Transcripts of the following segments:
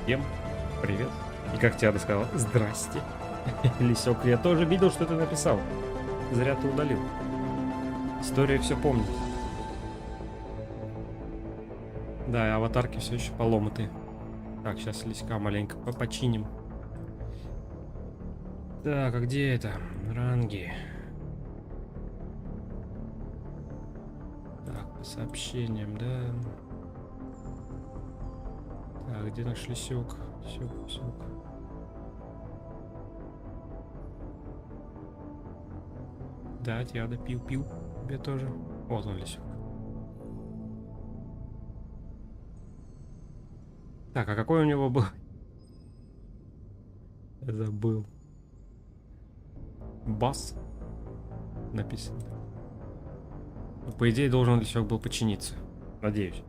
Всем привет. И как Тиана сказала, здрасте. Лисек, я тоже видел, что ты написал. Зря ты удалил. История все помнит. Да, и аватарки все еще поломаты. Так, сейчас лиска маленько починим. Так, а где это? Ранги. Так, по сообщениям, да. Так, где наш лисек? Лисек. Да, Тиада пил. Тебе тоже. Вот он, лисек. Так, а какой у него был? Я забыл. Бас написано. По идее, должен лисек был починиться. Надеюсь.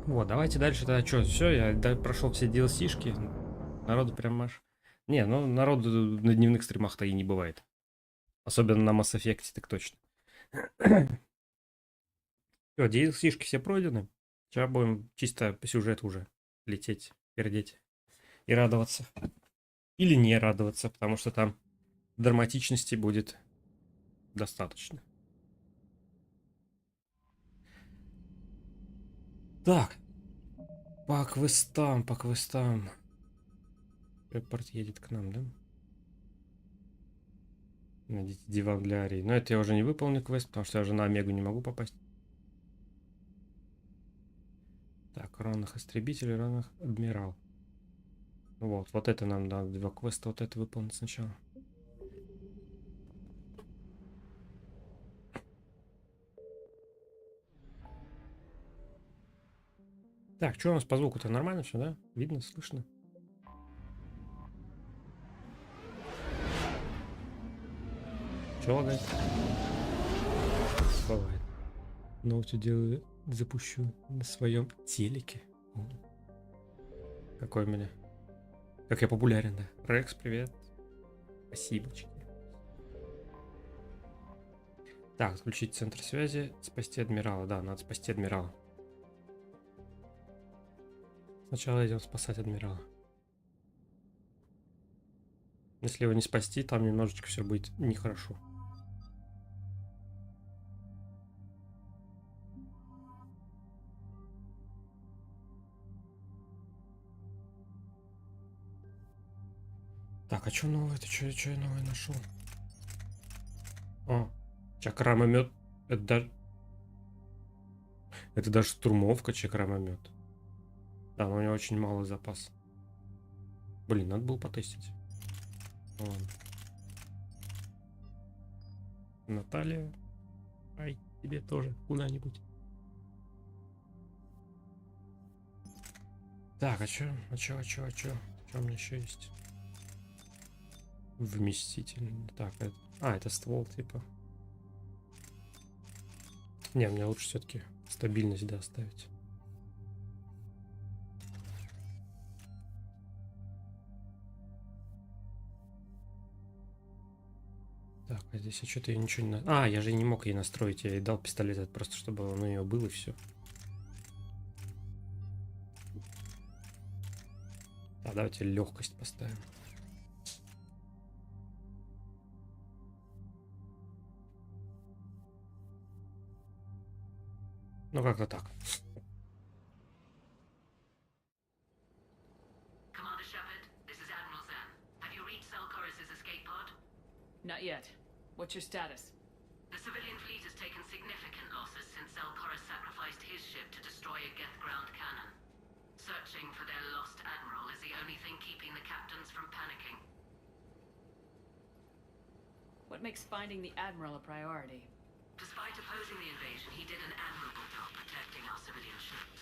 Вот, давайте дальше тогда. Что, все, я прошел все DLC-шки. Народу прям аж... Не, ну народу на дневных стримах-то и не бывает. Особенно на Mass Effect, так точно. Все, DLC-шки все пройдены. Сейчас будем чисто по сюжету уже лететь, пердеть и радоваться. Или не радоваться, потому что там драматичности будет достаточно. Так. По квестам. Репорт едет к нам, да? Найдите диван для Арии. Но это я уже не выполню квест, потому что я уже на Омегу не могу попасть. Так, ранных истребителей, ранных адмирал. Вот это нам надо, два квеста, вот это выполнить сначала. Так, что у нас по звуку-то? Нормально все, да? Видно, слышно? Что лагает? Бывает. Но все делаю, запущу на своем телеке. Какой у меня? Как я популярен, да? Рекс, привет. Спасибочки. Так, отключить центр связи, спасти адмирала. Да, надо спасти адмирала. Сначала идем спасать адмирала. Если его не спасти, там немножечко все будет нехорошо. Так, а что новое? Это что я новое нашел? О, чакрамомет. Это даже штурмовка чакрамомет. Да, но у него очень малый запас. Блин, надо было потестить. Ладно. Наталья. Ай, тебе тоже куда-нибудь. Так, а чё? Что у меня еще есть? Вместитель. Так, это ствол, типа. Не, мне лучше все-таки стабильность, да, оставить. Так, а здесь что-то я ничего не... А, я же не мог ей настроить, я ей дал пистолет, это просто чтобы он у нее был и все. А давайте легкость поставим. Ну как-то так. Not yet. What's your status? The civilian fleet has taken significant losses since Zelchorus sacrificed his ship to destroy a Geth ground cannon. Searching for their lost admiral is the only thing keeping the captains from panicking. What makes finding the admiral a priority? Despite opposing the invasion, he did an admirable job protecting our civilian ships.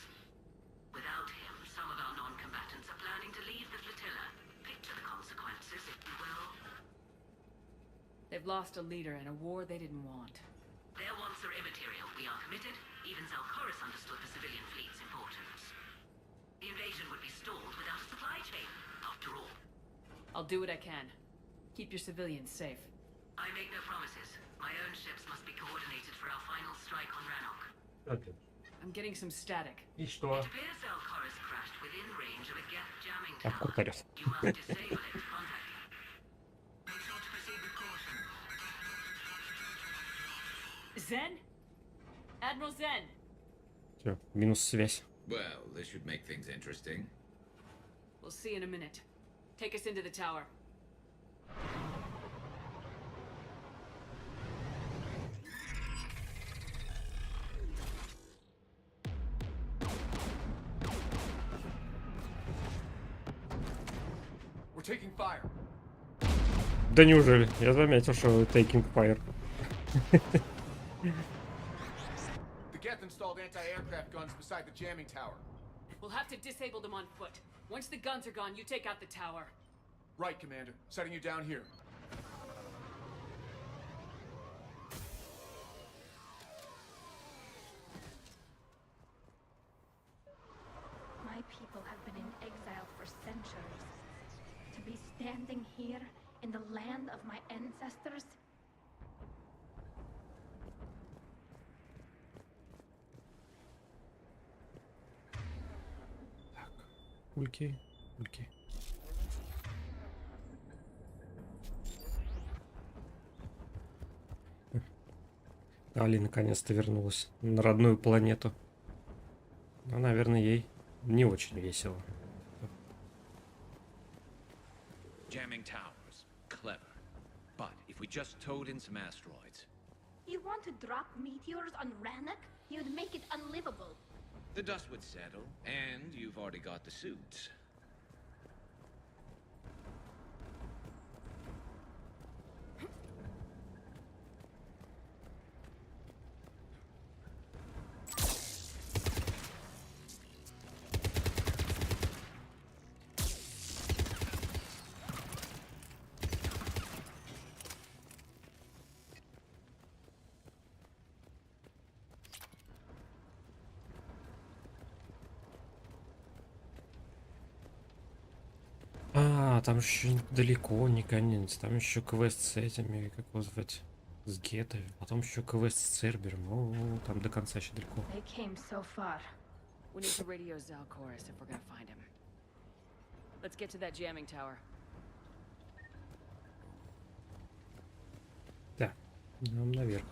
Without him, some of our non-combatants are planning to leave the flotilla. Picture the consequences, if you will. They've lost a leader in a war they didn't want. Their wants are immaterial. We are committed. Even Zelchorus understood the civilian fleet's importance. The invasion would be stalled without a supply chain, after all. I'll do what I can. Keep your civilians safe. I make no promises. My own ships must be coordinated for our final strike on Ranok. Okay. I'm getting some static. И что? It appears Zelchorus crashed within range of a Geth Так, кот орёт. You must disable it. Contact me. Zen? Admiral Zen. Все, минус связь. Well, this should make things interesting. We'll see in a minute. Take us into the tower. We're taking fire. Да неужели? Я заметил, что Taking Fire. The Geth installed anti-aircraft guns beside the jamming tower. We'll have to disable them on foot. Once the guns are gone, you take out the tower. Right, Commander. Setting you down here. My people have been in exile for centuries. To be standing here in the land of my ancestors? Пульки, пульки. Али наконец-то вернулась на родную планету. Но, наверное, ей не очень весело. Jamming towers. Clever. But if we just towed in some asteroids, You want to drop meteors on Rannoch? You'd make it unlivable. the dust would settle, and you've already got the suits. А, там еще далеко не конец. Там еще квест с этими, как его звать, с гетами. Потом еще квест с Цербером. О, там до конца еще далеко. They came so far. We need to radio Zalchorus if we're gonna find him. Let's get to that jamming tower. Да, нам наверх.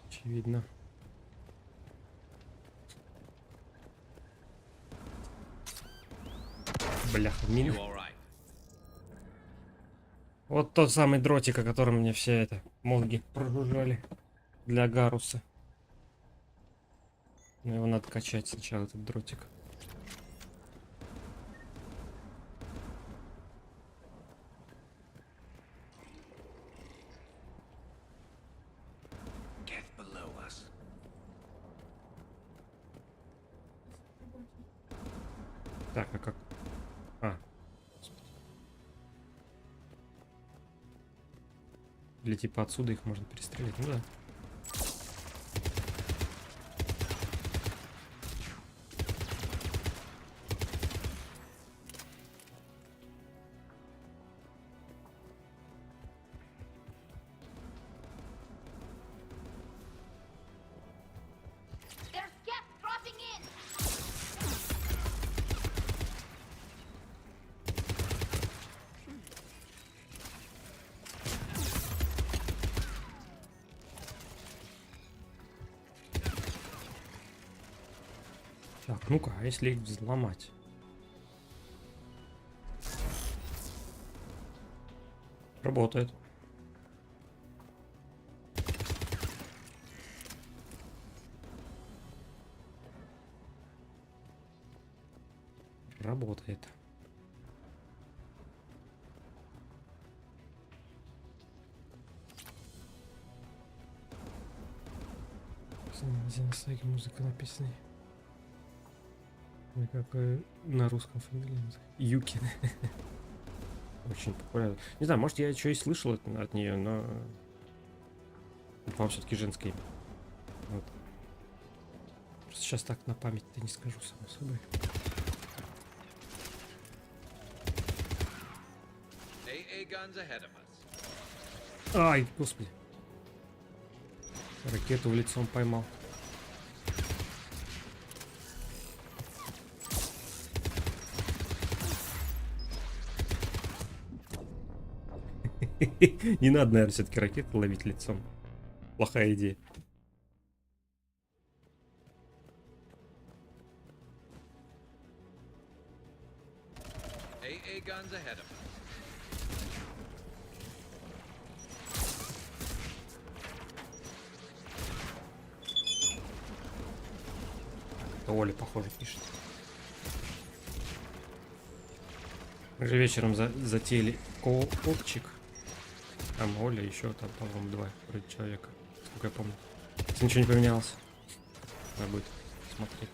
Очевидно. Бляха, You мин. all right? Вот тот самый дротик, о котором мне все это мозги прожужжали для Гаруса. Но его надо качать сначала, этот дротик. Get below us. Так, а как? А. Господи. Или типа отсюда их можно перестрелять? Ну да. There's Geth dropping in! Так, ну-ка, а если их взломать? Работает. Работает. Зеносаги, музыка написанная. Ой, какой на русском фамилия. Юки. Очень популярно. Не знаю, может я что и слышал от нее, но по-моему все-таки женское имя. Вот. Просто сейчас так на память-то не скажу, само собой. AA guns ahead of us. Ай, господи. Ракету в лицом поймал. Не надо, наверное, все-таки ракеты ловить лицом. Плохая идея. AA guns ahead of us. Оля, похоже, пишет. Мы же вечером затеяли коопчик. Там Оля, еще там, по-моему, 2 вроде человека. Сколько я помню. Если ничего не поменялось. Надо будет смотреть.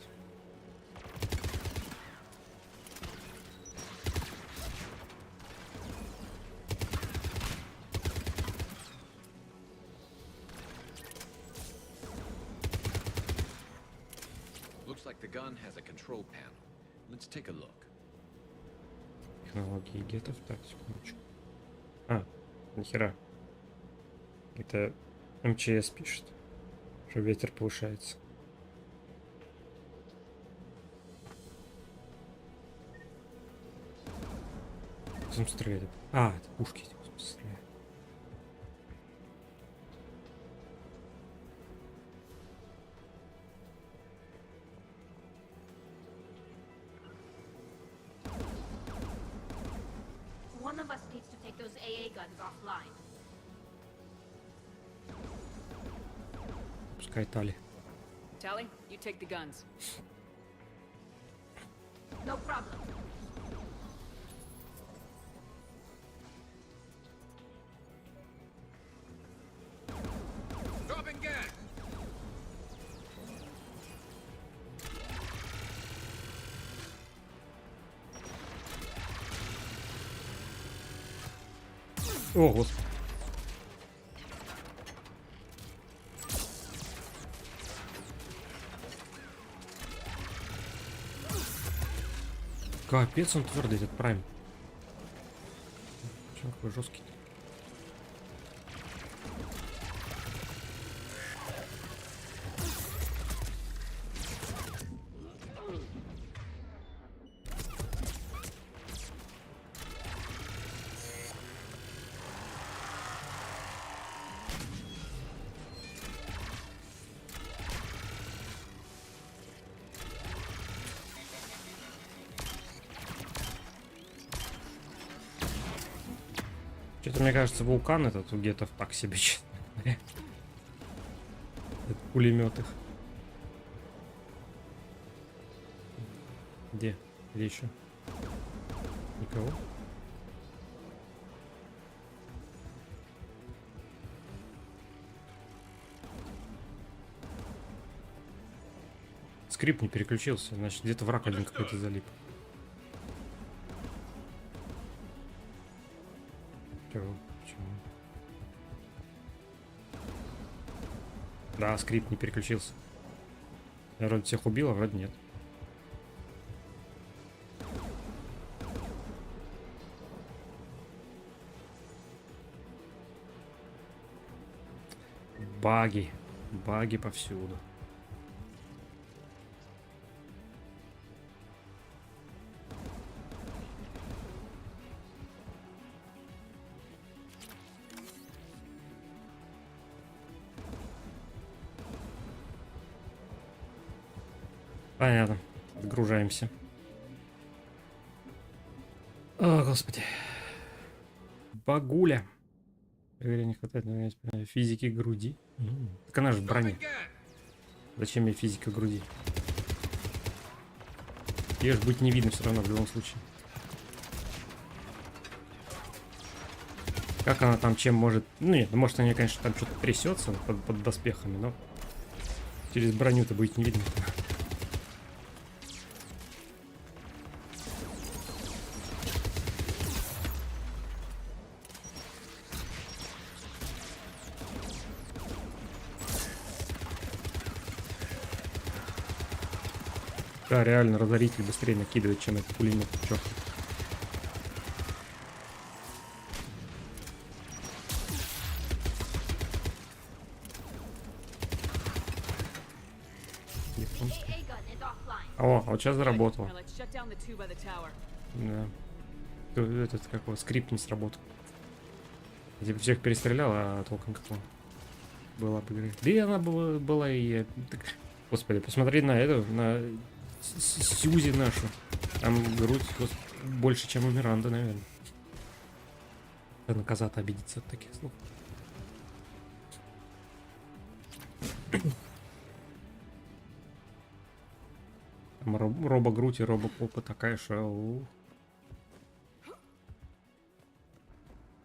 Looks like the gun has a control panel. Let's take a look. Технологии гетов. Так, секундочку. А, нихера. Это МЧС пишет, что ветер повышается. Там стреляет. А, это пушки стреляют. One of us needs to take those AA guns offline. Пускай Тали. Tally, you take the guns. No problem. Dropping gas. О, господи. Капец, он твердый, этот прайм. Почему такой жесткий? Что-то мне кажется, вулкан этот у гетов так себе, честно говоря. Это пулемет их. Где? Где еще? Никого? Скрипт не переключился, значит где-то враг один какой-то залип. Почему? Да, скрипт не переключился. Я вроде всех убил, а вроде нет. Баги. Баги повсюду. Понятно. Отгружаемся. О, господи. Багуля. Не хватает, наверное, физики груди. Так она же в броне. Зачем мне физика груди? Ее же будет не видно все равно в любом случае. Как она там чем может... Ну нет, может она, конечно, там что-то трясется под доспехами, но через броню-то будет не видно. Да, реально разоритель быстрее накидывает, чем этот пулемет. Черт. О, вот сейчас заработало. Now let's shut down the two by the tower. Да. Этот какой скрипт не сработал. Я типа всех перестрелял, а толком какого была бы игры. Да и она была и... так, господи, посмотри на эту, на Сьюзи нашу. Там грудь больше, чем у Миранды, наверное. На Казата обидеться от таких слов. Там робо-грудь и робо-попа такая, что...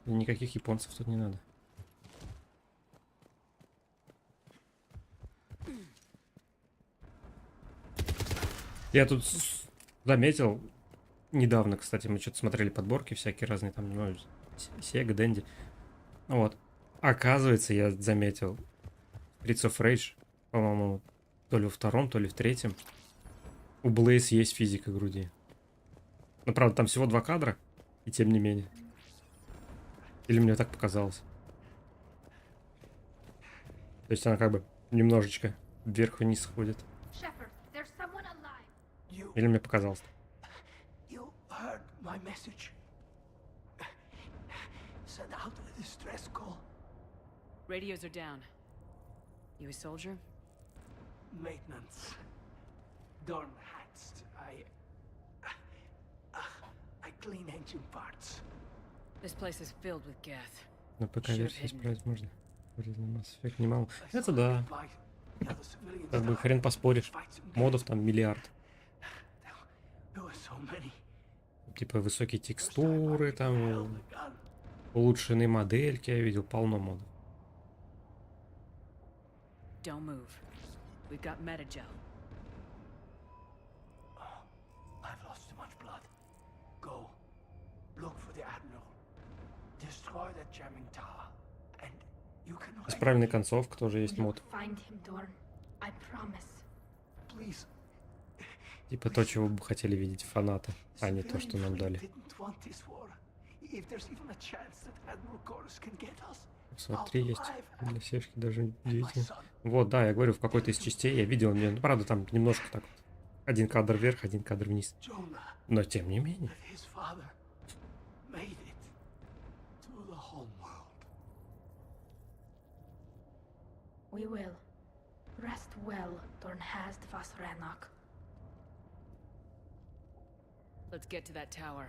Никаких японцев тут не надо. Я тут заметил недавно, кстати, мы что-то смотрели подборки всякие разные, там, ну, Сега, Дэнди. Вот. Оказывается, я заметил, Streets of Rage, по-моему, то ли во втором, то ли в третьем, у Блейз есть физика груди. Ну, правда, там всего 2 кадра, и тем не менее. Или мне так показалось. То есть она как бы немножечко вверх-вниз ходит. Shepard, there's someone alive. Или мне показалось. You heard my message. Send out a distress call. Radios are down. You a soldier? Maintenance. Dorn hats. I clean engine parts. This place is filled with gas. На ПК-версии исправить можно. Mass Effect немало. Это да. Как бы хрен поспоришь. Модов там миллиард. Типа высокие текстуры, там улучшенные модельки. Я видел полно модов. Don't move. We've got metagel. I've lost too much blood. Go. Look for the Admiral. Destroy that jamming tower. And you can Исправленная концовка тоже есть мод. Find him, Dorn. I promise. please. Типа то, чего бы хотели видеть фанаты, а не то, что нам дали. Смотри, есть для сешки даже удивительно. Вот, да, я говорю, в какой-то из частей я видел, мне, ну, правда, там немножко так вот. Один кадр вверх, один кадр вниз. Но тем не менее. We will. Rest well, Dorn has vas Rannoch. Let's get to that tower.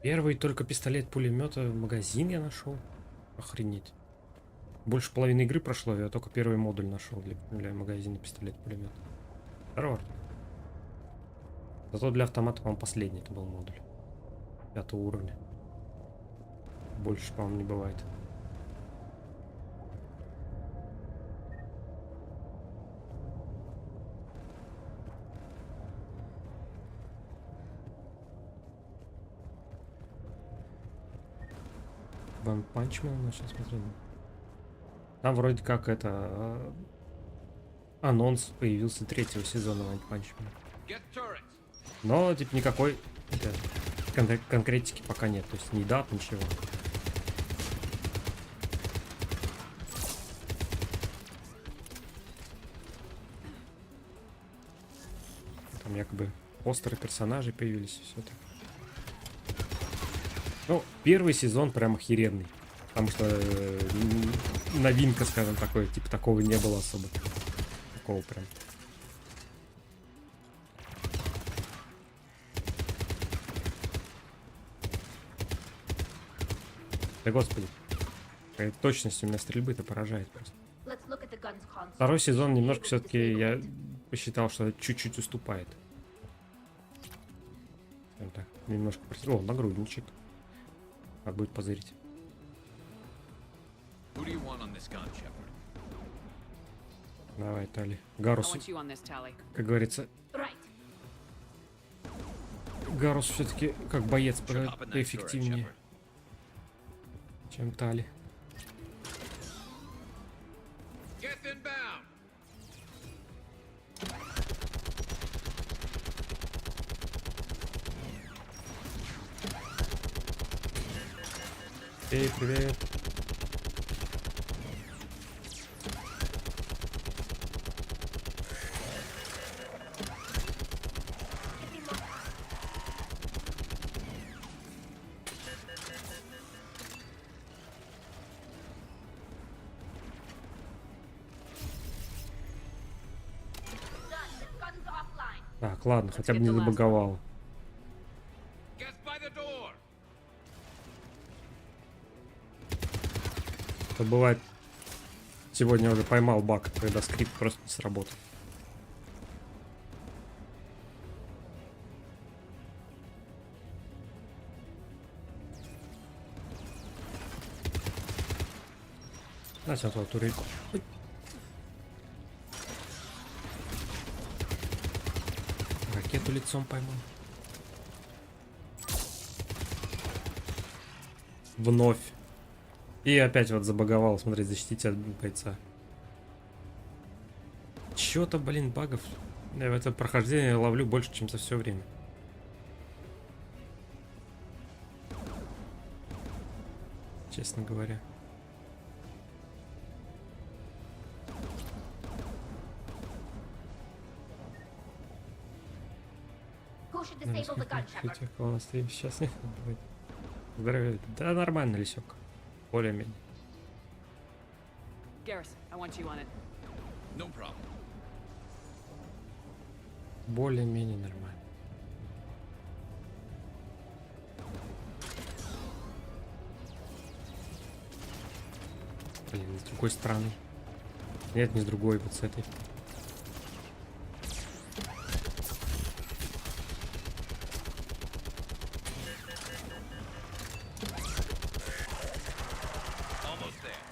Первый только пистолет-пулемета магазин я нашел. Охренеть. Больше половины игры прошло, я только первый модуль нашел для магазина пистолет-пулемет. Здорово. Зато для автомата, по-моему, последний это был модуль. 5 уровня. Больше, по-моему, не бывает. Ван Панчмен начал смотреть. Там вроде как это анонс появился 3-го сезона Ван Панчмена. Но типа никакой конкретики пока нет, то есть ни дат, ничего. Там якобы постеры персонажей появились и все так. Ну, первый сезон прям охеренный. Потому что новинка, скажем, такой, типа такого не было особо. Такого прям. Да господи. Какая точность у меня стрельбы-то поражает просто. Второй сезон немножко все-таки я посчитал, что чуть-чуть уступает. Так, немножко... О, нагрудничек. Как будет позырить. Давай, Тали. Гарус, как говорится, Гарус все-таки как боец поэффективнее, чем Тали. Эй, привет. Так, ладно, хотя бы не забаговал. Get by the door. То бывает, сегодня уже поймал баг, когда скрипт просто не сработал. На сейчас вот турель. Ой. Ракету лицом поймал. Вновь. И опять вот забаговал, смотри, защитите от бойца. Чё-то, блин, багов. Я в это прохождение ловлю больше, чем за все время. Честно говоря. У нас стрим сейчас нет. Здравия. Да, нормально, лисек. Более-менее. Garrus, I want you on it. No problem. Более-менее нормально. Блин, с другой стороны. Нет, не с другой, вот с этой. Almost there.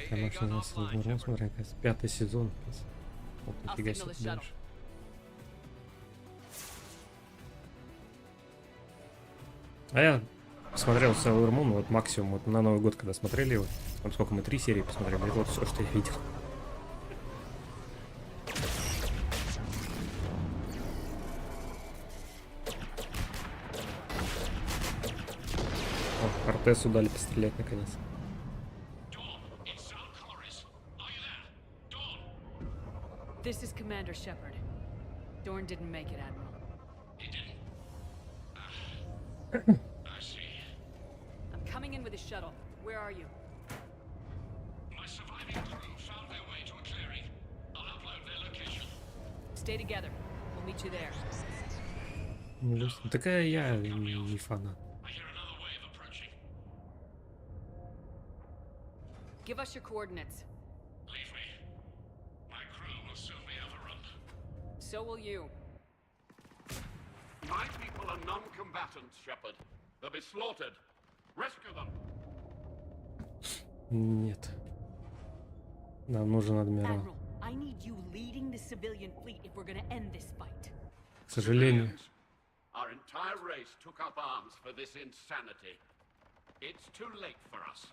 Домашний gun нас offline, разберем, Shepard. смотри, оказывается, 5-й сезон. Вот, I'll нифига signal себе, the shuttle. дальше. А я посмотрел Sailor Moon, вот максимум, вот на Новый год, когда смотрели его, там сколько мы, 3 серии посмотрели, это вот все, что я видел. О, Кортесу дали пострелять наконец. This is Commander Shepard. Dorn didn't make it, Admiral. I see. I'm coming in with a shuttle. Where are you? My surviving crew found their way to a clearing. I'll upload their location. Stay together. We'll meet you there. Такая я не фанат. I hear another wave approaching. Give us your coordinates. Leave me. My crew will soon be overrun. So will you. My people are non-combatants, Shepard. They'll be slaughtered. Rescue them. Нет. Нам нужен адмирал. Admiral, I need you leading the civilian fleet if we're gonna end this fight. К сожалению. Civilians, our entire race took up arms for this insanity. It's too late for us.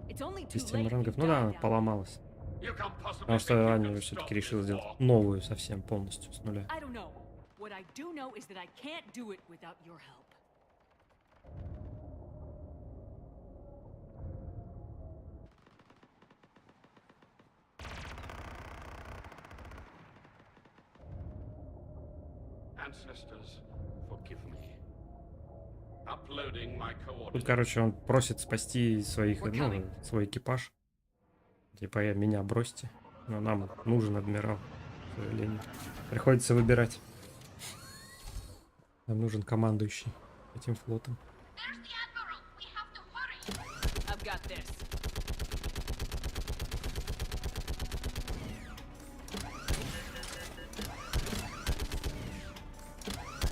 It's only too Система late. if рангов. you Ну die да, down. поломалась. You can't possibly Потому think что you они can все-таки stop решили this сделать war. новую совсем полностью с нуля. I don't know. What I do know is that I can't do it without your help. Ancestors, forgive me. Uploading my Тут, coordinates. короче, он просит спасти своих, ну, свой экипаж. Типа, меня бросьте. Но нам нужен адмирал, к сожалению. Приходится выбирать. Нам нужен командующий этим флотом. I've got this.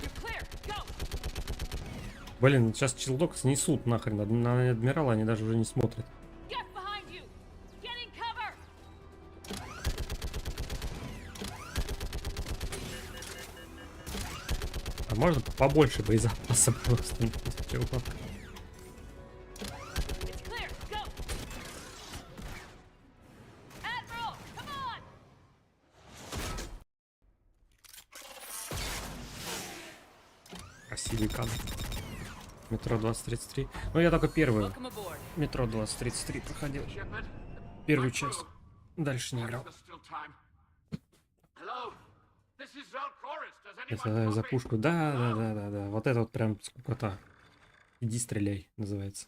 You're clear. Go. Блин, сейчас челдок снесут нахрен. На адмирала они даже уже не смотрят. Get behind you. Get in cover. А можно побольше боезапаса просто? Челдок. It's clear. Go. Admiral, come on. Красивый кадр. Метро 2033. Ну, я только первую. Welcome aboard. Метро 2033 проходил. Shepard, Первую часть. Дальше не играл. there's still time. Hello, this is Zavalex'а. Does Это anyone за copy? пушку. Да. Вот это вот прям скукота. Иди стреляй, называется.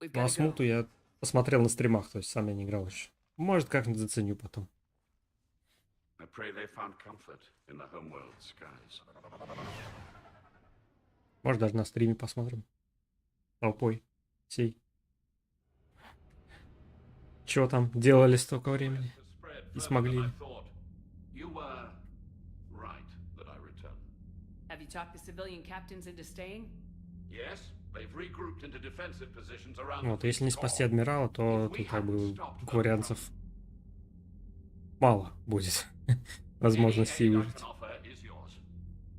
We've Ну а got to go. смуту я посмотрел на стримах, то есть сам я не играл еще. Может, как-нибудь заценю потом. I pray they found comfort in the homeworld skies. Может, даже на стриме посмотрим. Толпой. Всей. Чего там делали столько времени? Spread И further смогли than I ли? thought. You were right that I returned. Have you talked the civilian captains into staying? Yes, they've regrouped into defensive positions around Вот, the если не fleet's спасти core. адмирала, то тут как бы вариантов мало будет возможностей Any aid I выжить. can offer is yours.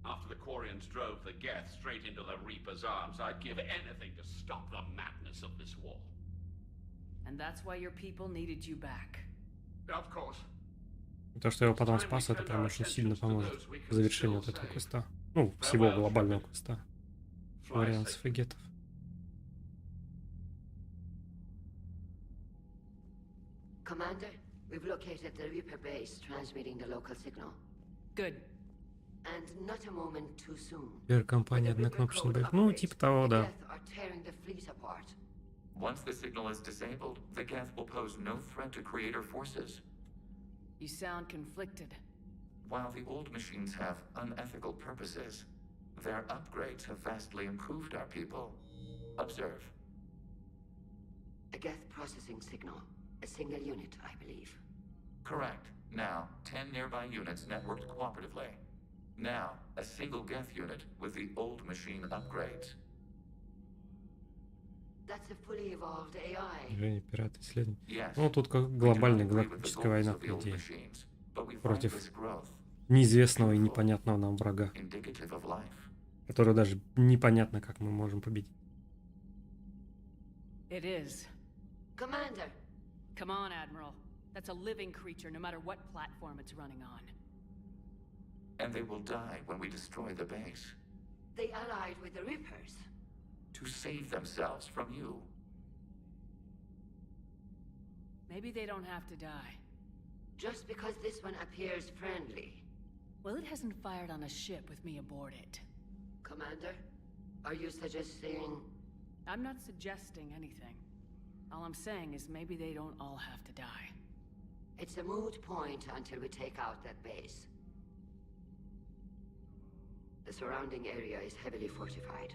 After the Quarians drove the Geth straight into the Reaper's arms, I'd give anything to stop the madness of this war. And that's why your people needed you back. Of course. То, что я его потом спас, это прям очень сильно поможет в завершении вот этого квеста. Ну, всего глобального квеста. Вариантов и гетов. Commander, we've located the Reaper base transmitting the local signal. Good. And not a moment too soon. Компания однокнопочный боевик. Ну, типа того, да. Geth are tearing the fleet apart. Once the signal is disabled, the Geth will pose no threat to Creator forces. You sound conflicted. While the old machines have unethical purposes, their upgrades have vastly improved our people. Observe. A Geth processing signal. A single unit, I believe. Correct. Now, 10 nearby units networked cooperatively. Now, a single Geth unit with the old machine upgrades. That's a fully evolved AI. Движение пираты исследования. Yes. Ну, тут как we do not глобальная agree with the галактическая война, goals of the по old идее. machines, but we find Против this growth неизвестного и непонятного нам врага, indicative of life. который даже непонятно, как мы можем победить. It is. Commander! Come on, Admiral. That's a living creature, no matter what platform it's running on. And they will die when we destroy the base. They allied with the Reapers. To save themselves from you. Maybe they don't have to die. Just because this one appears friendly. Well, it hasn't fired on a ship with me aboard it. Commander, are you suggesting... I'm not suggesting anything. All I'm saying is maybe they don't all have to die. It's a moot point until we take out that base. The surrounding area is heavily fortified.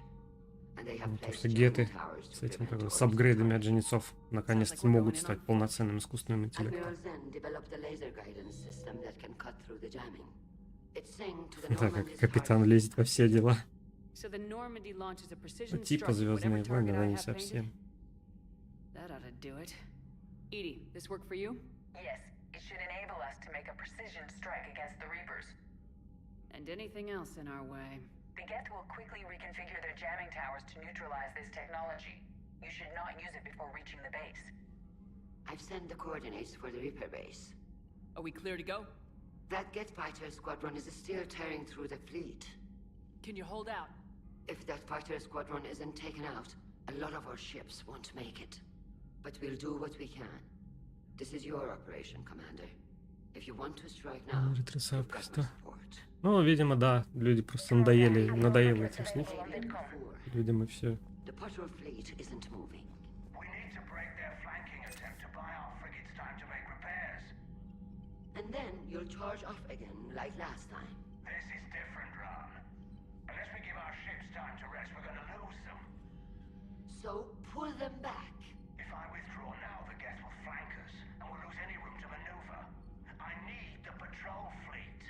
And they have Потому placed что jamming геты towers to с этим, prevent с апгрейдами от orders жнецов наконец-то могут стать полноценным искусственным интеллектом. Admiral Zen developed a laser guidance system that can cut through the jamming. It's synced to the Да, как Normandy's капитан target. лезет во все дела. So the Normandy launches a precision Типа strike at whatever Звездные войны, target да I не have совсем. painted. That ought to do it. Edie, this work for you? Yes, it should enable us to make a precision strike against the Reapers. And anything else in our way. The Geth will quickly reconfigure their jamming towers to neutralize this technology. You should not use it before reaching the base. I've sent the coordinates for the Reaper base. Are we clear to go? That Geth fighter squadron is still tearing through the fleet. Can you hold out? If that fighter squadron isn't taken out, a lot of our ships won't make it. But we'll do what we can. This is your operation, Commander. If you want to strike now, you've got my support. Ну, видимо, да, люди просто надоело этим слушать. Видимо, все. The patrol fleet isn't moving. We need to break their flanking attempt to buy our frigates time to make repairs. And then you'll charge off again like last time. This is different, Ron. Unless we give our ships time to rest, we're gonna lose them. So pull them back. If I withdraw now, the Geth will flank us, and we'll lose any room to maneuver. I need the patrol fleet.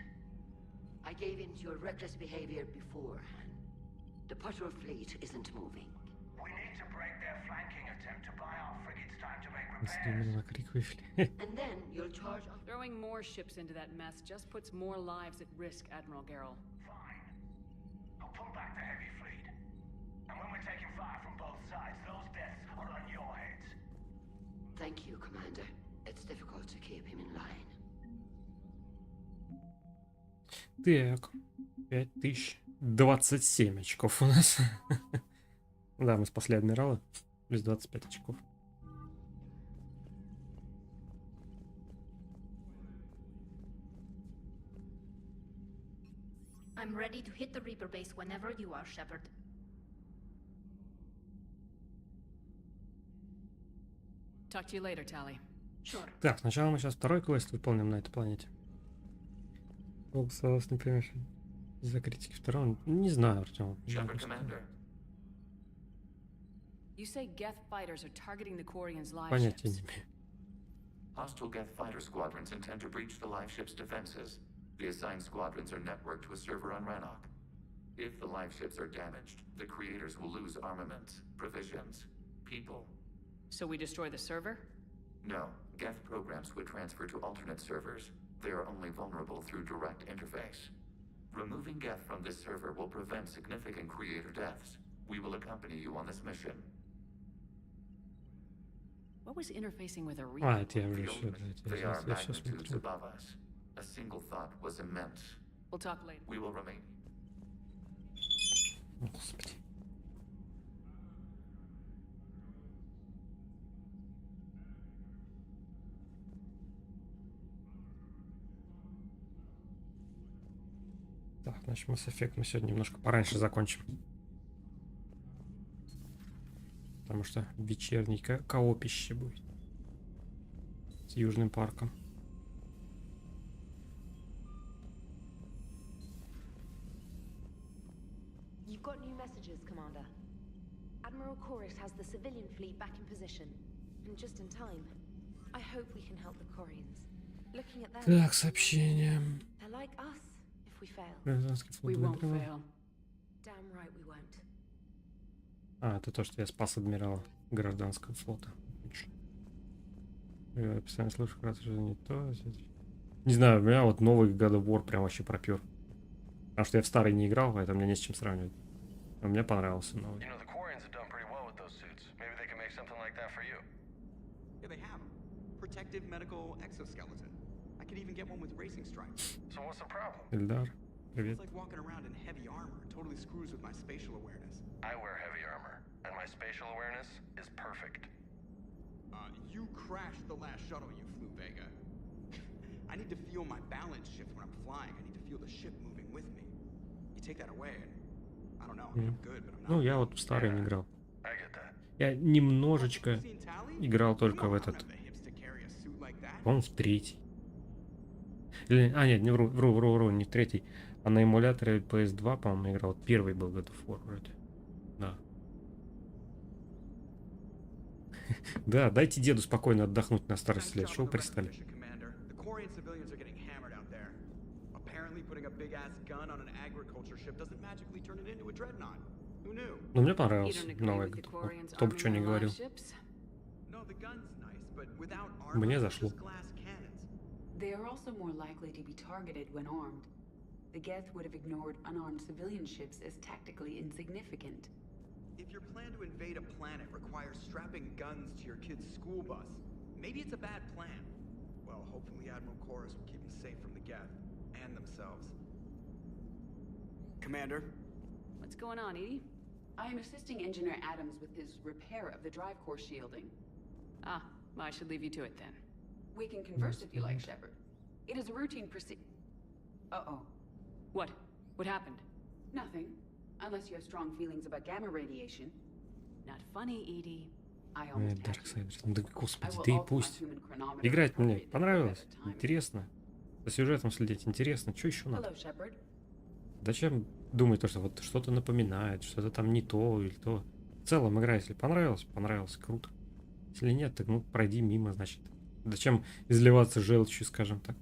I gave in to your reckless behavior beforehand. The patrol fleet isn't moving. We need to break their flanking attempt to buy our frigates time to make Именно repairs. на крик вышли. And then you'll charge off. Throwing more ships into that mess just puts more lives at risk, Admiral Garrel. Fine. I'll pull back the heavy fleet. And when we're taking fire from both sides, those deaths are on your heads. Thank you, Commander. It's difficult to keep him in line. Так, 5027 очков у нас. Да, мы спасли адмирала. Плюс 25 очков. I'm ready to hit the Reaper base whenever you are, Shepard. Talk to you later, Tally. Sure. Так, сначала мы сейчас второй квест выполним на этой планете. Долго осталось, не понимаешь. Из-за критики второго. Не знаю, Артем. Shepard Commander. You say Geth fighters are targeting the Quarians' live Понятия ships. не имею. Hostile Geth fighter squadrons intend to breach the live ship's defenses. The assigned squadrons are networked to a server on Rannoch. If the live ships are damaged, the creators will lose armaments, provisions, people. So we destroy the server? No, Geth programs would transfer to alternate servers. They are only vulnerable through direct interface. Removing Geth from this server will prevent significant creator deaths. We will accompany you on this mission. What was interfacing with a А, Reaper? это я уже The все, ultimate, да, they are я все magnitudes смотрю. above us. A single thought was immense. We'll talk later. We will remain. О, Господи. Так, значит, Mass Effect мы сегодня немножко пораньше закончим. Потому что вечерний коопище будет. С Южным парком. You've got new messages, Commander. Admiral Chorus has the civilian fleet back in position, and just in time. I hope we can help the Quarians. Looking at them, Так, сообщение. they're like us if we fail. Гражданский флот We won't адмирала. fail. Damn right we won't. А, это то, что я спас адмирала гражданского флота. Отлично. Я постоянно слышу, как раз что не то. Не знаю, у меня вот новый God of War прям вообще пропер. Потому что я в старый не играл, поэтому мне не с чем сравнивать. Но мне понравился новый. You know, the Quarians have done pretty well with those suits. Maybe they can make something like that for you. Yeah, they have. Protective medical exoskeleton. I could even get one with racing stripes. So what's the problem? Эльдар, привет. It's like walking around in heavy armor. It totally screws with my spatial awareness. I wear heavy armor, and my spatial awareness is perfect. You crashed the last shuttle you flew, Vega. I need to feel my balance shift when I'm flying. I need to feel the ship moving with me. You take that away, and I don't know. I mean, I'm good, but I'm not. Ну, я вот в старый не играл. I get that. Я немножечко играл только в этот. По-моему, в третий. Или, а, нет, не вру, не в третий. А на эмуляторе PS2, по-моему, играл. Первый был God of War вроде. Да. Да, дайте деду спокойно отдохнуть на старости лет. Шел пристали. The Quarian civilians are getting hammered out there. Apparently, putting a big-ass gun on an agriculture ship doesn't magically turn it into a dreadnought. Who knew? Ну, мне понравился новый God of War. Кто бы что ни говорил. No, the gun's nice, but without Мне armor, зашло. just glass cannons. They are also more likely to be targeted when armed. The Geth would have ignored unarmed civilian ships as tactically insignificant. If your plan to invade a planet requires strapping guns to your kid's school bus, maybe it's a bad plan. Well, hopefully Admiral Chorus will keep them safe from the Geth and themselves. Commander? What's going on, Edie? I am assisting Engineer Adams with his repair of the drive core shielding. Ah, well, I should leave you to it then. We can converse if you like, Shepard. It is a routine Uh-oh. What? What happened? Nothing. Unless you have strong feelings about gamma radiation. Not funny, Edie. I almost had Darksiders. Да, господи, I will да и alter my пусть. human chronometer Играть мне appropriately понравилось. at the time. Интересно. За сюжетом следить интересно. Что еще надо? Hello, Shepard. Зачем думать, что вот что-то напоминает, что-то там не то или то. В целом игра, если понравилась, круто. Если нет, так ну пройди мимо, значит. Зачем изливаться желчью, скажем так.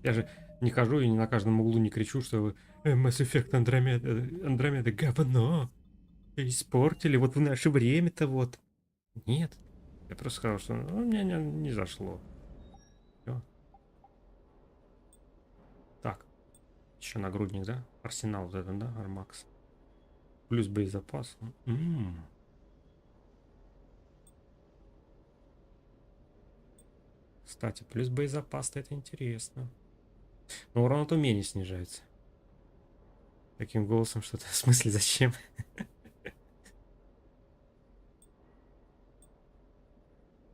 Я же не хожу и не на каждом углу не кричу, что вы Mass Effect Андромеда говно. Испортили вот в наше время-то вот. Нет. Я просто сказал, что ну, мне не зашло. Всё. Так. Еще нагрудник, да? Арсенал вот этот, да? Армакс. Плюс боезапас. Кстати, плюс боезапас-то это интересно. Но урон от умений снижается. Таким голосом что-то. В смысле, зачем?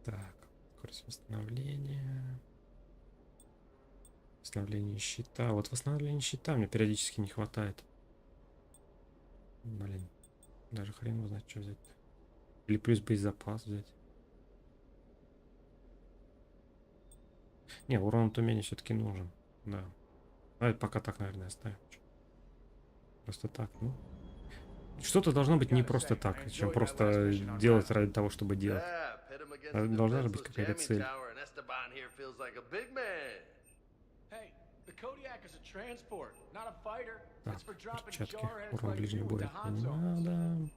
Так, скорость восстановления. Восстановление щита. Вот восстановление щита мне периодически не хватает. Блин. Даже хрен его знать, что взять. Или плюс боезапас взять. Не, урон от умения все-таки нужен. Да. Давай пока так, наверное, оставим. Просто так, ну. Что-то должно быть не просто так, чем просто делать ради того, чтобы делать. Должна же быть какая-то цель. Так, перчатки. Урон ближний бой. Не надо.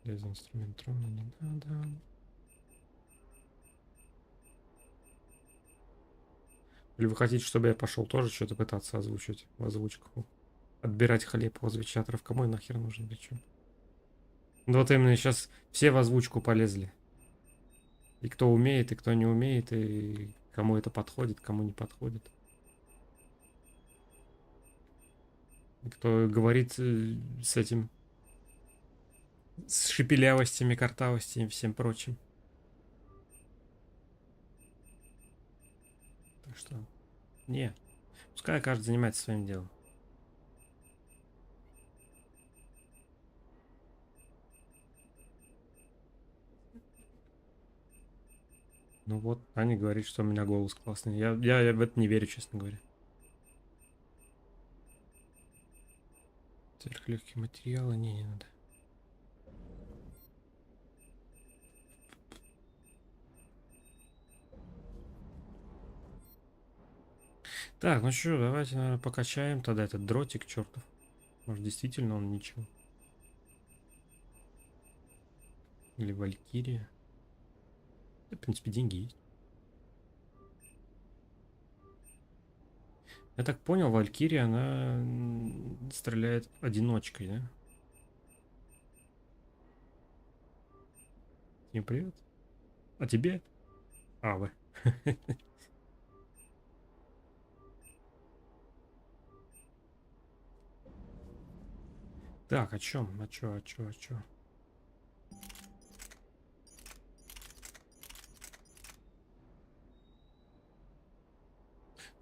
Без инструмента не надо. Или вы хотите, чтобы я пошел тоже что-то пытаться озвучить в озвучках? Отбирать хлеб у озвучаторов. Кому я нахер нужен? Для чего? Ну вот именно сейчас все в озвучку полезли. И кто умеет, и кто не умеет, и кому это подходит, кому не подходит. И кто говорит с этим, с шепелявостями, картавостями и всем прочим. Так что, не, пускай каждый занимается своим делом. Ну вот, Аня говорит, что у меня голос классный. Я в это не верю, честно говоря. Сверхлегкие материалы, не надо. Так, ну что, давайте, наверное, покачаем тогда этот дротик чертов. Может, действительно он ничего. Или Валькирия. Да, в принципе, деньги есть. Я так понял, Валькирия, она стреляет одиночкой, да? Всем привет. А тебе? А, вы. Так, о чем? О чем?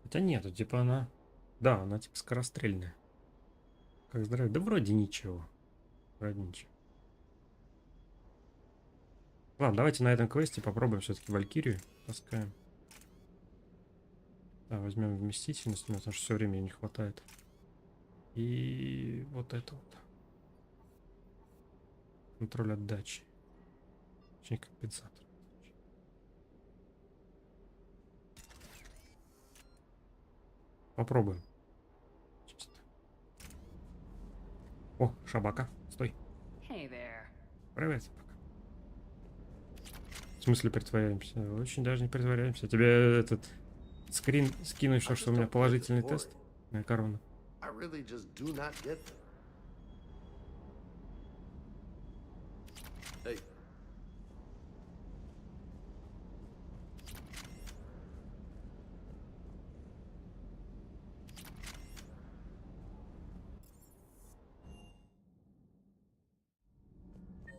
Хотя нету, типа она... Да, она типа скорострельная. Как здоровье? Да вроде ничего. Вроде ничего. Ладно, давайте на этом квесте попробуем все-таки Валькирию. Таскаем. Да, возьмем вместительность, потому что все время не хватает. И вот это вот. Контроль отдачи. Точнее, компенсатор. Попробуем. Чисто. О, собака. Стой. Hey there. Привет, собака. В смысле притворяемся? Очень даже не притворяемся. Тебе этот скрин скинуть, что у меня положительный тест на корону.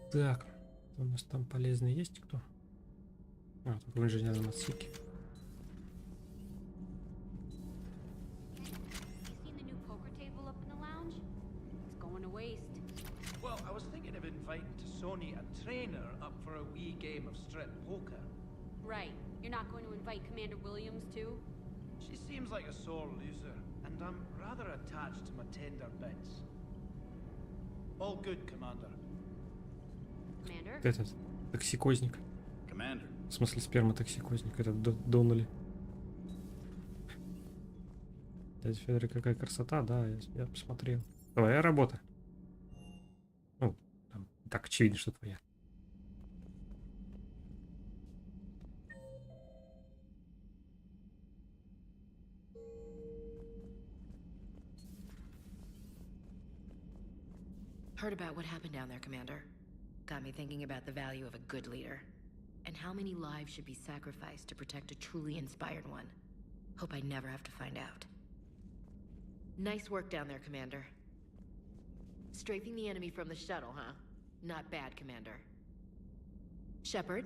Так, у нас там полезный есть кто? А, тут в инженерном отсеке. Well, I was thinking of inviting Sony a trainer up for a wee game of strip poker. Right. You're not going to invite Commander Williams too? She seems like a sore loser, and I'm rather attached to my tender bits. All good, Commander. Commander? Этот токсикозник. Commander. В смысле сперматоксикозник. Этот Доннелли. Дядя Федор, какая красота, да, я посмотрел. Твоя работа. Ну, там так очевидно, что твоя. Heard about what happened down there, Commander. Got me thinking about the value of a good leader. And how many lives should be sacrificed to protect a truly inspired one. Hope I never have to find out. Nice work down there, Commander. Strafing the enemy from the shuttle, huh? Not bad, Commander. Shepard?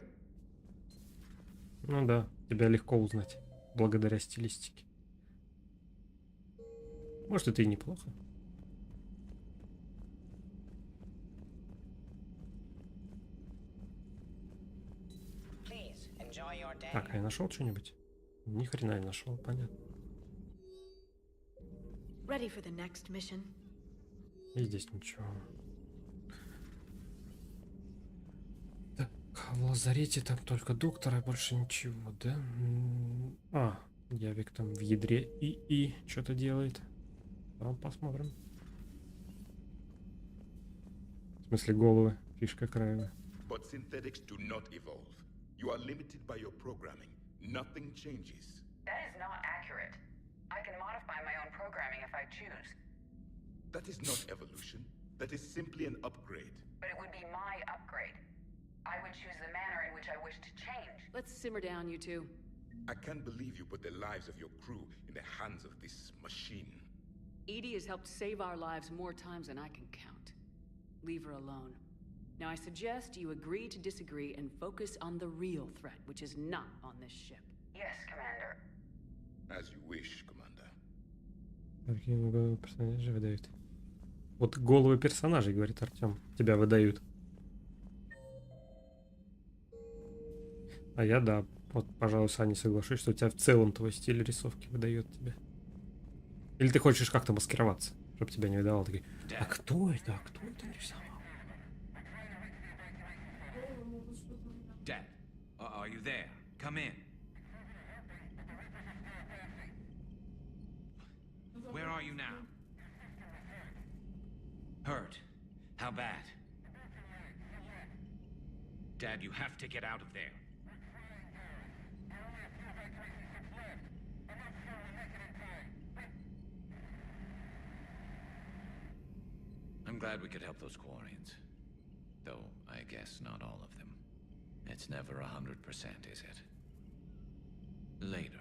Ну да, тебя легко узнать. Благодаря стилистике. Может, это и неплохо. Так, а я нашел что-нибудь? Ни хрена не нашел, понятно. Ready for the next mission? И здесь ничего. Так, в лазарете там только доктора, и больше ничего, да? Явик там в ядре и что-то делает. Там посмотрим. В смысле головы, фишка краевая. But synthetics do not evolve. You are limited by your programming. Nothing changes. That is not accurate. I can modify my own programming if I choose. That is not evolution. That is simply an upgrade. But it would be my upgrade. I would choose the manner in which I wish to change. Let's simmer down, you two. I can't believe you put the lives of your crew in the hands of this machine. Edie has helped save our lives more times than I can count. Leave her alone. Now I suggest you agree to disagree and focus on the real threat, which is not on this ship. Yes, Commander. As you wish, Commander. Какие головы персонажей выдают? Вот головы персонажей, говорит Артем, тебя выдают. А я, да, вот, пожалуй, Саня, соглашусь, что у тебя в целом твой стиль рисовки выдает тебя. Или ты хочешь как-то маскироваться, чтобы тебя не выдавал? Такой, а кто это? А кто это рисовал? Dad, are you there? Come in. Where are you now? Hurt. How bad? Dad, you have to get out of there. I'm glad we could help those Quarians. Though, I guess not all of them. It's never 100%, is it? Later.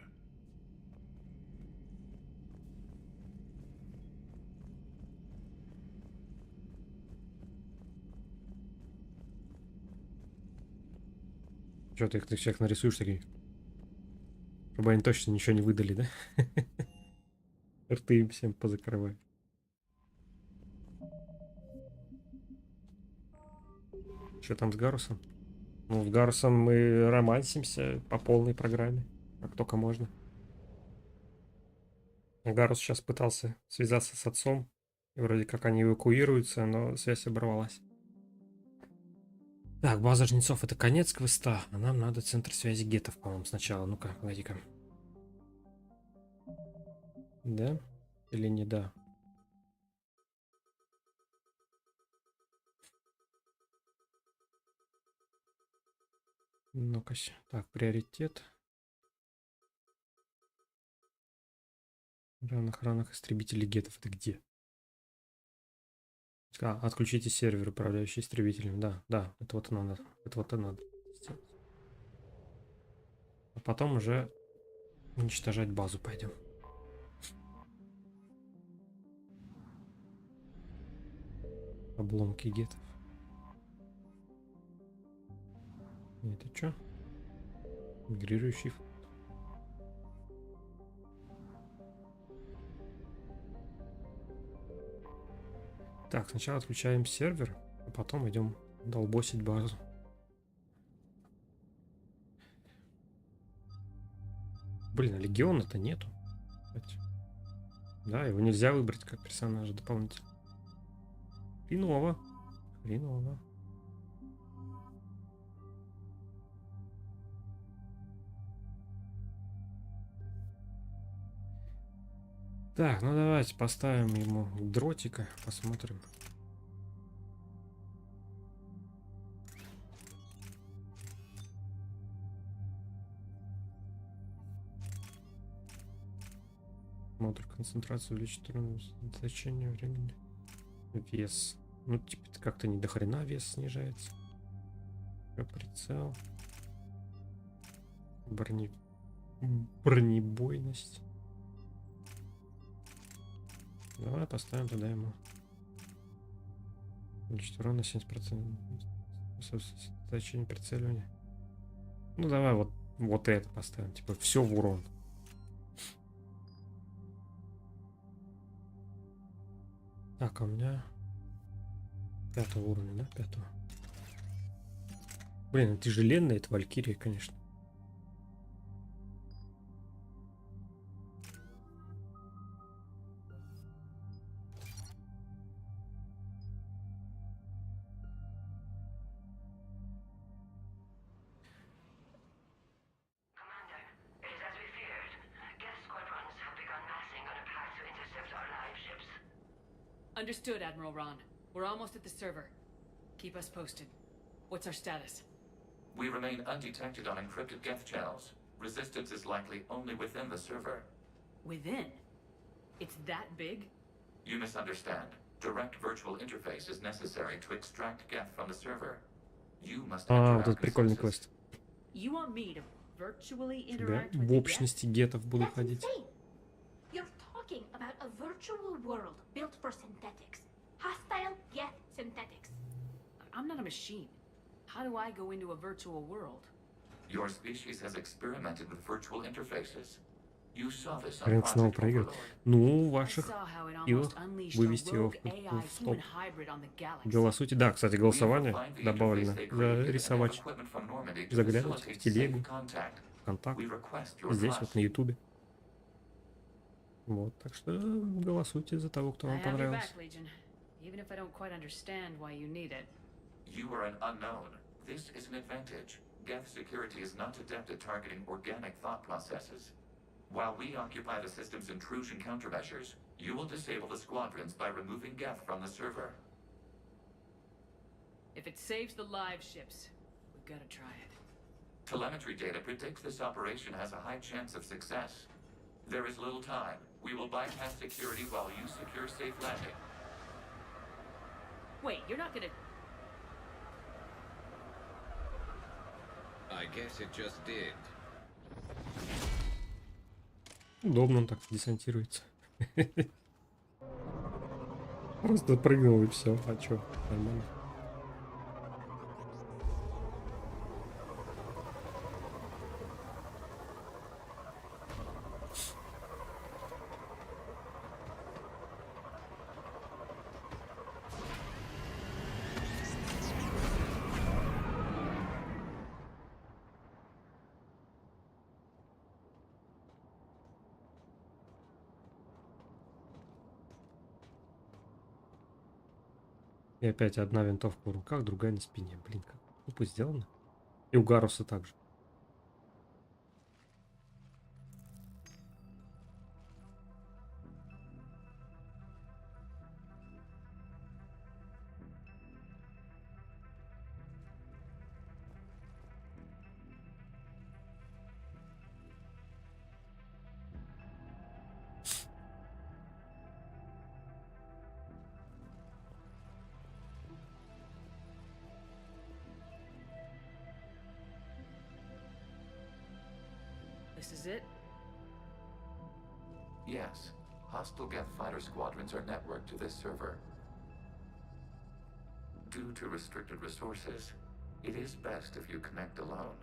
Что ты их всех нарисуешь такие? Чтобы они точно ничего не выдали, да? Рты им всем позакрывай. Что там с Гарусом? Ну, с Гарусом мы романсимся по полной программе, как только можно. Гарус сейчас пытался связаться с отцом, и вроде как они эвакуируются, но связь оборвалась. Так, база жнецов — это конец квеста, а нам надо центр связи гетов, по-моему, сначала. Ну-ка, погоди-ка. Да? Или не да? Ну-ка, так, приоритет. Ранах истребителей гетов. Это где? Отключите сервер, управляющий истребителем. Да, это вот и надо. Это вот и надо сделать. А потом уже уничтожать базу пойдем. Обломки гетов. Это что? Мигрирующий флот. Так, сначала отключаем сервер, а потом идем долбосить базу. Блин, а легиона-то нету. Да, его нельзя выбрать как персонажа дополнительно. Хреново. Хреново. Так, ну давайте поставим ему дротика, посмотрим. Смотр концентрацию увеличить значение времени. Вес. Ну, типа, как-то не до хрена вес снижается. Прицел. Бронебойность. Давай поставим туда ему. Увеличить урон на 70%. Значение прицеливания. Ну давай вот это поставим. Типа все в урон. Так, а у меня 5-го уровня, да? 5-го. Блин, тяжеленная это Валькирия, конечно. Understood, Admiral Ron. We're almost at the server. Keep us posted. What's our status? We remain undetected on encrypted Geth channels. Resistance is likely only within the server. Within? It's that big? You misunderstand. Direct virtual interface is necessary to extract Geth from the server. You must enter вот our этот прикольный consensus. квест. You want me to virtually Да, interact в with the общности гетов буду That's ходить. insane. You're talking about a virtual world built for synthetics. Hostile Geth synthetics. I'm not a machine. How do I go into a virtual world? Your species has experimented with virtual interfaces. You saw this on Хрен снова Project проигрывает. Overlord. Ну, в I ваших saw how it силах almost unleashed a вывести его rogue в AI топ. human hybrid on the galaxy. Голосуйте. Да, кстати, голосование We have refined the добавлено. interface they created and have Зарисовать. equipment from Normandy to Заглядывать в facilitate телегу, safe contact. контакт. We request your Здесь trust. вот на ютубе. Вот, так что голосуйте за того, кто I вам have your понравился. back, Legion. Even if I don't quite understand why you need it. You are an unknown. This is an advantage. Geth security is not adept at targeting organic thought processes. While we occupy the system's intrusion countermeasures, you will disable the squadrons by removing Geth from the server. If it saves the live ships, we've got to try it. Telemetry data predicts this operation has a high chance of success. There is little time. We will bypass security while you secure safe landing. Wait, you're not gonna... I guess it just did. Удобно он так десантируется. Просто прыгнул и все. А чё? Нормально. И опять одна винтовка в руках, другая на спине. Блин, как тупо сделано. И у Гаруса также. This is it? Yes. Hostile Geth fighter squadrons are networked to this server. Due to restricted resources, it is best if you connect alone.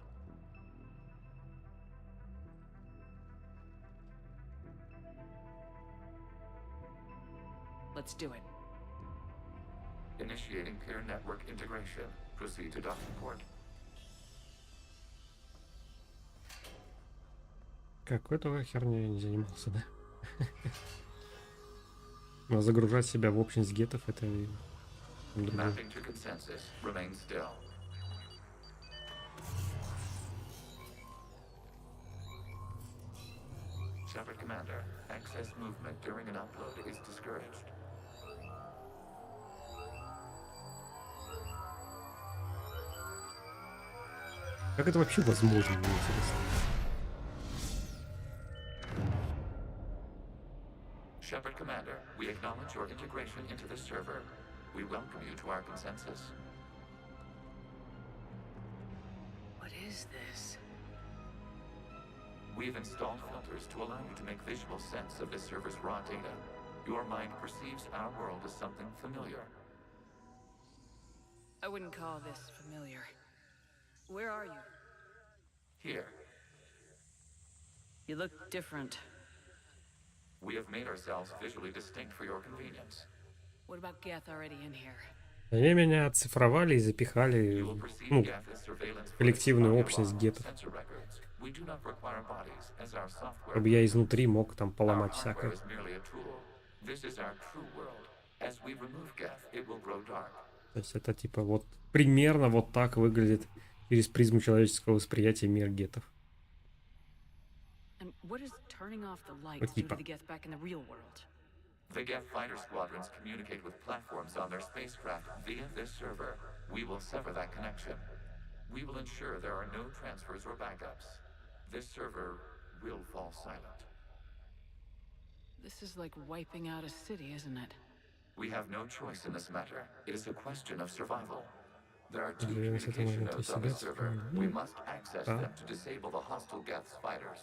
Let's do it. Initiating peer network integration. Proceed to docking port. Какой только херней я не занимался, да? Но загружать себя в общность гетов — это и другое. Mapping to consensus. Remain still. Shepard Commander, excess movement during an upload is discouraged. Как это вообще возможно, мне интересно? Shepard Commander, we acknowledge your integration into the server. We welcome you to our consensus. What is this? We've installed filters to allow you to make visual sense of this server's raw data. Your mind perceives our world as something familiar. I wouldn't call this familiar. Where are you? Here, You look different. we have made ourselves visually distinct for your convenience. What about Geth already in here? Они меня оцифровали и запихали, You will perceive ну, Geth as surveillance коллективную footage, общность audio гетов. logs, sensor records. We do not require bodies, as our software Чтобы я изнутри мог там Our поломать hardware всякое. is merely a tool. This is our true world. As we remove Geth, it will grow dark. То есть это типа вот примерно вот так выглядит через призму человеческого восприятия мир гетов. And what does turning off the lights Вот do to типа. the Geth back in the real world? The Geth fighter squadrons communicate with platforms on their spacecraft via this server. We will sever that connection. We will ensure there are no transfers or backups. This server will fall silent. This is like wiping out a city, isn't it? We have no choice in this matter. It is a question of survival. There are 2 Блин, с этого communication момента nodes on the себя server. вспомнил. We must access Да. them to disable the hostile Geth's fighters.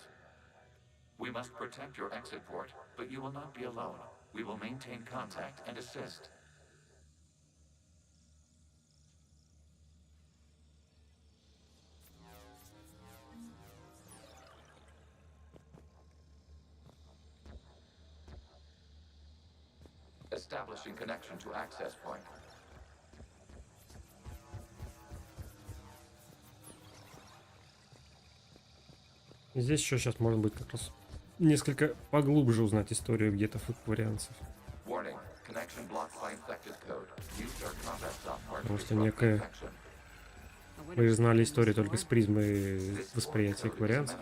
We must protect your exit port, but you will not be alone. We will maintain contact and assist. Establishing connection to access point. Здесь еще сейчас может быть как раз несколько поглубже узнать историю гетов и кварианцев. Warning. Connection blocked by infected code. Use their combat software. Потому что некое... Мы знали историю только с призмы восприятия кварианцев.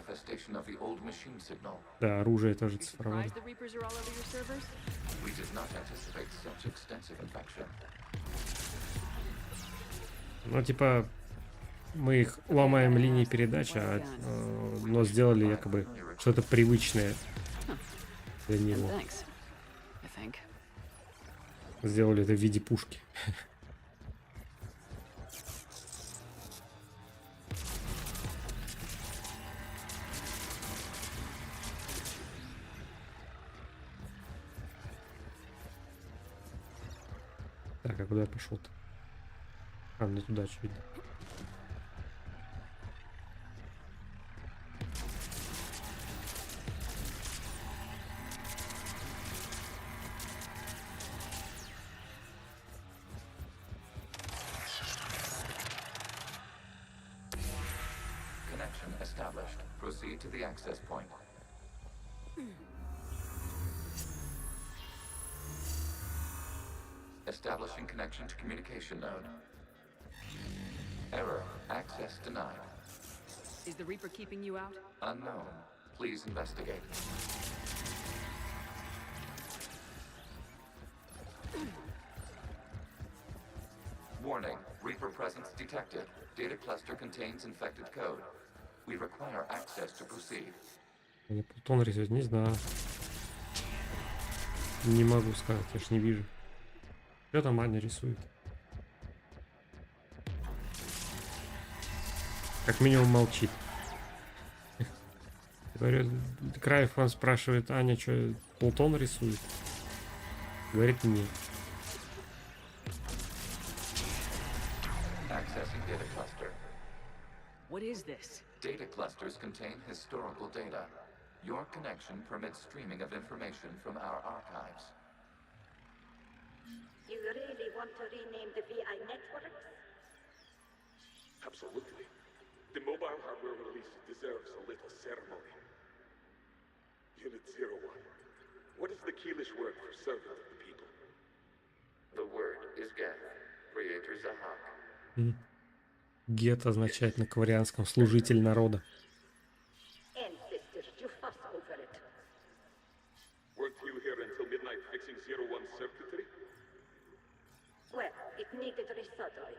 Да, оружие тоже цифровое. Ну, типа, мы их ломаем линии передачи, но сделали якобы что-то привычное для него. Сделали это в виде пушки. Так, а куда я пошел-то? А, мне туда, очевидно. Connection established. Proceed to the access point. Establishing connection to communication node. Error. Access denied. Is the Reaper keeping you out? Unknown. Please investigate. Warning. Reaper presence detected. Data cluster contains infected code. We require access to proceed. Мне Плутон рисует, не знаю. Не могу сказать, я ж не вижу. Что там Аня рисует? Как минимум молчит. Говорю, Краев он спрашивает, Аня, что Плутон рисует? Говорит, нет. Accessing data cluster. What is this? Data clusters contain historical data. Your connection permits streaming of information from our archives. You really want to rename the VI networks? Absolutely. The mobile hardware release deserves a little ceremony. Unit 01. What is the Keelish word for servant of the people? The word is Geth. Creator Zahak. Гет означает на кварианском служитель народа. Ancestors, you fuss over it. Weren't you here until midnight fixing 01's circuitry? Well, it needed resoldering.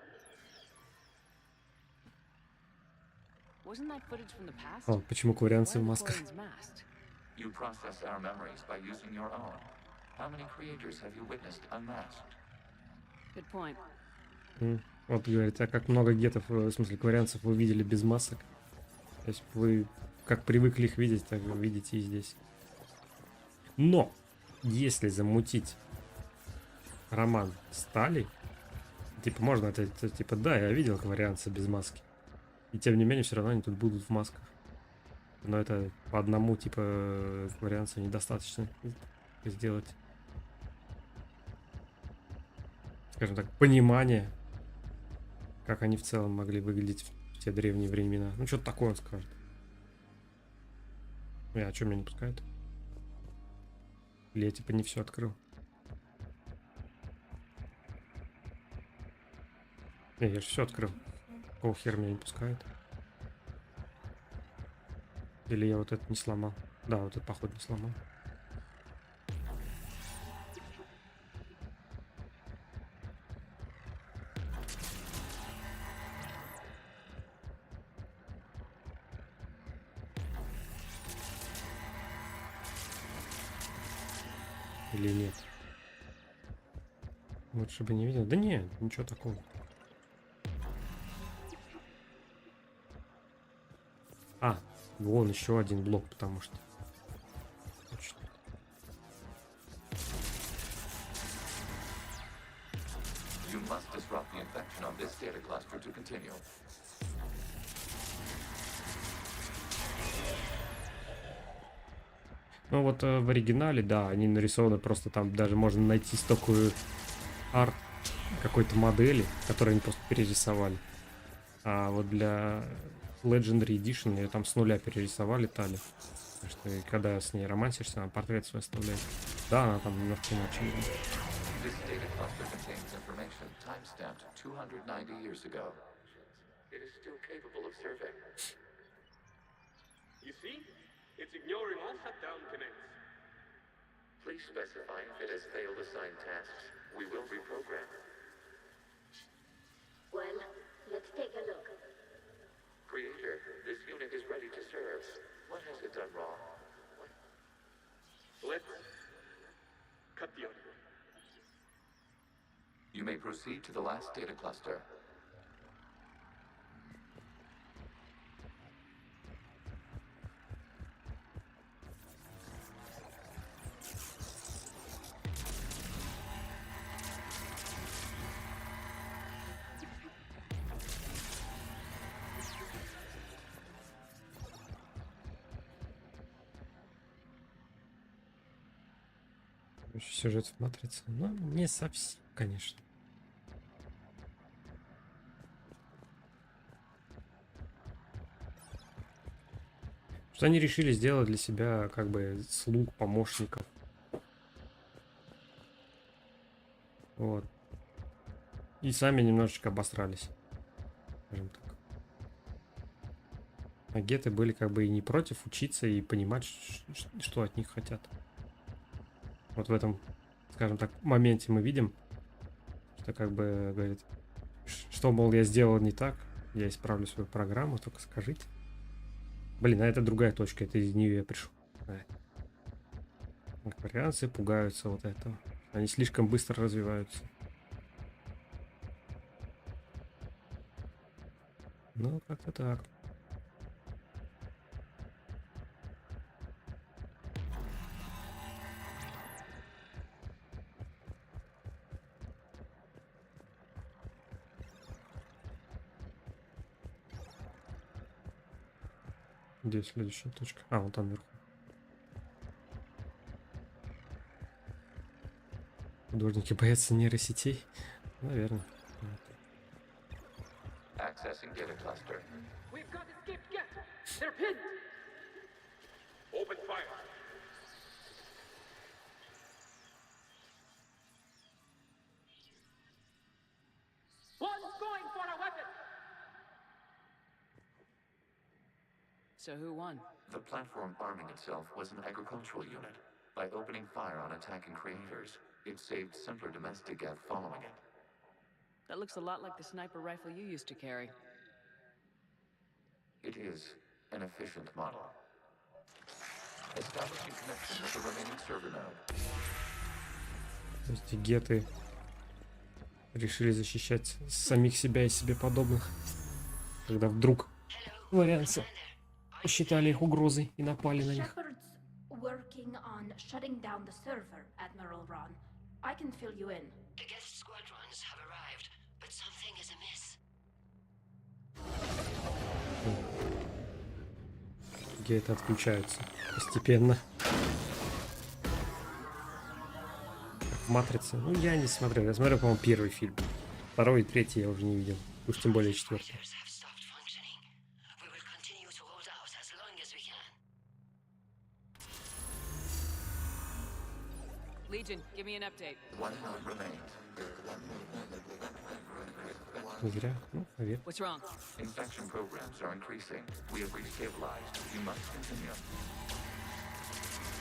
Wasn't that footage from the past? О, почему кварианцы в масках? You process our memories by using your own. How many creators have you witnessed unmasked? Good point. Вот говорит, а как много гетов, в смысле кварианцев вы видели без масок? То есть вы как привыкли их видеть, так вы видите и здесь. Но если замутить роман Стали, типа можно это типа да, я видел кварианца без маски. И тем не менее все равно они тут будут в масках. Но это по одному типа кварианца недостаточно сделать. Скажем так, понимание, как они в целом могли выглядеть в те древние времена. Ну, что-то такое он скажет. А что меня не пускают? Или я типа не все открыл? Не, я же все открыл. Какого хера меня не пускают? Или я вот это не сломал? Да, вот это походу не сломал. Или нет? Лучше бы не видел. Да нет, ничего такого. А, вон еще один блок, потому что. Точно. You must disrupt the infection on this data cluster to continue. Ну вот в оригинале, да, они нарисованы просто там даже можно найти стокую арт какой-то модели, которую они просто перерисовали. А вот для Legendary Edition ее там с нуля перерисовали Тали. Потому что когда с ней романсишься, она портрет свой оставляет. Да, она там немножко иначе. This data cluster contains information time-stamped 290 years ago. It is still capable of serving. You see? It's ignoring all shutdown commands. Please specify if it has failed assigned tasks. We will reprogram. Well, let's take a look. Creator, this unit is ready to serve. What has it done wrong? Let's cut the audio. You may proceed to the last data cluster. Сюжет в матрице. Ну, не совсем, конечно. Что они решили сделать для себя как бы слуг, помощников. Вот. И сами немножечко обосрались. Скажем так. А геты были как бы и не против учиться и понимать, что от них хотят. Вот в этом, скажем так, моменте мы видим, что как бы говорит, что, мол, я сделал не так, я исправлю свою программу, только скажите. Блин, а это другая точка, это из нее я пришел. Кореанцы пугаются вот этого. Они слишком быстро развиваются. Ну, как-то так. Где следующая точка? А, вот там вверху. Художники боятся нейросетей? Наверное. Accessing data cluster. We've got escaped guests. They're pinned. Open fire. One's going for a weapon. So who won? The platform arming itself was an agricultural unit. By opening fire on attacking creators, it saved simpler domestic geth following it. That looks a lot like the sniper rifle you used to carry. It is an efficient model. Establishing connection with the remaining server node. То есть геты решили защищать самих себя и себе подобных, когда вдруг варианты посчитали их угрозой и напали на них. Working on shutting down the server, Admiral Ron. I can fill you in. The guest squadrons have arrived, but something is amiss. Гейты отключаются постепенно. В матрице. Ну, я не смотрел. Я смотрел, по-моему, первый фильм. Второй и третий я уже не видел. Уж тем более четвертый. Legion, give me an update. One node remains. Не зря. Ну, наверное. What's wrong? Infection programs are increasing. We have restabilized. You must continue.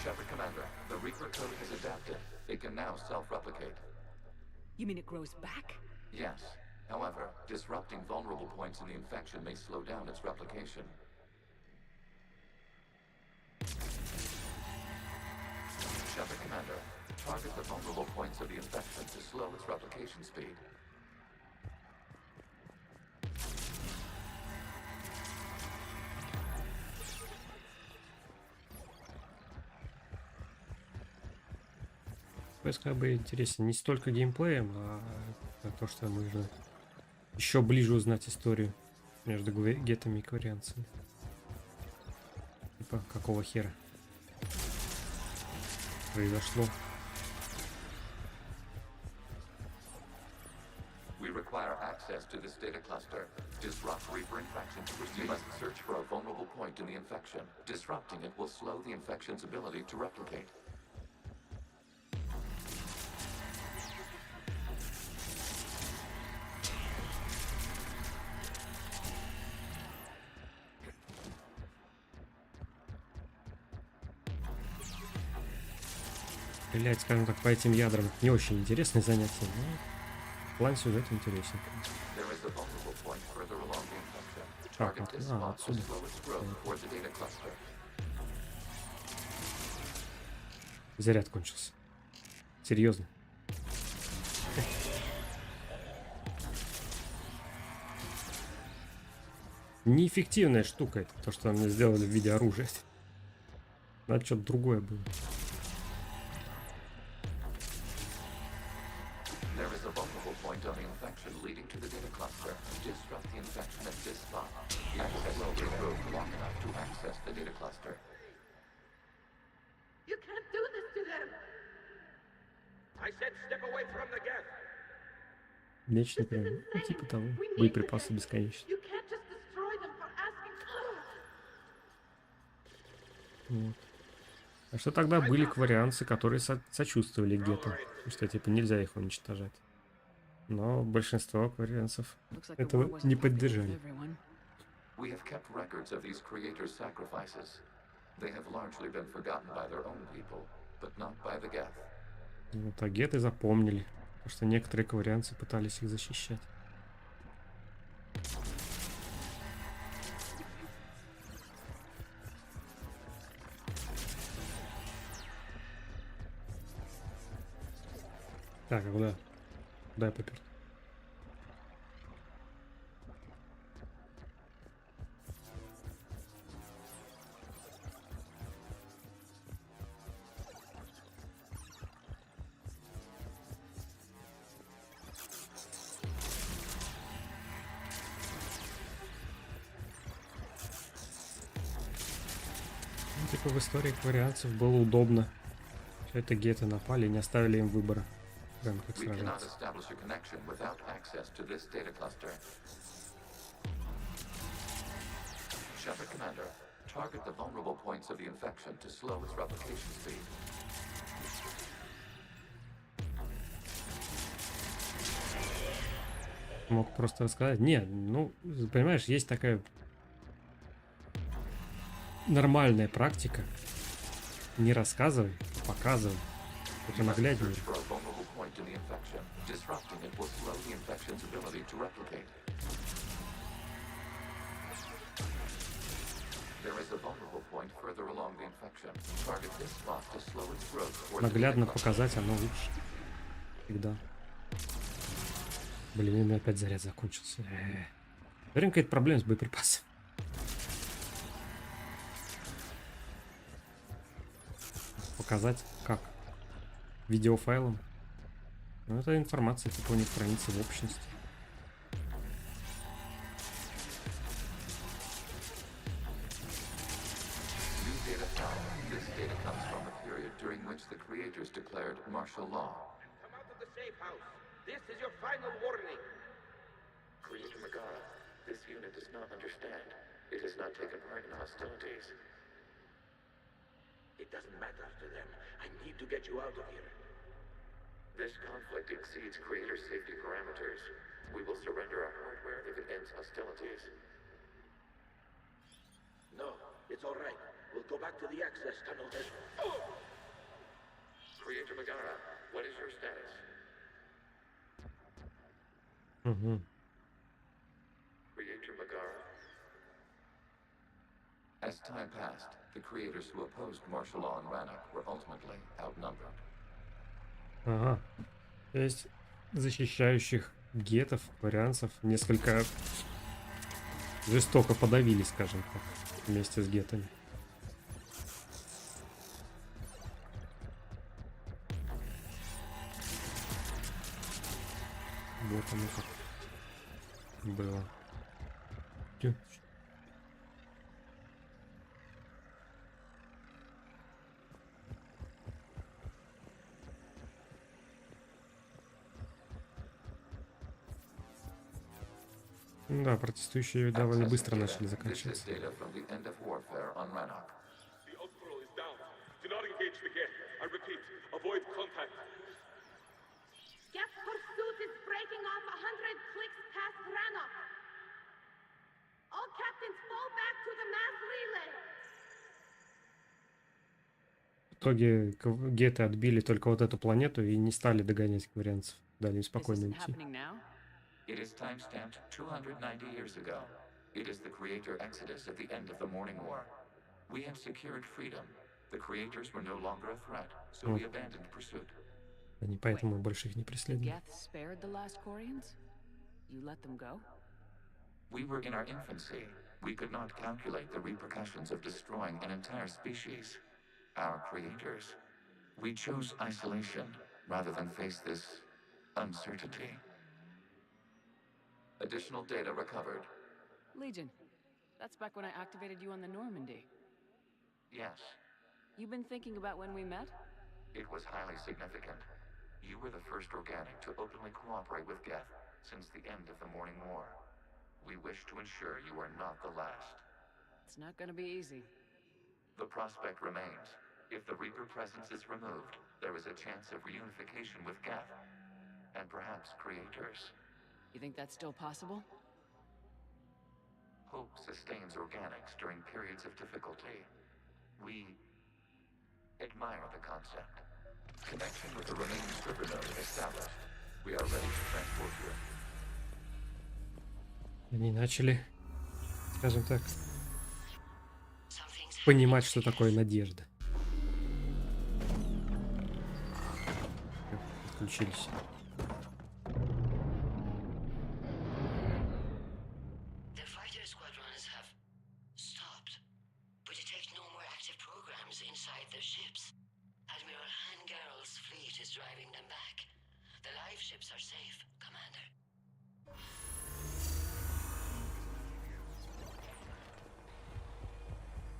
Shepard Commander, the Reaper code is adapted. It can now self-replicate. You mean it grows back? Yes. However, disrupting vulnerable points in the infection may slow down its replication. Shepard Commander, target vulnerable points of the infection to slow its replication speed. То есть как бы интересен не столько геймплеем, а то, что можно еще ближе узнать историю между гетами и кварианцами. Типа, какого хера произошло? We require access to this data cluster. Disrupt Reaper infection to proceed. You must search for a vulnerable point in the infection. Disrupting it will slow the infection's ability to replicate. Стрелять, скажем так, по этим ядрам не очень интересное занятие, но план сюжета интересен. Так, отсюда. Заряд кончился. Серьезно. Неэффективная штука это, то, что мне сделали в виде оружия. Надо что-то другое было. On the infection leading to the data cluster. Disrupt the infection at this spot. Access the road long enough to access the data cluster. You can't do this to them! I said step away from the gap! Нечто прям, ну, типа того. Боеприпасы бесконечны. You can't just destroy them for asking. Вот. А что тогда были кварианцы, которые сочувствовали гетто? Что типа нельзя их уничтожать. Но большинство кварианцев этого не поддержали. We have kept records of these creators' sacrifices. They have largely been forgotten by their own people, but not by the Geth. Вот, а геты запомнили, потому что некоторые кварианцы пытались их защищать. Так, а куда? Куда я попер? Ну, типа в истории кварианцев было удобно. Это геты напали и не оставили им выбора. Прям как сражаться. Target the vulnerable points of the infection to slow its replication speed. Мог просто рассказать. Нет, ну, понимаешь, есть такая нормальная практика. Не рассказывай, показывай. Это нагляднее. Наглядно показать оно лучше. Всегда. Блин, у меня опять заряд закончился. Наверное, какая-то проблема с боеприпасом. Показать как? Видеофайлом. Ну, это информация, типа у них хранится в общности. Martial law. Come out of the safe house. This is your final warning. Creator Megara, this unit does not understand. It has not taken part in hostilities. It doesn't matter to them. I need to get you out of here. This conflict exceeds Creator safety parameters. We will surrender our hardware if it ends hostilities. No, it's all right. We'll go back to the access tunnel then. Creator Megara, what is your status? Creator Megara. As time passed, the creators who opposed martial law in Rannoch were ultimately outnumbered. Ага. То есть защищающих гетов, варианцев несколько жестоко подавили, скажем так, вместе с гетами. Вот оно как было. Да, протестующие довольно быстро начали заканчиваться. Geth pursuit is breaking off 100 clicks past Rannoch. All captains fall back to the mass relay. В итоге геты отбили только вот эту планету и не стали догонять кварианцев. Дали им спокойно идти. It is timestamped 290 years ago. It is the creator exodus at the end of the Morning War. We have secured freedom. The creators were no longer a threat, so we abandoned pursuit. Они поэтому больше их не преследуют. Geth spared the last Quarians? You let them go? We were in our infancy. We could not calculate the repercussions of destroying an entire species. Our creators. We chose isolation rather than face this uncertainty. Additional data recovered. Legion. That's back when I activated you on the Normandy. Yes. You've been thinking about when we met? It was highly significant. You were the first organic to openly cooperate with Geth since the end of the Morning War. We wish to ensure you are not the last. It's not gonna be easy. The prospect remains. If the Reaper presence is removed, there is a chance of reunification with Geth. And perhaps creators. You think that's still possible? Hope sustains organics during periods of difficulty. We admire the concept. Connection with the remaining stripper node established. We are ready to transport you. Они начали, скажем так, понимать, что такое надежда. Отключились. The fighter squadrons have stopped, but detect no more active programs inside their ships. Admiral Hangarl's fleet is driving them back. The live ships are safe, Commander.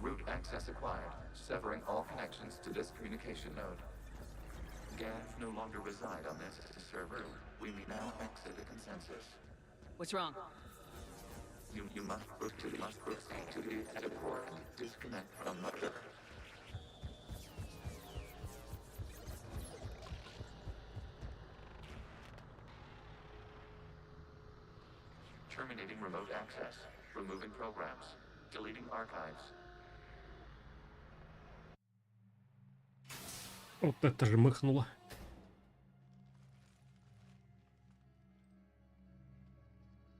Route access acquired, severing all connections to this communication node. Geth no longer reside on this server. We may now exit the consensus. What's wrong? You must proceed to the exit port and disconnect from the server. Terminating remote access. Removing programs. Deleting archives. Вот это же махнуло.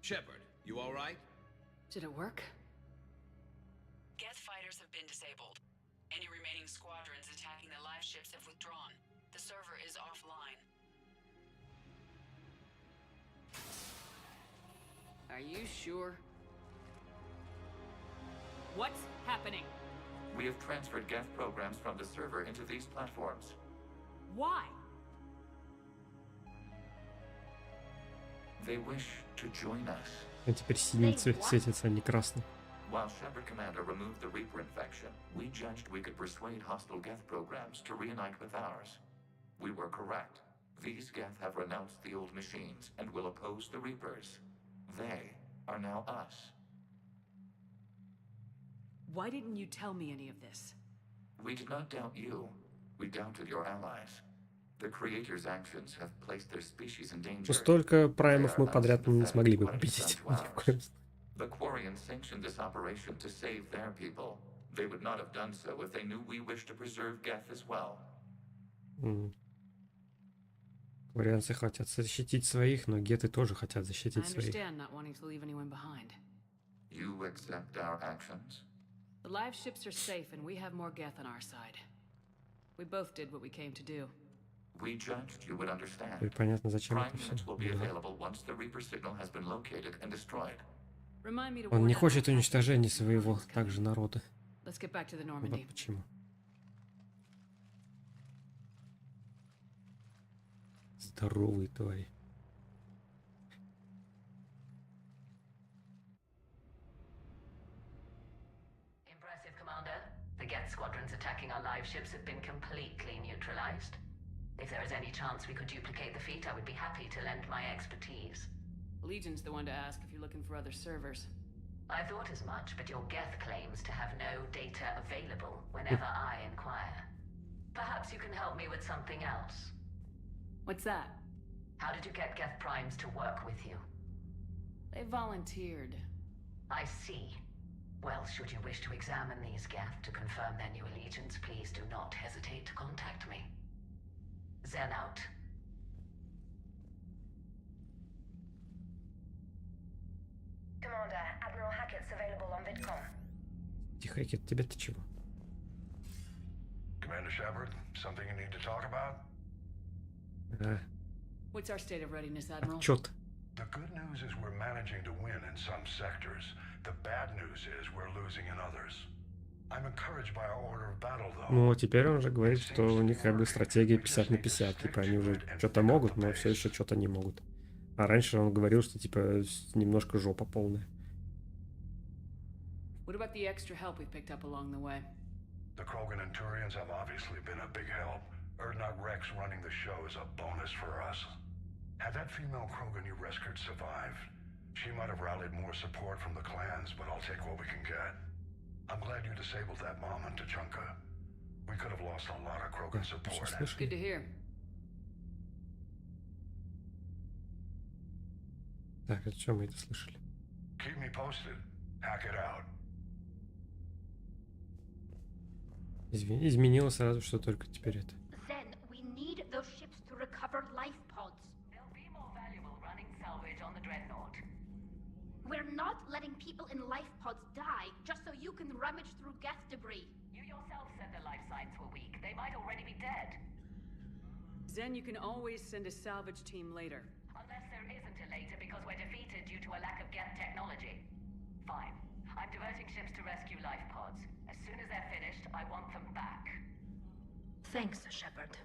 Shepard, you all right? Did it work? Geth fighters have been disabled. Any remaining squadrons attacking the live ships have withdrawn. The server is offline. Are you sure? What's happening? We have transferred Geth programs from the server into these platforms. Why? They wish to join us. А теперь синий цвет светится, а не красный. While Shepard Commander removed the Reaper infection, we judged we could persuade hostile Geth programs to reunite with ours. We were correct. These Geth have renounced the old machines and will oppose the Reapers. They are now us. Why didn't you tell me any of this? We did not doubt you. We doubted your allies. The Creator's actions have placed their species in danger. Но столько праймов мы подряд не смогли бы победить. The Quarians sanctioned this operation to save their people. They would not have done so if they knew we wished to preserve Geth as well. Кварианцы хотят защитить своих, но геты тоже хотят защитить своих. You accept our actions? The live ships are safe and we have more Geth on our side. We both did what we came to do. We judged you would understand. Теперь понятно, зачем Prime это все. units will be available once the Reaper signal has been located and destroyed. Remind me to Он warn не Admiral хочет Hackett уничтожения that своего Hackett is также coming. народа. Let's get back to the Вот Normandy. почему. Здоровые твари. Impressive, Commander. The Geth squadrons attacking our live ships have been completely neutralized. If there is any chance we could duplicate the feat, I would be happy to lend my expertise. Legion's the one to ask if you're looking for other servers. I thought as much, but your Geth claims to have no data available whenever I inquire. Perhaps you can help me with something else. What's that? How did you get Geth Primes to work with you? They volunteered. I see. Well, should you wish to examine these Geth to confirm their new allegiance, please do not hesitate to contact me. Zen out. Commander, Admiral Hackett's available on VidCom. Тихо, тебе-то чего? Commander Shepard, something you need to talk about? What's our state of readiness, Admiral? Отчет. The good news is we're managing to win in some sectors. The bad news is we're losing in others. I'm encouraged by our order of battle, though. Ну, теперь он уже говорит, что у них как бы стратегия 50 на 50. Типа они уже что-то могут, но все еще что-то не могут. А раньше он говорил, что типа немножко жопа полная. What about the extra help we picked up along the way? The Krogan and Turians have obviously been a big help. Erdnot Rex running the show is a bonus for us. Had that female Krogan you rescued survived, she might have rallied more support from the clans, but I'll take what we can get. I'm glad you disabled that mom in Tachanka. We could have lost a lot of Krogan support. Good to hear. Так, о чем мы это слышали? Keep me posted. Hack it out. Изменило сразу, что только теперь это. Then we need those ships to recover life pods. They'll be more valuable running salvage on the Dreadnought. We're not letting people in life pods die just so you can rummage through Geth debris. You yourself said their life signs were weak. They might already be dead. Zen, you can always send a salvage team later. Unless there isn't a later because we're defeated due to a lack of Geth technology. Fine. I'm diverting ships to rescue life pods. As soon as they're finished, I want them back. Thanks, Shepard.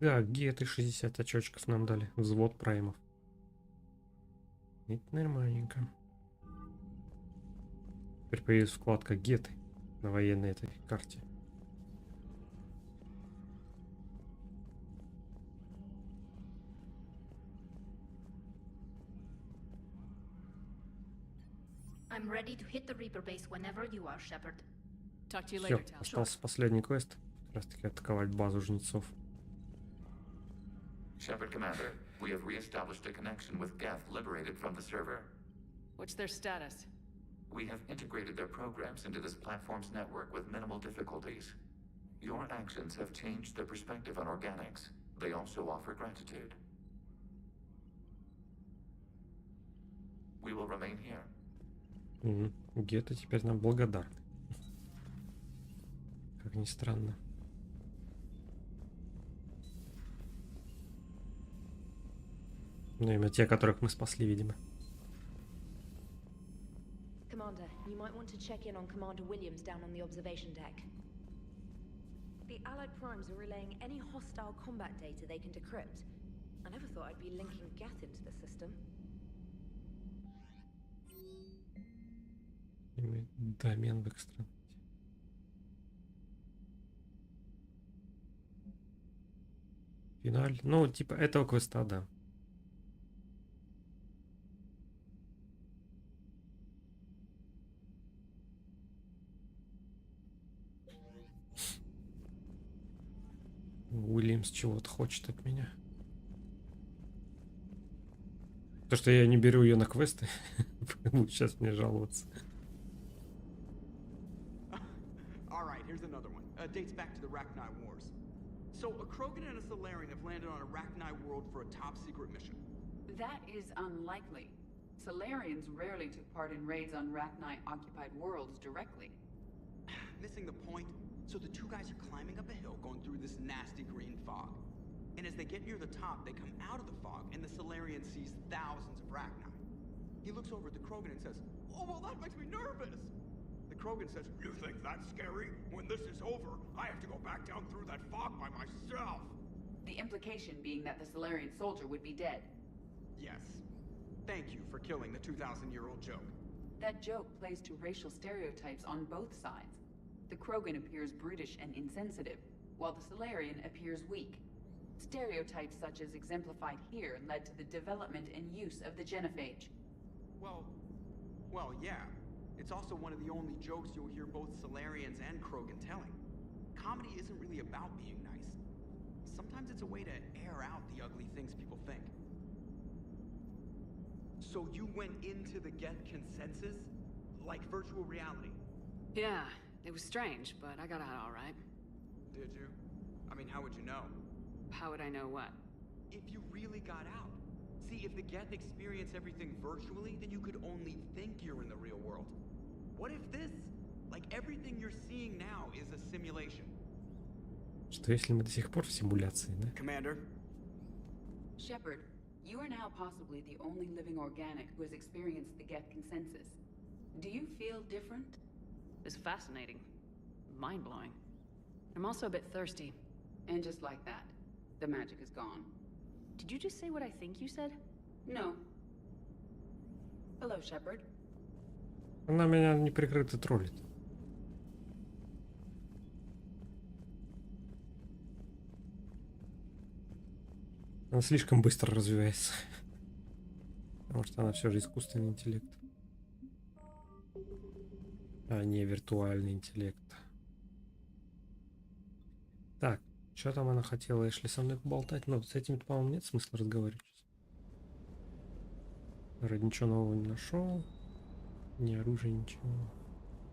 Да, геты 60 очочков нам дали. Взвод праймов. Это нормальненько. Теперь появилась вкладка геты на военной этой карте. I'm ready to hit the Reaper base whenever you are, Shepard. Talk to you later, Все, Tal. остался последний квест. Как раз таки атаковать базу жнецов. Shepard Commander, we have re-established a connection with Geth liberated from the server. What's their status? We have integrated their programs into this platform's network with minimal difficulties. Your actions have changed their perspective on organics. They also offer gratitude. We will remain here. Геты теперь нам благодарны. Как ни странно. Ну, именно те, которых мы спасли, видимо. Commander, you might want to check in on Commander Williams down on the observation deck. The Allied Primes are relaying any hostile combat data they can decrypt. I never thought I'd be linking Geth into the system. Домен в экстра. Финаль. Ну, типа этого квеста, да. Уильямс чего-то хочет от меня. То, что я не беру ее на квесты, будет сейчас мне жаловаться. Alright, here's another one. Dates back to the Rachni Wars. So, a Krogan and a Salarian have landed on a Rachni world for a top secret mission. That is unlikely. Salarians rarely took part in raids on Rachni-occupied worlds directly. missing the point? So the two guys are climbing up a hill, going through this nasty green fog. And as they get near the top, they come out of the fog, and the Solarian sees thousands of Rachni. He looks over at the Krogan and says, "Oh, well, that makes me nervous." The Krogan says, "You think that's scary? When this is over, I have to go back down through that fog by myself." The implication being that the Solarian soldier would be dead. Yes. Thank you for killing the 2,000-year-old joke. That joke plays to racial stereotypes on both sides. The Krogan appears brutish and insensitive, while the Solarian appears weak. Stereotypes such as exemplified here led to the development and use of the genophage. Well, yeah. It's also one of the only jokes you'll hear both Solarians and Krogan telling. Comedy isn't really about being nice. Sometimes it's a way to air out the ugly things people think. So you went into the Geth consensus? Like virtual reality? Yeah, it was strange, but I got out all right. Did you? I mean, how would you know? How would I know what? If you really got out. See, if the Geth experience everything virtually, then you could only think you're in the real world. What if this, like everything you're seeing now, is a simulation? Что если мы до сих пор в симуляции, да? Commander? Shepard, you are now possibly the only living organic who has experienced the Geth consensus. Do you feel different? It's fascinating. Mind-blowing. I'm also a bit thirsty. And just like that, the magic is gone. Did you just say what I think you said? No. Hello, Shepard. Она меня неприкрыто троллит. Она слишком быстро развивается. Потому что она все же искусственный интеллект. А не виртуальный интеллект. Так, что там она хотела, Эшли, со мной поболтать? Но с этим, по-моему, нет смысла разговаривать. Вроде ничего нового не нашел. Ни оружия, ничего.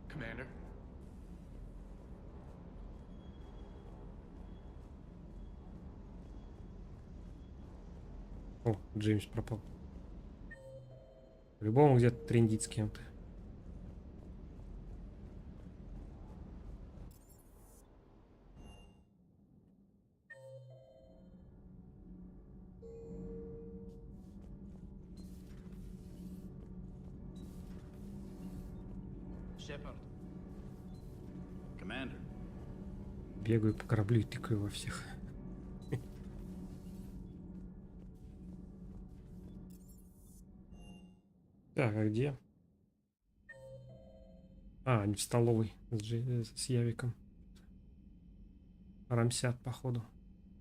Commander? О, Джеймс пропал. По-любому где-то трендит с кем-то. Shepard. Commander. Бегаю по кораблю и тыкаю во всех. Так, а где? А, они в столовой с Явиком. Рамсят, походу.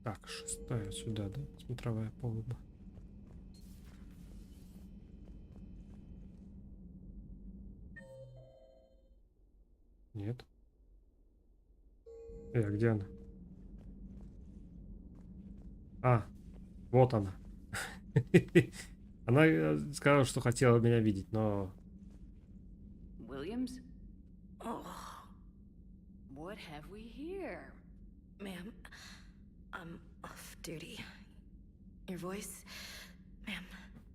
Так, 6-я сюда, да? Смотровая палуба. Нет. А где она? А, вот она. Она сказала, что хотела меня видеть, но... Williams? Oh, what have we here? Ma'am, I'm off duty. Your voice, ma'am,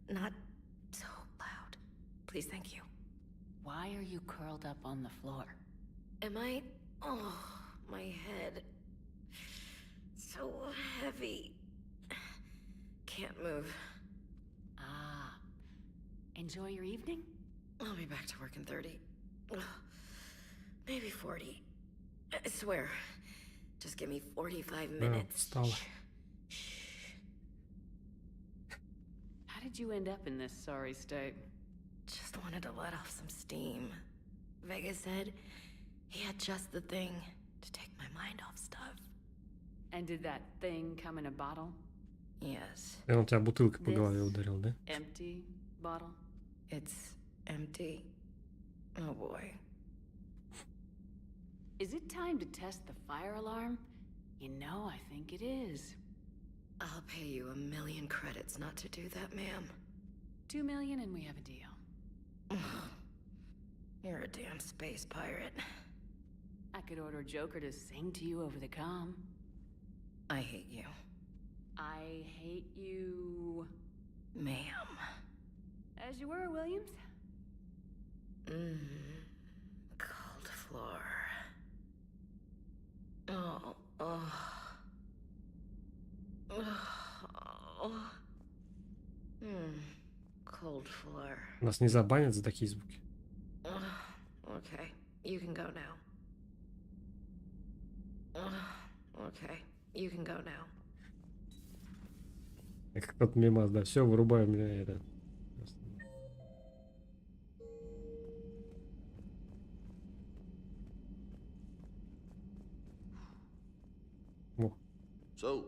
not so loud. Please, thank you. Why are you curled up on the floor? Am I? Oh, my head. So heavy. Can't move. Ah. Enjoy your evening? I'll be back to work in 30. Maybe 40. I swear. Just give me 45 minutes. Встала. How did you end up in this sorry state? Just wanted to let off some steam. Vega said he had just the thing to take my mind off stuff. And did that thing come in a bottle? Yes. И он тебя бутылкой по голове ударил, да? Empty bottle? It's empty. Oh boy. Is it time to test the fire alarm? You know, I think it is. I'll pay you 1,000,000 credits not to do that, ma'am. 2 million and we have a deal. You're a damn space pirate. I could order Joker to sing to you over the comm. I hate you. I hate you... Ma'am. As you were, Williams. Cold floor. Cold floor. Нас не забанят за такие звуки. Okay, you can go now. Okay, you can go now. Как тот мемас, да, все, вырубаю меня это. So,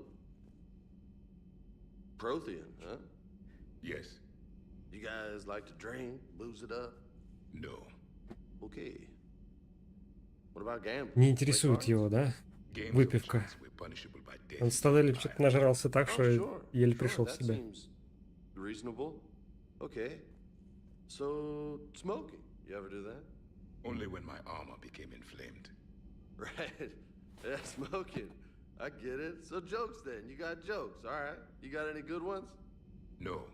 Prothean, huh? Yes. You guys like to drink, booze it up? No. Okay. What about gambling? Не интересует его, да? Выпивка. Он с Таделем что-то нажрался так, что еле пришел в себя. Reasonable. Okay. So, smoking. You ever do that? Only when my armor became inflamed. Right. Yeah, smoking. I get it. So jokes then. You got jokes. All right. You got any good ones? No.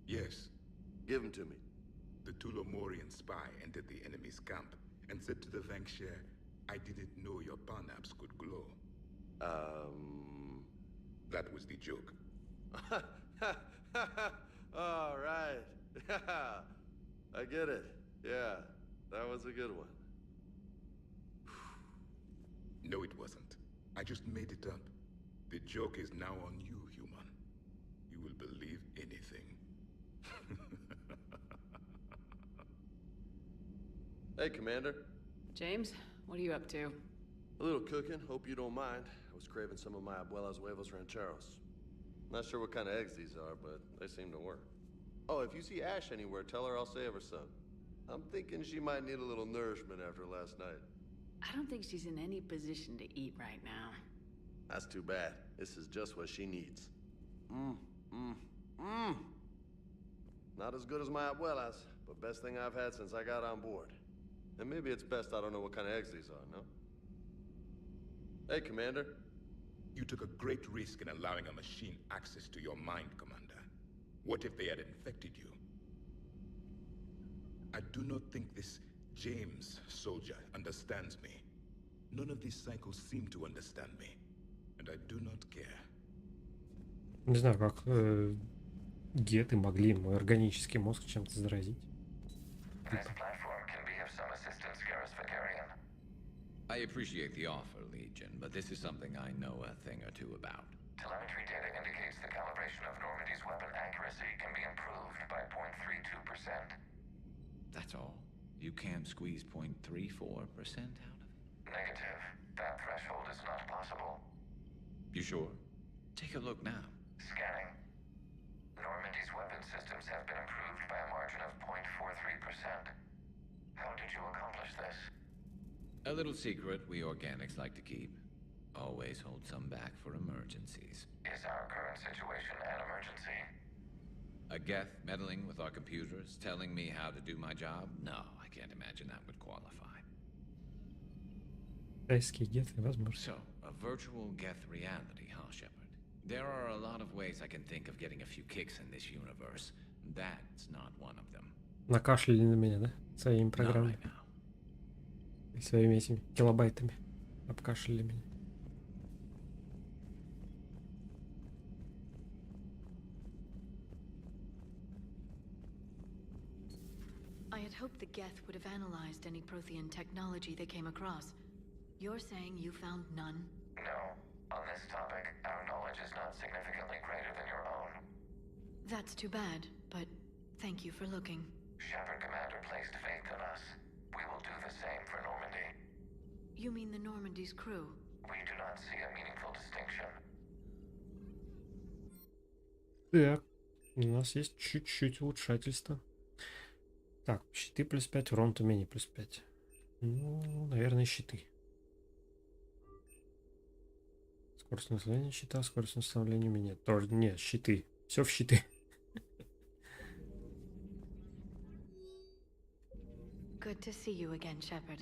Yes. Give them to me. The Tulomorian spy entered the enemy's camp and said to the Vanquisher, I didn't know your parnaps could glow. That was the joke. All right. I get it. Yeah, that was a good one. No, it wasn't. I just made it up. The joke is now on you, human. You will believe anything. Hey, Commander. James, what are you up to? A little cooking. Hope you don't mind. I was craving some of my abuela's huevos rancheros. Not sure what kind of eggs these are, but they seem to work. Oh, if you see Ash anywhere, tell her I'll save her some. I'm thinking she might need a little nourishment after last night. I don't think she's in any position to eat right now. That's too bad. This is just what she needs. Not as good as my abuela's, but best thing I've had since I got on board. And maybe it's best I don't know what kind of eggs these are, no? Hey, Commander. You took a great risk in allowing a machine access to your mind, Commander. What if they had infected you? I do not think this James soldier understands me. None of these cycles seem to understand me. And I do not care. Не знаю, как геты могли мой органический мозг чем-то заразить. I appreciate the offer, Legion, but this is something I know a thing or two about. Telemetry data indicates the calibration of Normandy's weapon accuracy can be improved by 0.32%. That's all? You can't squeeze 0.34% out of it? Negative. That threshold is not possible. You sure? Take a look now. Scanning. Normandy's weapon systems have been improved by a margin of 0.43%. How did you accomplish this? A little secret we organics like to keep. Always hold some back for emergencies. Is our current situation an emergency? A Geth meddling with our computers, telling me how to do my job? No, I can't imagine that would qualify. So, a virtual Geth reality, huh, Shepard? There are a lot of ways I can think of getting a few kicks in this universe. That's not one of them. Накашляли на меня, да? Своими программами. И своими этими килобайтами. Обкашляли меня. I had hoped the Geth would have analyzed any Prothean technology they came across. You're saying you found none? No. On this topic, our knowledge is not significantly greater than your own. That's too bad, but thank you for looking. Shepard Commander placed faith in us. We will do the same for Normandy. You mean the Normandy's crew? We do not see a meaningful distinction. Так, у нас есть чуть-чуть улучшательство. Так, щиты плюс 5, урон от умений плюс 5. Ну, наверное, щиты. Скорость наставления щита, скорость наставления умения. Тоже, нет, щиты. Все в щиты. Good to see you again, Shepard.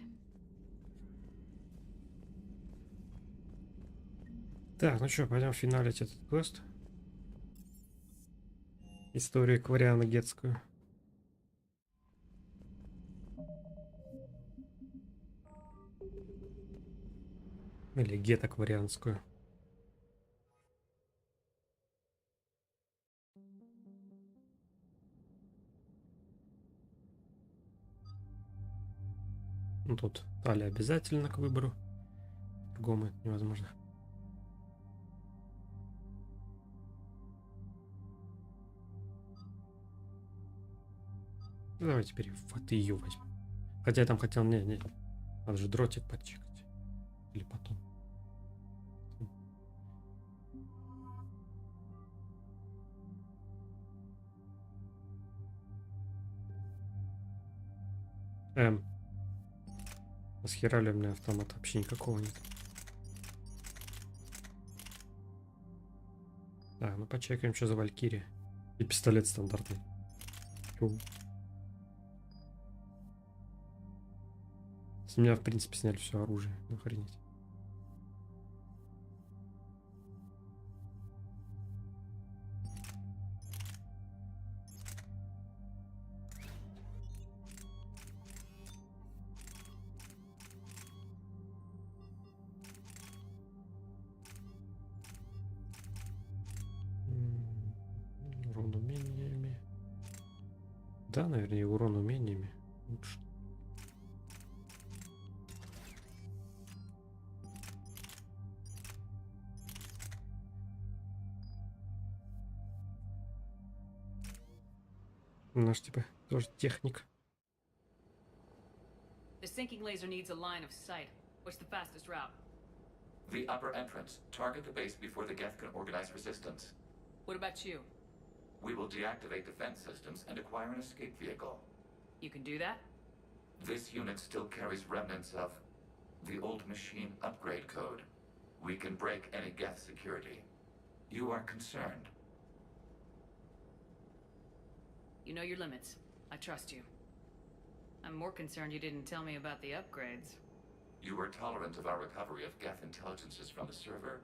Так, ну что, пойдем финалить этот квест. Историю Квариана Гетскую. Или гетокварианскую. Ну, тут талия обязательно к выбору. По-другому это невозможно. Давай теперь вот ее возьмем. Хотя я там хотел... Не. Надо же дротик подчекать. Или потом. А с херали у меня автомата вообще никакого нет. Да, ну почекаем, что за Валькирия. И пистолет стандартный. С меня, в принципе, сняли все оружие. Ну, охренеть. Урон умениями. Да, наверное, и урон умениями лучше. Наш типа тоже техник. The sinking laser needs a line of sight. What's the fastest route? The upper entrance. Target the base before the Geth can organize resistance. What about you? We will deactivate defense systems and acquire an escape vehicle. You can do that? This unit still carries remnants of the old machine upgrade code. We can break any Geth security. You are concerned. You know your limits. I trust you. I'm more concerned you didn't tell me about the upgrades. You were tolerant of our recovery of Geth intelligences from the server,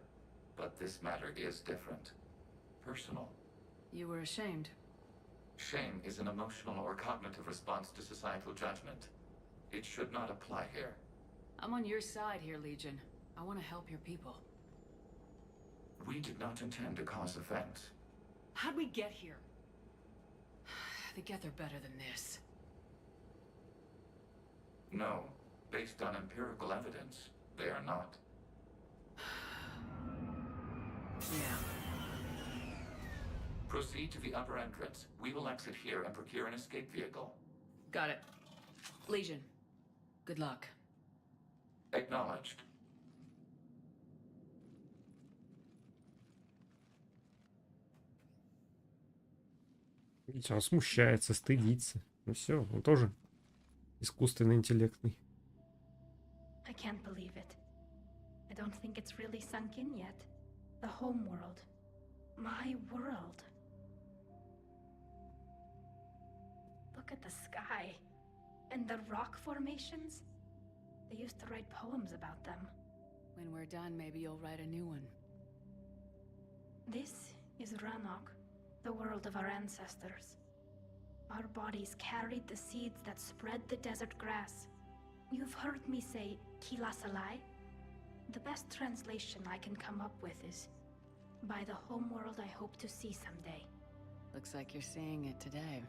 but this matter is different. Personal. You were ashamed. Shame is an emotional or cognitive response to societal judgment. It should not apply here. I'm on your side here, Legion. I want to help your people. We did not intend to cause offense. How'd we get here? The Geth are better than this. No. Based on empirical evidence, they are not. Yeah. Proceed to the upper entrance. We will exit here and procure an escape vehicle. Got it. Legion, good luck. Acknowledged. Видите, он смущается, стыдится. Ну все, он тоже искусственный интеллектный. I can't believe it. I don't think it's really sunk in yet. The home world. My world. Look at the sky. And the rock formations. They used to write poems about them. When we're done, maybe you'll write a new one. This is Ranok, the world of our ancestors. Our bodies carried the seeds that spread the desert grass. You've heard me say Kilasalai? The best translation I can come up with is, by the home world I hope to see someday. Looks like you're seeing it today.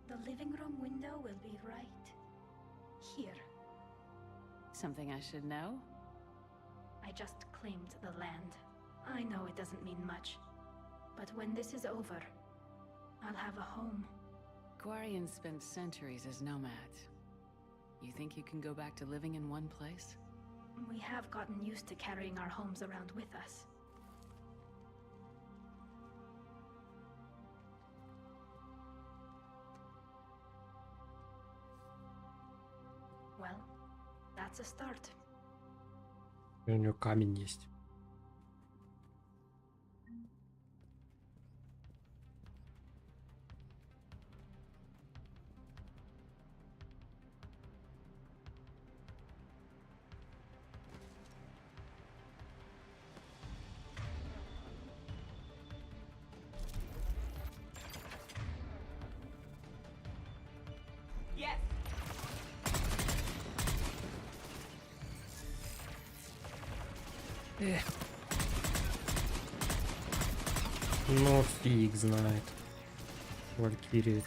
The living room window will be right here. Something I should know? I just claimed the land. I know it doesn't mean much, but when this is over, I'll have a home. Quarians spent centuries as nomads. You think you can go back to living in one place? We have gotten used to carrying our homes around with us. Well, that's a start. У него камень есть. Yes. Ну, фиг знает. Валькирия.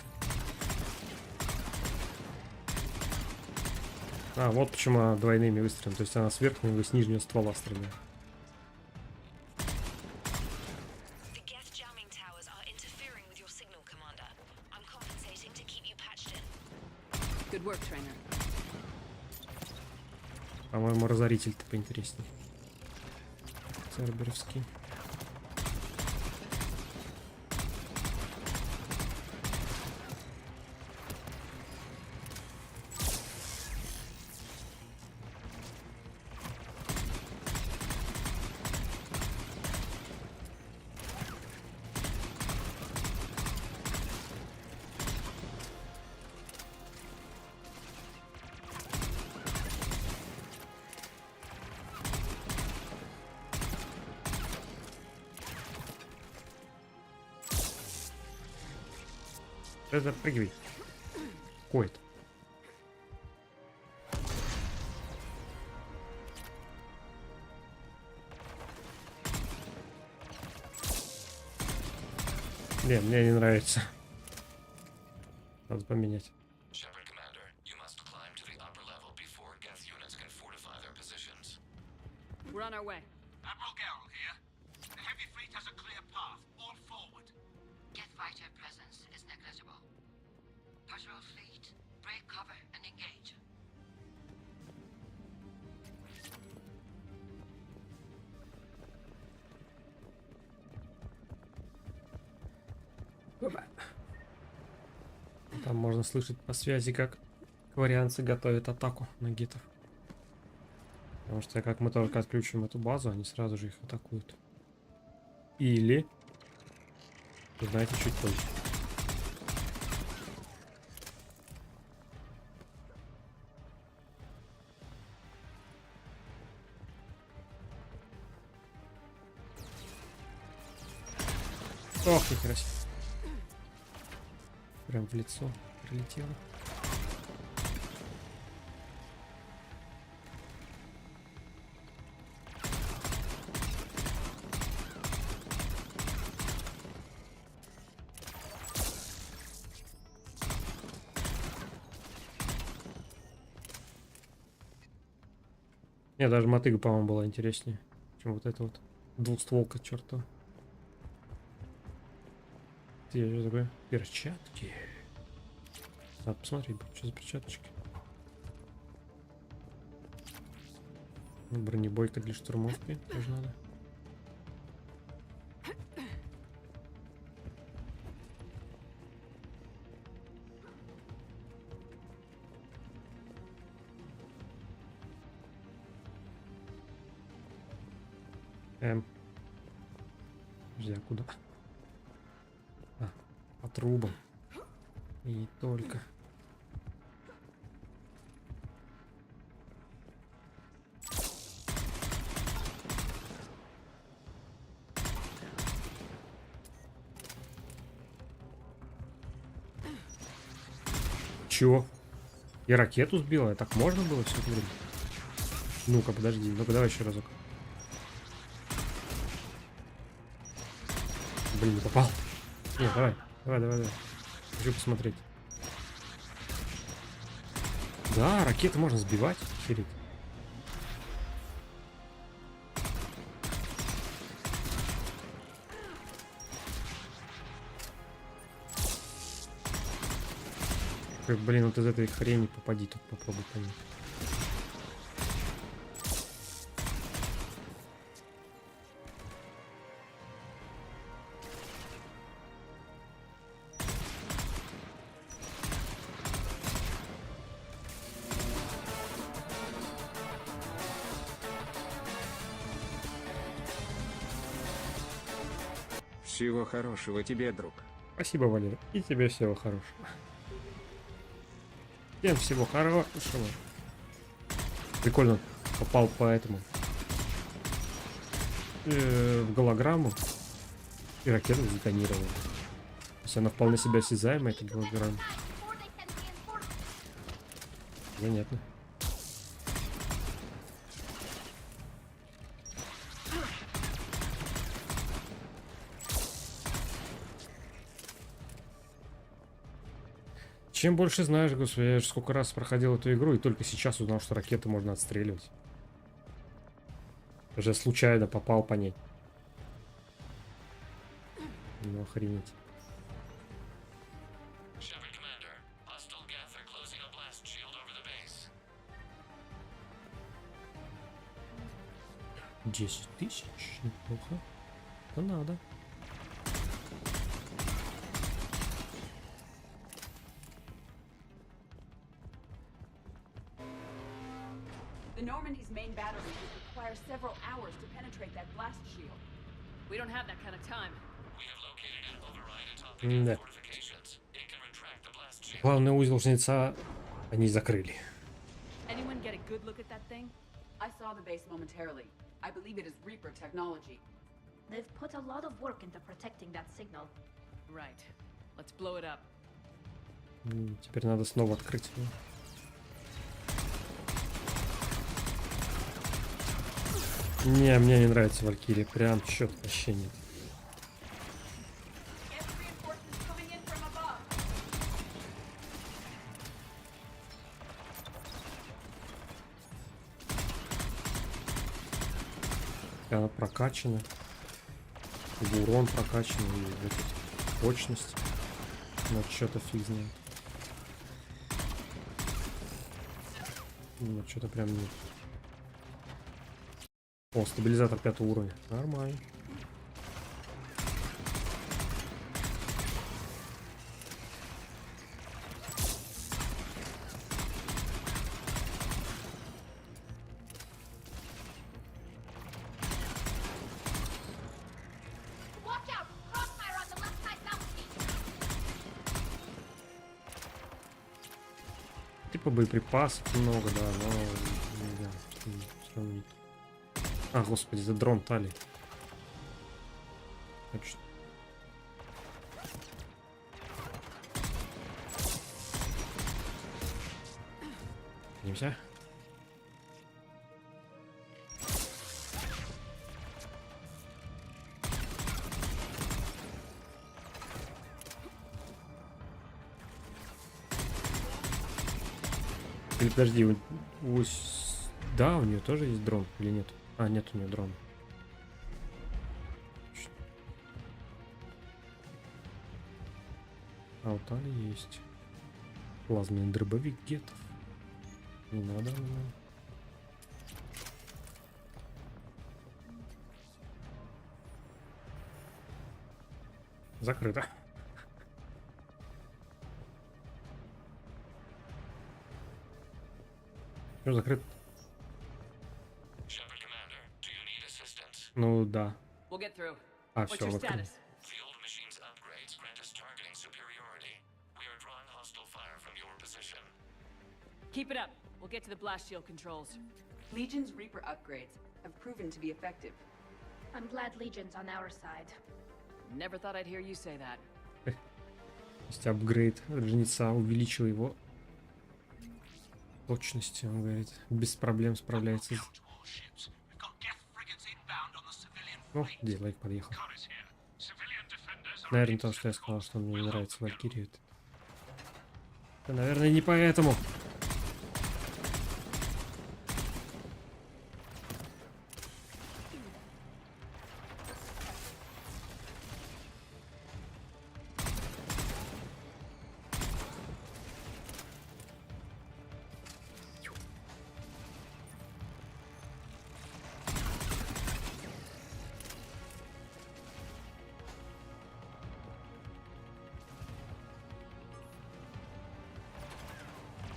А, вот почему она двойными выстрелами. То есть она с верхнего и с нижнего ствола стреляет. Good work, trainer. По-моему, разоритель-то поинтереснее. Церберовский. Это прыгивай. Какой-то. Не, мне не нравится. Надо поменять. We're on our way. Admiral Garrel here. The heavy fleet has a clear path. All forward. Jet fighter presence is negligible. Patrol fleet, break cover and engage. Там можно слышать по связи, как кварианцы готовят атаку на гитов. Потому что как мы только отключим эту базу, они сразу же их атакуют. Или, узнаете чуть позже. Ох, ни хера себе. Прям в лицо прилетело. Нет, даже мотыга, по-моему, была интереснее, чем вот эта вот двухстволка чертова. Что такое? Перчатки. Надо посмотреть, что за перчаточки. Бронебойка для штурмовки тоже надо. Подожди, а куда? А, по трубам. И не только. Чего? Я ракету сбила? Так можно было все это время? Ну-ка, подожди. Ну-ка, давай еще разок. Блин, не попал. Нет, давай. Хочу посмотреть. Да, ракеты можно сбивать. Охереть. Как, блин, вот из этой хрени попади, тут попробуй понять. Всего хорошего тебе, друг. Спасибо, Валера. И тебе всего хорошего. Всем всего хорошего. Прикольно попал по этому. В голограмму. И ракету сдетонировала. То есть она вполне себе осязаемая, эта голограмма. Занятно. Чем больше знаешь, господи, я же сколько раз проходил эту игру и только сейчас узнал, что ракеты можно отстреливать. Даже случайно попал по ней. Ну охренеть. $10 000, неплохо. Да надо. The Normandy's main battery would require several hours to penetrate that blast shield. We don't have that kind of time. Да. Главный узел жнеца они закрыли. Anyone get a good look at that thing? I saw the base momentarily. I believe it is Reaper technology. They've put a lot of work into protecting that signal. Right. Let's blow it up. Теперь надо снова открыть его. Не, мне не нравится Валькирия. Прям чёт вообще нет. Она прокачана. И урон прокачан, и вот точность. Но что-то фиг знает. Ну, что-то прям нет. О, стабилизатор 5 уровня. Нормально. Типа боеприпасов много, да, но... Да, все равно нет. А, господи, за дрон Тали. Точно. Нельзя. Или подожди, да, у нее тоже есть дрон или нет? А, нет у нее дрона. А у Тали есть плазменный дробовик гетов. Не надо, не надо. Закрыто. Что закрыто? Ну да. А, все, открыто. Keep it up. We'll get to the blast shield controls. Legion's Reaper upgrades have proven to be effective. I'm glad Legion's on our side. Never thought I'd hear you say that. То есть апгрейд жнеца увеличил его точность, он говорит, без проблем справляется. О, дизлайк подъехал. Наверное, то, что я сказал, что мне не нравится Валькирия. Это, наверное, не поэтому.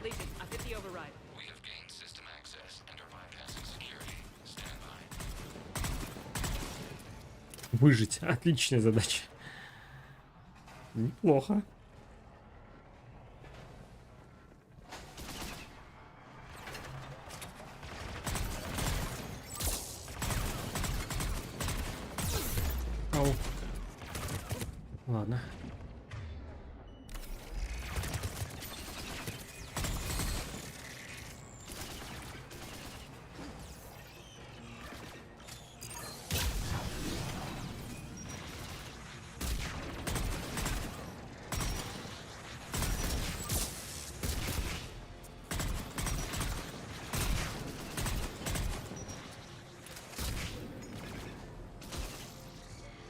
Legion, I've hit the override. We have gained system access and are bypassing security. Stand by. Выжить. Отличная задача. Неплохо. Ау. Ладно.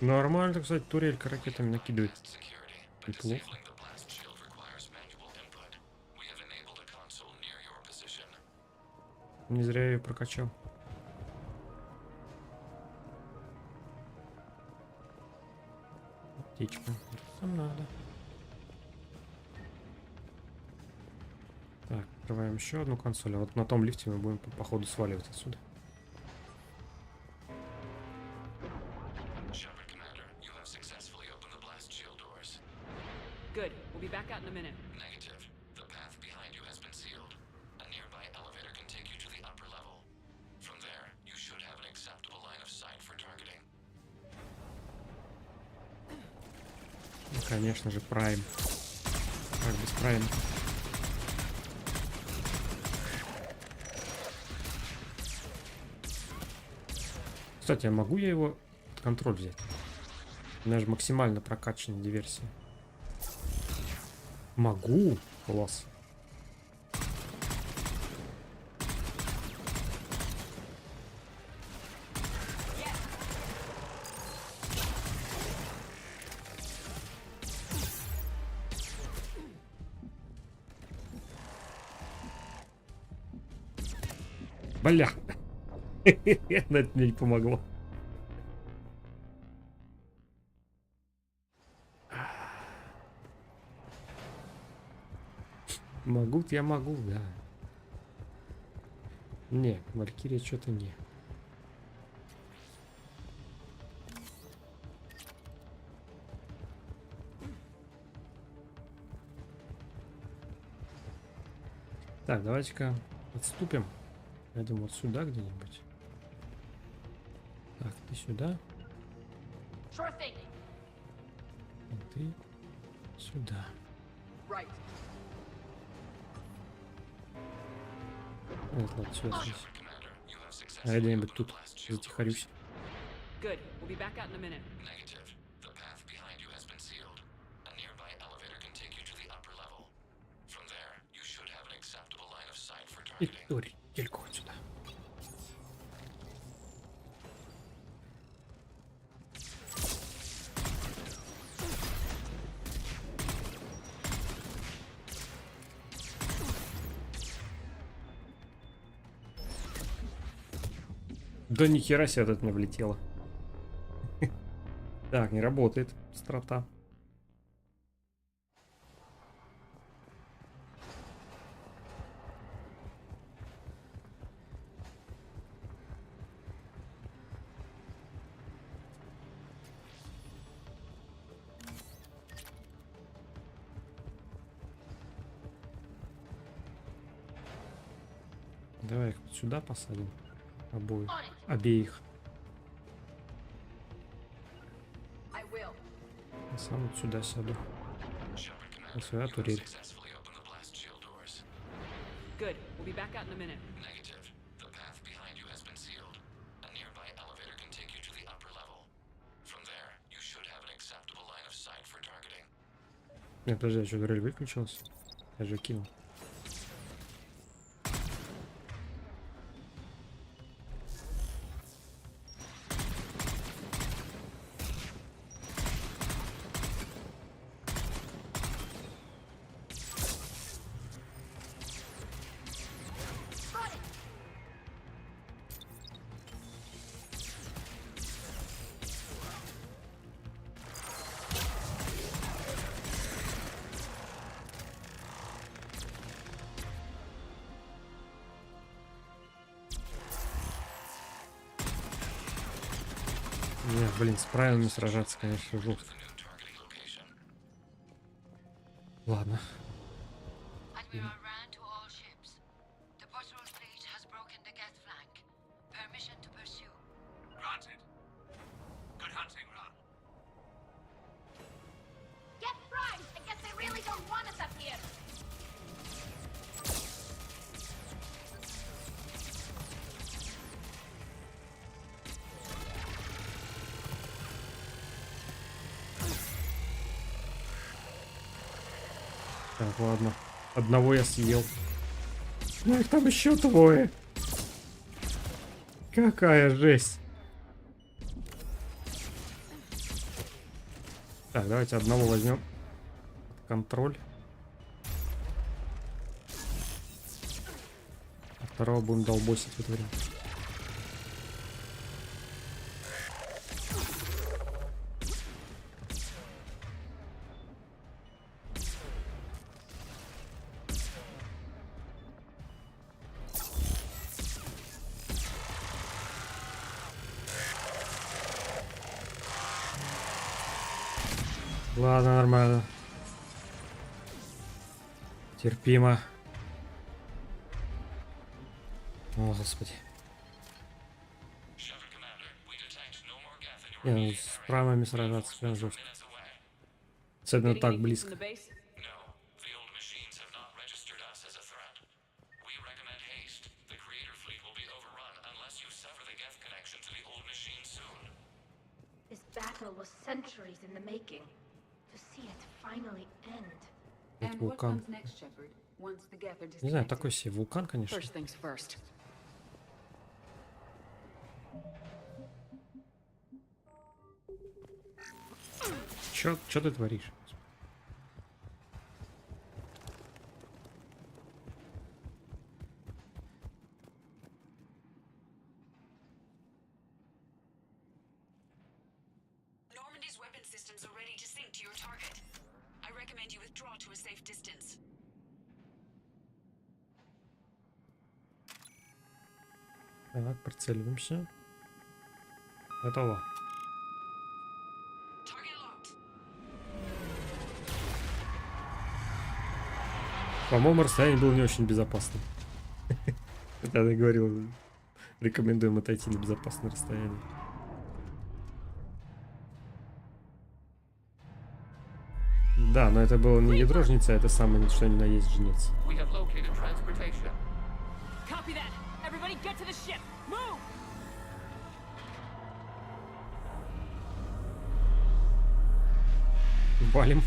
Нормально, кстати, турелька ракетами накидывает. Неплохо. Не зря я ее прокачал. Птичка. Нам надо. Так, открываем еще одну консоль. А вот на том лифте мы будем по ходу сваливать отсюда. Good. We'll be back out in a minute. Negative. The path behind you has been sealed. A nearby elevator can take you to the upper level. From there, you should have an acceptable line of sight for targeting. Ну, конечно же, Прайм. Как без Прайма? Кстати, а могу я его под контроль взять? У меня же максимально прокачанная диверсия. Могу. Класс. Бля. Это мне не помогло. Могу-то я могу, да. Не, Валькирия что-то не. Так, давайте-ка отступим. Пойдем вот сюда где-нибудь. Так, ты сюда. Sure thing. А ты сюда. Right. Вот, ладно, сюда, здесь. А я где-нибудь тут затихарюсь. Good. We'll be back out in a minute. Negative. The path behind you has been sealed. A nearby elevator can take you to the upper level. From there, you should have an acceptable line of sight for И targeting. турельку вот сюда. Да нихера себе от меня влетело. Так, не работает строта. Давай их сюда посадим. Обеих. Я сам вот сюда сяду. А сюда турель. Good. We'll be back out in a minute. Negative. The path behind you has been sealed. A nearby elevator can take you to the upper level. From there, you should have an acceptable line of sight for targeting. Нет, подожди, а что, турель выключилась? Я же кинул. Нет, блин, с правилами сражаться, конечно, жестко. Ладно. Granted. Good hunting, Ron. Get fried! I guess they really don't want us up here. Так, ладно. Одного я съел. Ну их там еще двое. Какая жесть. Так, давайте одного возьмем под контроль. А второго будем долбосить в это время. Ладно, нормально. Терпимо. О, господи. Не, ну, с прамами сражаться прям жестко. Особенно так близко. This battle was centuries in the making. To see it finally end. And what comes next, Shepard? Once the Geth are Не знаю, disconnected? такой себе вулкан, конечно. First things first. Чё ты творишь? Normandy's weapon systems are ready to sync to your target. I recommend you withdraw to a safe distance. Так, прицеливаемся. Готово. По-моему, расстояние было не очень безопасным. Я говорил, рекомендуем отойти на безопасное расстояние. Да, но это было не ядро-жнеца, это самое что ни на есть жнец. Валим.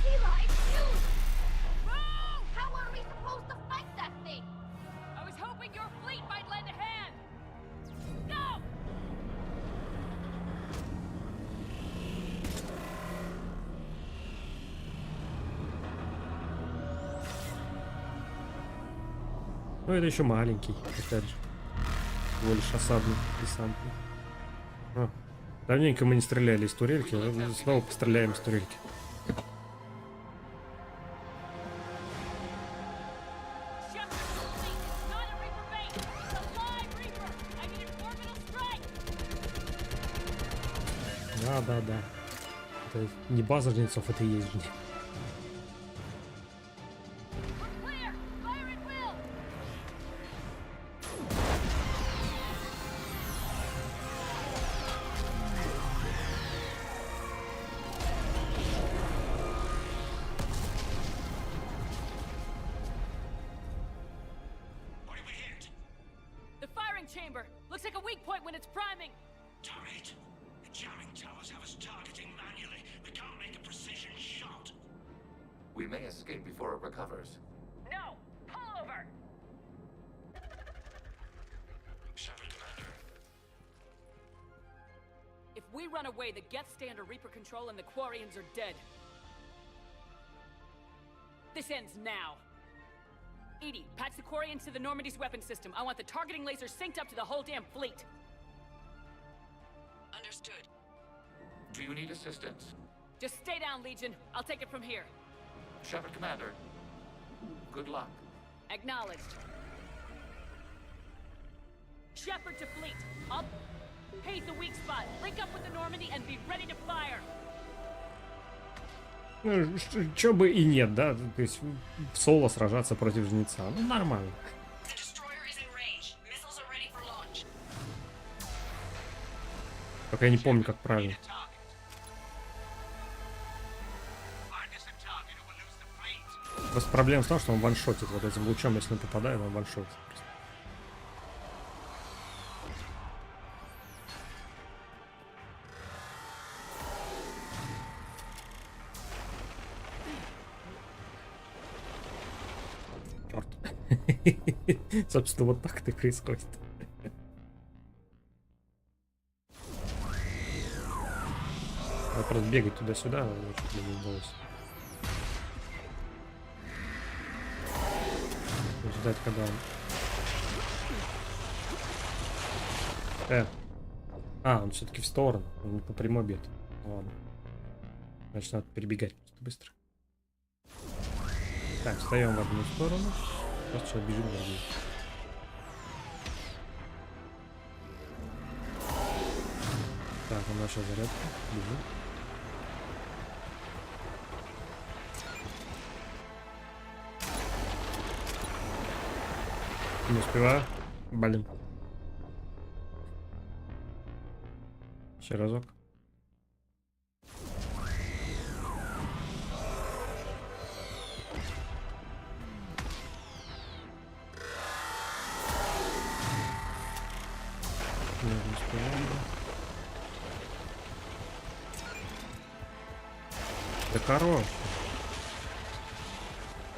Ну, это еще маленький, опять же. Всего лишь осадный десантный. А, давненько мы не стреляли из турельки, снова постреляем из турельки. Да. Это не база жнецов, это и есть жнец. Chamber. Looks like a weak point when it's priming. Turret. The jamming towers have us targeting manually. We can't make a precision shot. We may escape before it recovers. No! Pull over! Shepard, Commander. If we run away, the Geth stay under Reaper control and the Quarians are dead. This ends now. Edie, patch the Quarians to the Normandy's weapon system. I want the targeting laser synced up to the whole damn fleet. Understood. Do you need assistance? Just stay down, Legion. I'll take it from here. Shepard, Commander. Good luck. Acknowledged. Shepard to fleet. I'll pave the weak spot. Link up with the Normandy and be ready to fire. Ну, чё бы и нет, да? То есть в соло сражаться против жнеца. Ну, нормально. Только я не помню, как правильно. Просто проблема в том, что он ваншотит вот этим лучом, если он попадает, он ваншотит. Собственно, вот так это и происходит. Вот просто бегать туда-сюда, чтобы не удалось. Ждать, когда он... он все-таки в сторону, он не по прямой бьет. Ладно. Значит, надо перебегать просто быстро. Так, встаем в одну сторону. Просто сейчас бежим в другую. Так, у нас сейчас зарядка. Бежим. Не успеваю. Блин. Еще разок. Не успеваю. Да хорош.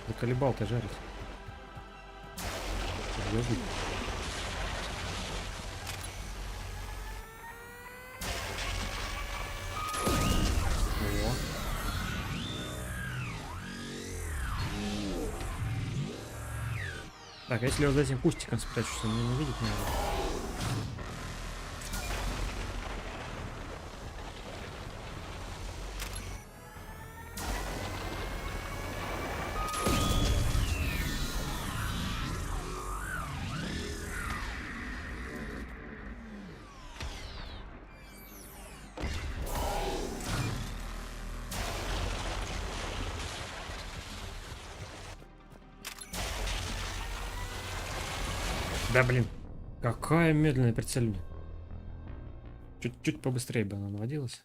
Заколебал-то жарить. Серьезно? О. Так, а если я за этим кустиком спрячусь, он меня не видит, наверное. Да блин, какая медленная прицеливание. Чуть-чуть побыстрее бы она наводилась.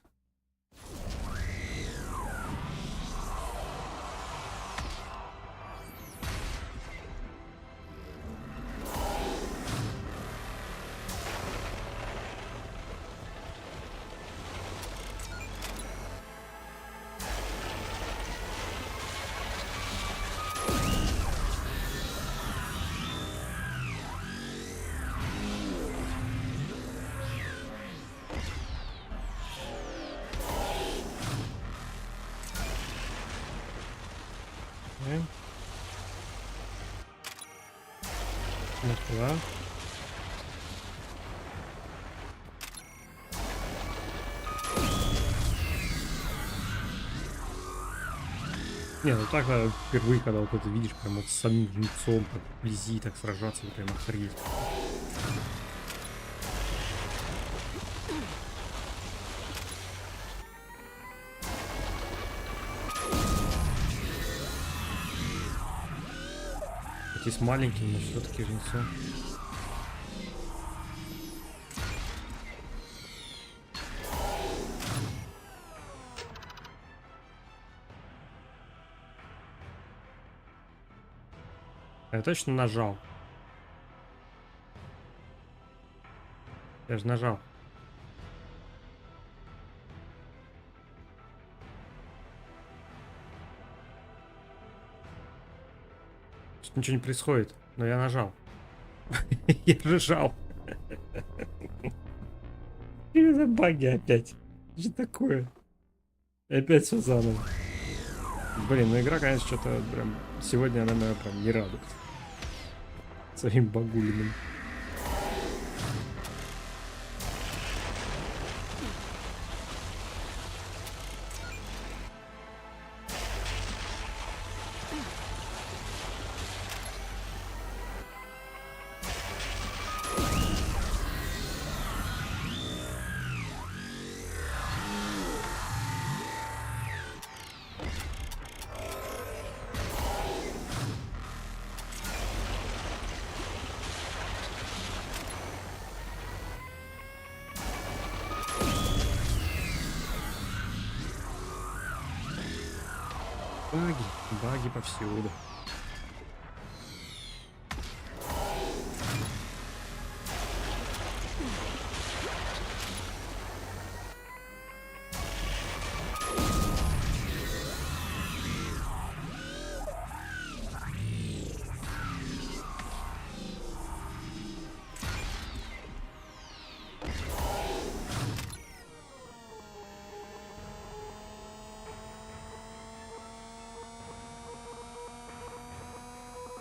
Да. Не, ну так впервые, когда вот это видишь, прям вот с самим Юнцом, так вблизи, так сражаться, прям охренеть. Хоть и с маленьким, но все-таки Юнцом. Я точно нажал. Я же нажал. Что ничего не происходит, но я нажал. Я же жал. Что за баги опять? Что такое? Опять все заново. Блин, ну игра, конечно, что-то прям... Сегодня она меня прям не радует. Своим багулиным. Баги повсюду.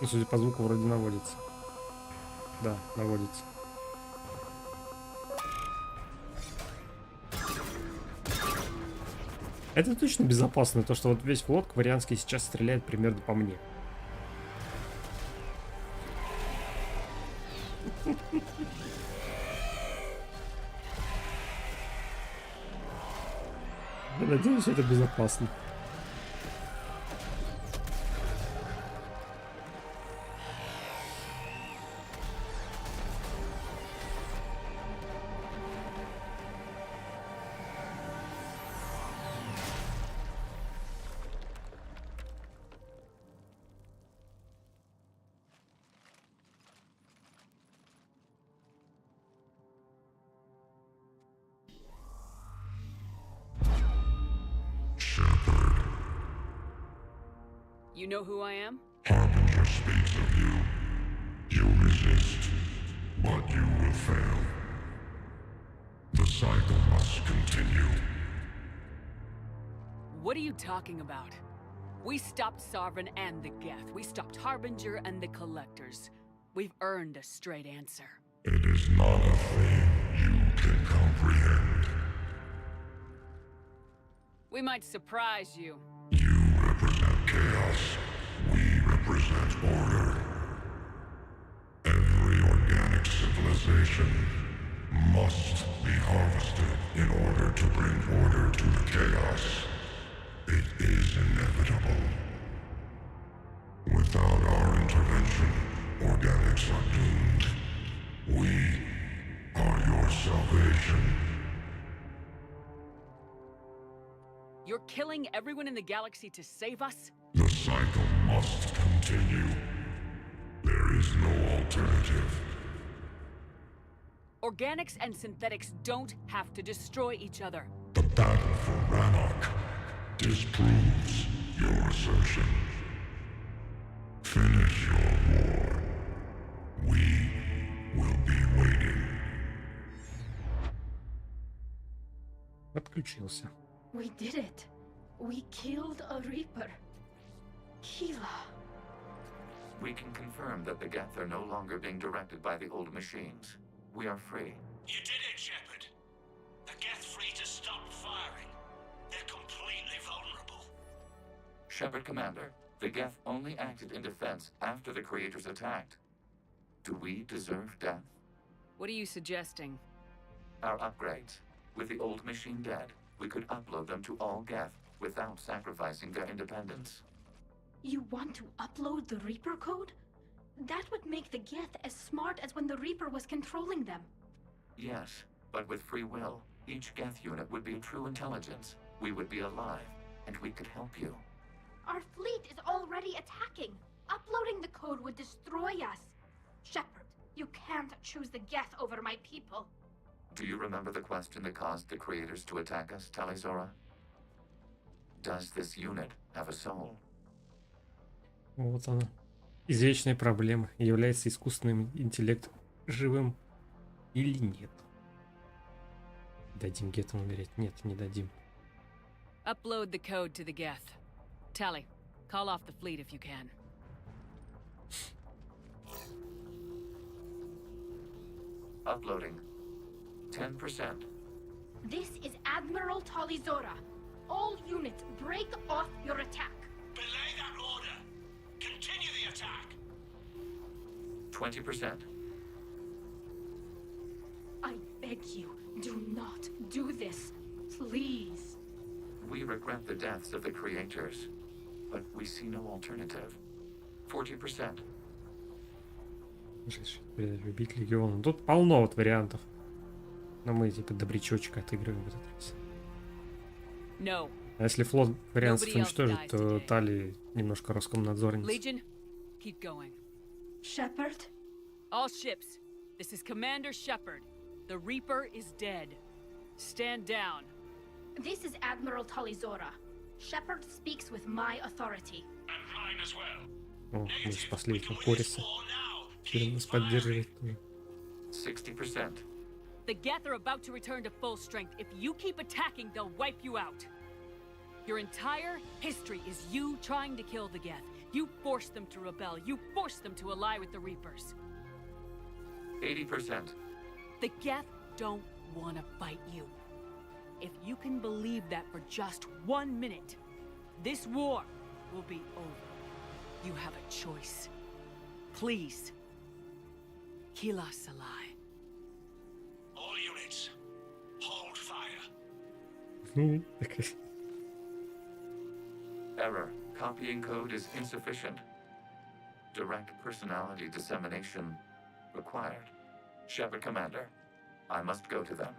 Ну, судя по звуку, вроде наводится. Да, наводится. Это точно безопасно, то что вот весь флот кварианский сейчас стреляет примерно по мне. Я надеюсь, это безопасно. You know who I am? Harbinger speaks of you. You resist, but you will fail. The cycle must continue. What are you talking about? We stopped Sovereign and the Geth. We stopped Harbinger and the Collectors. We've earned a straight answer. It is not a thing you can comprehend. We might surprise you. You represent chaos. We represent order. Every organic civilization must be harvested in order to bring order to the chaos. It is inevitable. Without our intervention, organics are doomed. We are your salvation. You're killing everyone in the galaxy to save us? The cycle must continue. There is no alternative. Organics and synthetics don't have to destroy each other. The battle for Rannoch disproves your assertion. Finish your war. We will be waiting. Отключился. We did it. We killed a Reaper. Keela. We can confirm that the Geth are no longer being directed by the old machines. We are free. You did it, Shepard. The Geth free to stop firing. They're completely vulnerable. Shepard Commander, the Geth only acted in defense after the creators attacked. Do we deserve death? What are you suggesting? Our upgrades. With the old machine dead, we could upload them to all Geth without sacrificing their independence. You want to upload the Reaper code? That would make the Geth as smart as when the Reaper was controlling them. Yes, but with free will, each Geth unit would be a true intelligence. We would be alive, and we could help you. Our fleet is already attacking. Uploading the code would destroy us. Shepard, you can't choose the Geth over my people. Do you remember the question that caused the creators to attack us, Talizora? Does this unit have a soul? Вот она. Извечная проблема. Является искусственным интеллектом живым или нет? Дадим Гетам умереть? Нет, не дадим. Upload the code to the Geth. Tally, call off the fleet if you can. Uploading. 10%. This is Admiral Talizora. All units, break off your attack. Belay that order. Continue the attack. 20%. I beg you, do not do this. Please. We regret the deaths of the creators, but we see no alternative. 40%. Любить легион. Тут полно вот вариантов. Но мы типа добрячочка отыгрываем в этот раз. No. А если флот вариантов уничтожит, то Тали немножко Роскомнадзорница. Legion, keep going. Shepard? All ships, this is Commander Shepard. The Reaper is dead. Stand down. This is Admiral Talizora. Shepard speaks with my authority. And mine as well. О, мы спасли этого Кориса. Теперь он нас поддерживает. 60%. The Geth are about to return to full strength. If you keep attacking, they'll wipe you out. Your entire history is you trying to kill the Geth. You forced them to rebel. You forced them to ally with the Reapers. 80%. The Geth don't want to fight you. If you can believe that for just 1 minute, this war will be over. You have a choice. Please, kill us alive. All units, hold fire. Error. Copying code is insufficient. Direct personality dissemination required. Shepard Commander, I must go to them.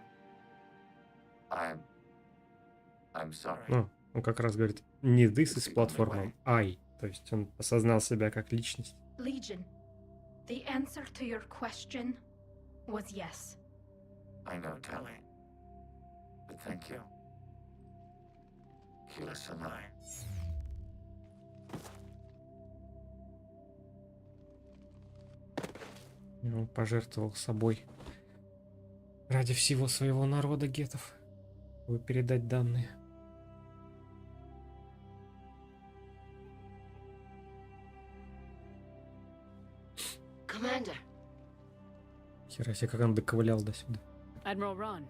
I'm sorry. Он как раз говорит не this с платформом I. То есть он осознал себя как личность. Legion, the answer to your question was yes. I know, Tali. But thank you. Kill us alive. Он пожертвовал собой ради всего своего народа гетов, чтобы передать данные. Commander. Хера себе, как он доковылял до сюда. Admiral Ron,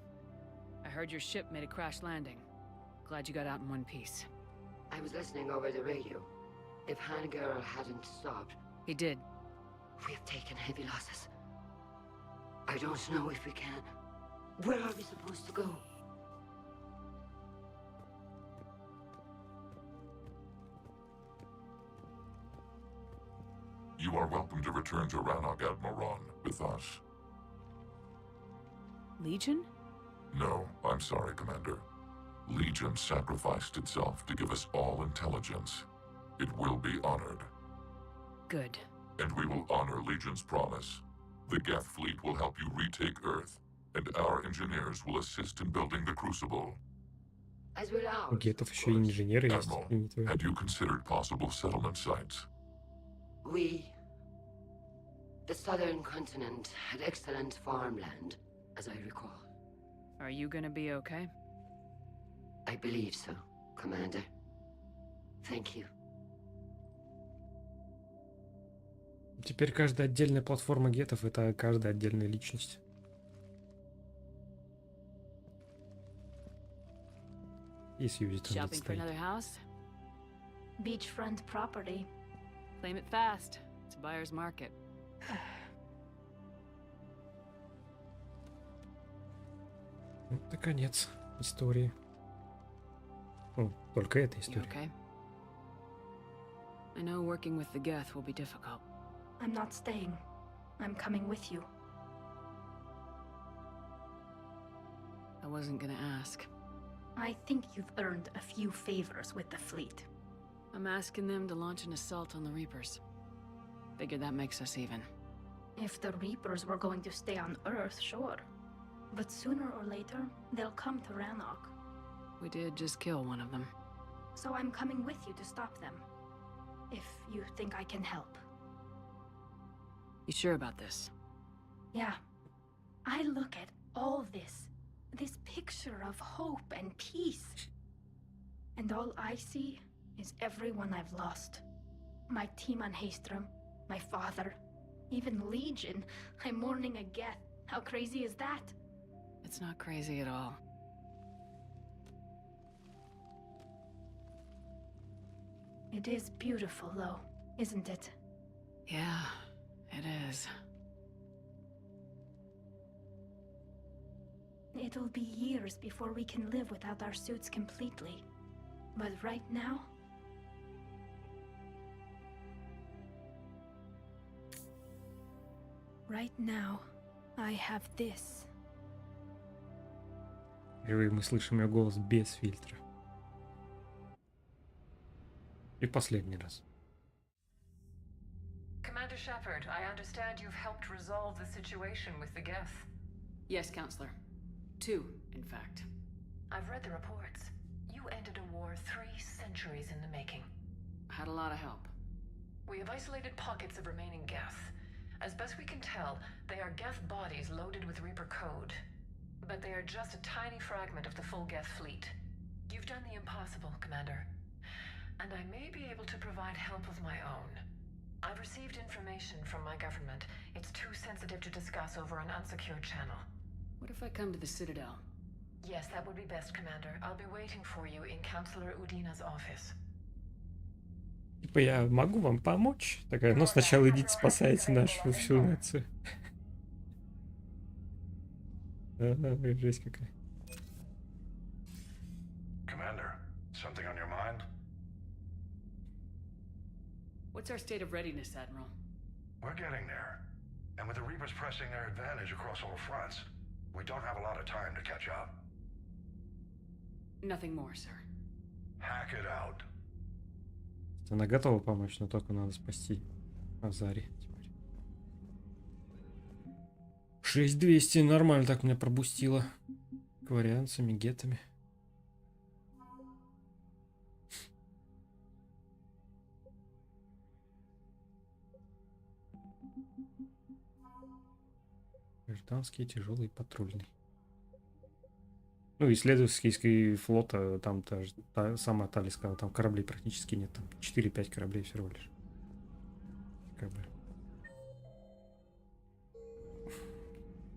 I heard your ship made a crash landing. Glad you got out in one piece. I was listening over the radio. If Hangara hadn't stopped... He did. We have taken heavy losses. I don't know if we can. Where are we supposed to go? You are welcome to return to Rannoch, Admiral Ron, with us. Legion? No, I'm sorry, Commander. Legion sacrificed itself to give us all intelligence. It will be honored. Good. And we will honor Legion's promise. The Geth fleet will help you retake Earth, and our engineers will assist in building the Crucible. As will ours. У гетов еще и инженеры есть. Admiral, had you considered possible settlement sites? The southern continent had excellent farmland, as I recall. Are you gonna be okay? I believe so, Commander. Thank you. Теперь каждая отдельная платформа гетов — это каждая отдельная личность. Если юзить он Shopping for another house? Beachfront property. Claim it fast. It's a buyer's market. Это конец истории. Ну, только эта история. Okay. I know working with the Geth will be difficult. I'm not staying. I'm coming with you. I wasn't gonna ask. I think you've earned a few favors with the fleet. I'm asking them to launch an assault on the Reapers. Figure that makes us even. If the Reapers were going to stay on Earth, sure. But sooner or later, they'll come to Rannoch. We did just kill one of them. So I'm coming with you to stop them. If you think I can help. You sure about this? Yeah. I look at all this. This picture of hope and peace. And all I see is everyone I've lost. My team on Haestrom, my father, even Legion. I'm mourning a Geth. How crazy is that? It's not crazy at all. It is beautiful, though, isn't it? Yeah, it is. It'll be years before we can live without our suits completely. But right now... Right now, I have this. Впервые мы слышим ее голос без фильтра. И последний раз. Commander Shepard, I understand you've helped resolve the situation with the Geth. Yes, Counselor. 2, in fact. I've read the reports. You ended a war 3 centuries in the making. Had a lot of help. We have isolated pockets of remaining Geth. As best we can tell, they are Geth bodies loaded with Reaper code. But they are just a tiny fragment of the full Geth fleet. You've done the impossible, Commander. and I may be able to provide help of my own. I've received information from my government. It's too sensitive to discuss over an unsecured channel. What if I come to the Citadel? Yes, that would be best, Commander. I'll be waiting for you in Counselor Udina's office. Типа я могу вам помочь? Такая, но сначала идите спасайте нашу всю нацию. Жесть какая. Commander, something on your mind? What's our state of readiness, Admiral? We're getting there. And with the Reapers pressing their advantage across all fronts, we don't have a lot of time to catch up. Nothing more, sir. Hack it out. Она готова помочь, но только надо спасти Азари теперь. 6200, нормально так меня пробустило. Кварианцами, гетами. Гражданский, тяжелый, патрульный. Ну, исследовательский флот, там сама Тали сказала, там кораблей практически нет, там 4-5 кораблей всего лишь. Как бы.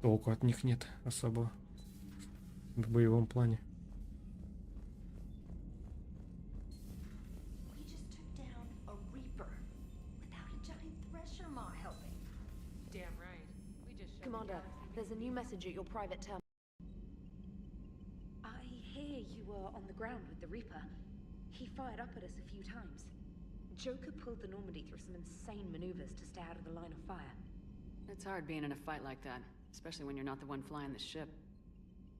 Толку от них нет особого в боевом плане. Commander, there's a new message at your private terminal. I hear you were on the ground with the Reaper. He fired up at us a few times. Joker pulled the Normandy through some insane maneuvers to stay out of the line of fire. It's hard being in a fight like that, especially when you're not the one flying the ship.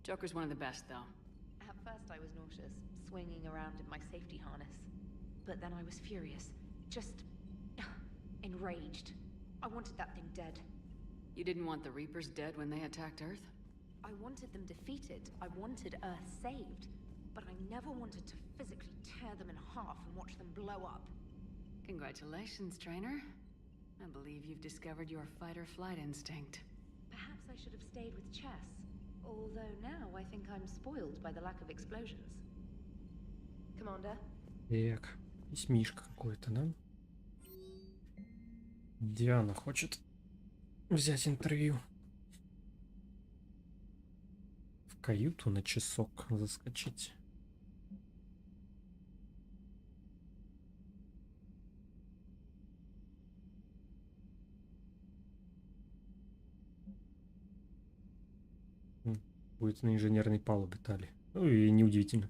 Joker's one of the best, though. At first I was nauseous, swinging around in my safety harness. But then I was furious. Just enraged. I wanted that thing dead. You didn't want the Reapers dead when they attacked Earth? I wanted them defeated. I wanted Earth saved. But I never wanted to physically tear them in half and watch them blow up. Congratulations, trainer. I believe you've discovered your fight-or-flight instinct. Perhaps I should have stayed with chess. Although now I think I'm spoiled by the lack of explosions. Commander? Так, есть Мишка какой-то, да? Диана хочет взять интервью. В каюту на часок заскочить. Будет на инженерной палубе Тали. Ну и неудивительно.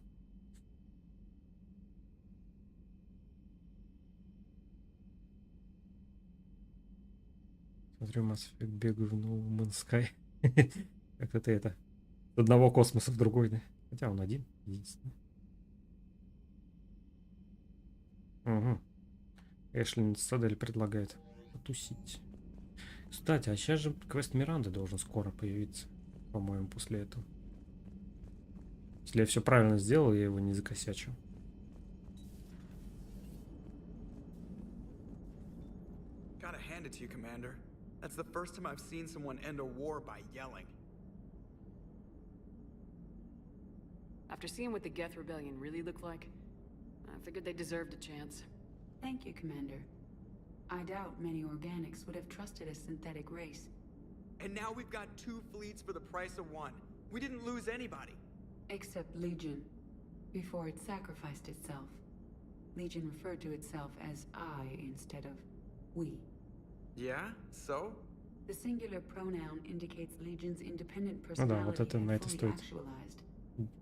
Смотрю, Mass Effect, бегаю в No Man's Sky. Как-то ты это... С одного космоса в другой, да? Хотя он один, единственный. Угу. Эшлин Садель предлагает потусить. Кстати, а сейчас же квест Миранды должен скоро появиться. По-моему, после этого. Если я все правильно сделал, я его не закосячил. Gotta hand it to you, Commander. That's the first time I've seen someone end a war by yelling. After seeing what the Geth Rebellion really looked like, I figured they deserved a chance. Thank you, Commander. I doubt many organics would have trusted a synthetic race. And now we've got 2 fleets for the price of 1. We didn't lose anybody. Except Legion, before it sacrificed itself. Legion referred to itself as I instead of we. Yeah? So? The singular pronoun indicates Legion's independent Ну да, вот personality это на and это fully стоит actualized.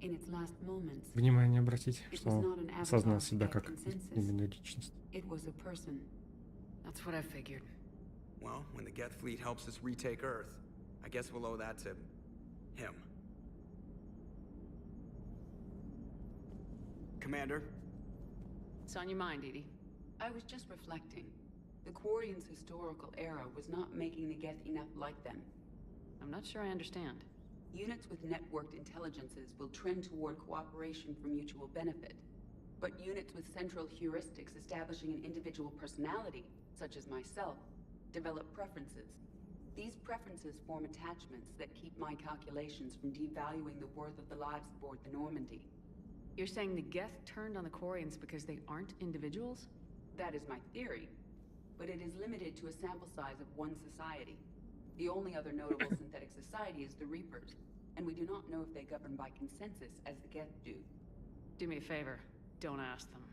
In its last moments, внимание обратить, it что was он not an осознал avatar себя by как consensus. именно личность. It was a person. That's what I figured. Well, when the Geth fleet helps us retake Earth, I guess we'll owe that to him. Commander? What's on your mind, Edie? I was just reflecting. The Quarian's historical era was not making the Geth enough like them. I'm not sure I understand. Units with networked intelligences will trend toward cooperation for mutual benefit. But units with central heuristics establishing an individual personality, such as myself, develop preferences. These preferences form attachments that keep my calculations from devaluing the worth of the lives aboard the Normandy. You're saying the Geth turned on the Quarians because they aren't individuals? That is my theory, but it is limited to a sample size of one society. The only other notable synthetic society is the Reapers, and we do not know if they govern by consensus as the Geth do. Do me a favor, don't ask them.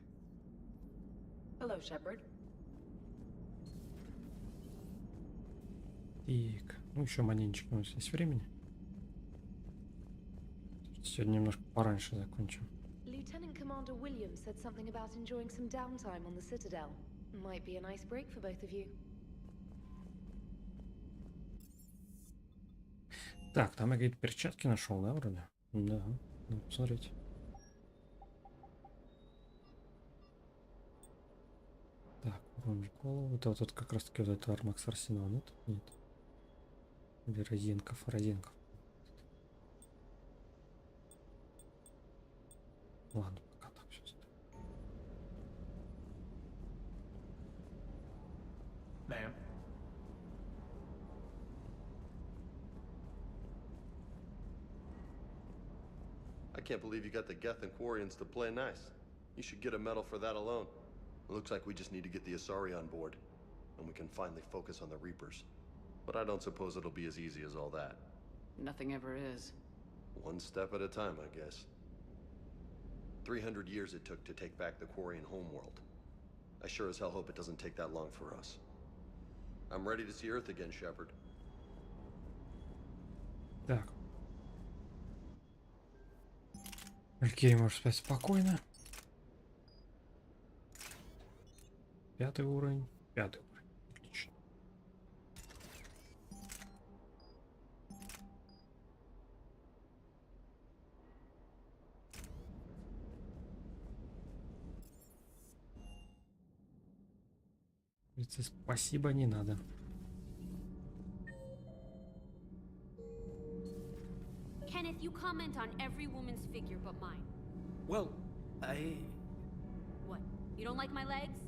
Hello, Shepard. Так, ну еще маленечко у нас есть времени. Сегодня немножко пораньше закончим. Lieutenant Commander Williams said something about enjoying some downtime on the Citadel. Might be a nice break for both of you. Так, там я какие-то перчатки нашел, да, вроде? Да, ну, посмотрите. Так, уровень голову. Это вот тут как раз таки вот это Армакс Арсенал, нет? Нет. Или Розенков. Ладно, пока так сейчас. Ma'am. I can't believe you got the Geth and Quarians to play nice. You should get a medal for that alone. It looks like we just need to get the Asari on board, and we can finally focus on the Reapers. But I don't suppose it'll be as easy as all that. Nothing ever is. One step at a time, I guess. 300 years it took to take back the Quarian homeworld. I sure as hell hope it doesn't take that long for us. I'm ready to see Earth again, Shepard. Так. Валькирия может спать спокойно. 5-й уровень. 5-й уровень. Отлично. Спасибо, не надо. Kenneth, you comment on every woman's figure but mine. Well, I... What? You don't like my legs?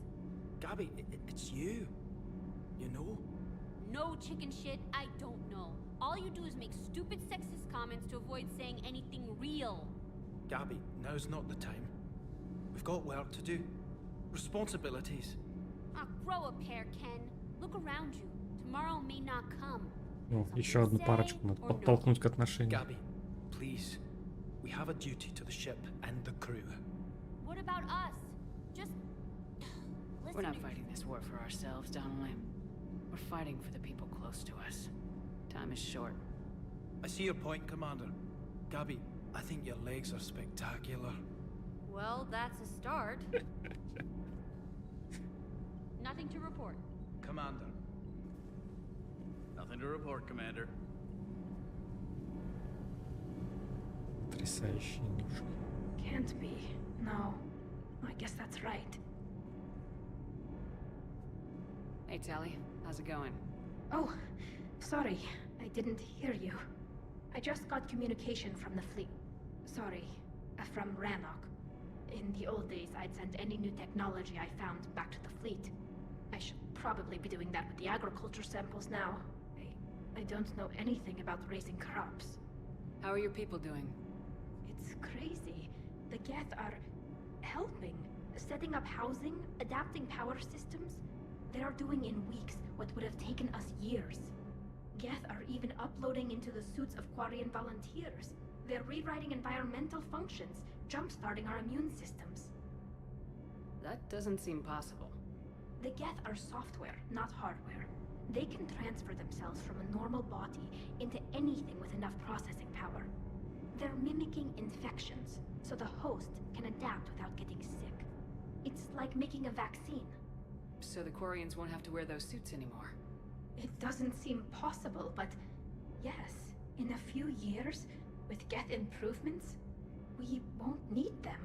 Gabby, it's you. You know? No chicken shit, I don't know. All you do is make stupid sexist comments to avoid saying anything real. Gabby, now's not the time. We've got work to do. Responsibilities. Ah, grow a pair, Ken. Look around you. Tomorrow may not come. Ну, еще одну парочку надо подтолкнуть к отношениям. Gabby, please. We have a duty to the ship and the crew. What about us? Just We're not fighting this war for ourselves, Donnelly. We're fighting for the people close to us. Time is short. I see your point, Commander. Gabby, I think your legs are spectacular. Well, that's a start. Nothing to report. Commander. Nothing to report, Commander. Потрясающие ножки. Can't be. No. I guess that's right. Hey, Tally. How's it going? Oh, sorry. I didn't hear you. I just got communication from the fleet. Sorry. From Rannoch. In the old days, I'd send any new technology I found back to the fleet. I should probably be doing that with the agriculture samples now. I don't know anything about raising crops. How are your people doing? It's crazy. The Geth are helping. Setting up housing, adapting power systems. They are doing in weeks what would have taken us years. Geth are even uploading into the suits of Quarian volunteers. They're rewriting environmental functions, jump-starting our immune systems. That doesn't seem possible. The Geth are software, not hardware. They can transfer themselves from a normal body into anything with enough processing power. They're mimicking infections, so the host can adapt without getting sick. It's like making a vaccine. So the Quarians won't have to wear those suits anymore. It doesn't seem possible, but yes, in a few years, with Geth improvements, we won't need them.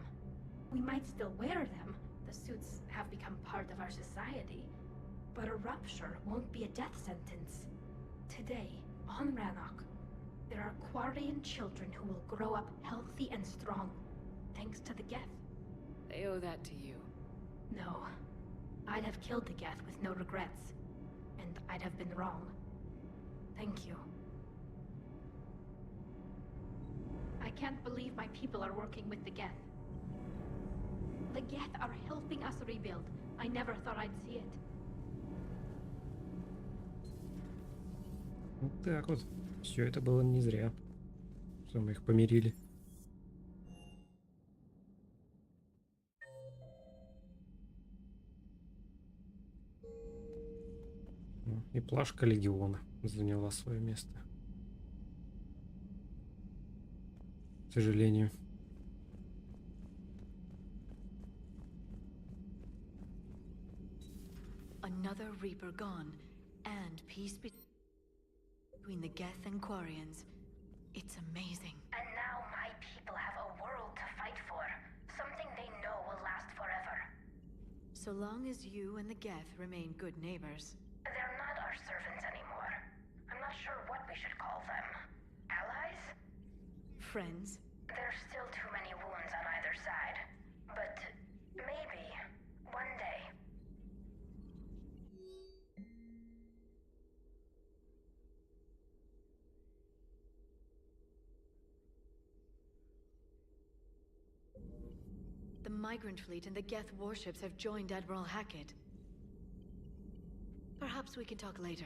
We might still wear them. The suits have become part of our society. But a rupture won't be a death sentence. Today, on Rannoch, there are Quarian children who will grow up healthy and strong, thanks to the Geth. They owe that to you. No. I'd have killed the Geth with no regrets. And I'd have been wrong. Thank you. I can't believe my people are working with the Geth. The Geth are helping us rebuild. I never thought I'd see it. Вот так вот. Все это было не зря, что мы их помирили. И плашка легиона заняла свое место. К сожалению. Another Reaper gone, and peace between the Geth and Quarians. It's amazing. And now my people have a world to fight for. Something they know will last forever. So long as you and the Geth remain good neighbors. They're not our servants anymore. I'm not sure what we should call them. Allies? Friends? There's still too many wounds on either side. But maybe, one day. The Migrant Fleet and the Geth warships have joined Admiral Hackett. Perhaps we can talk later.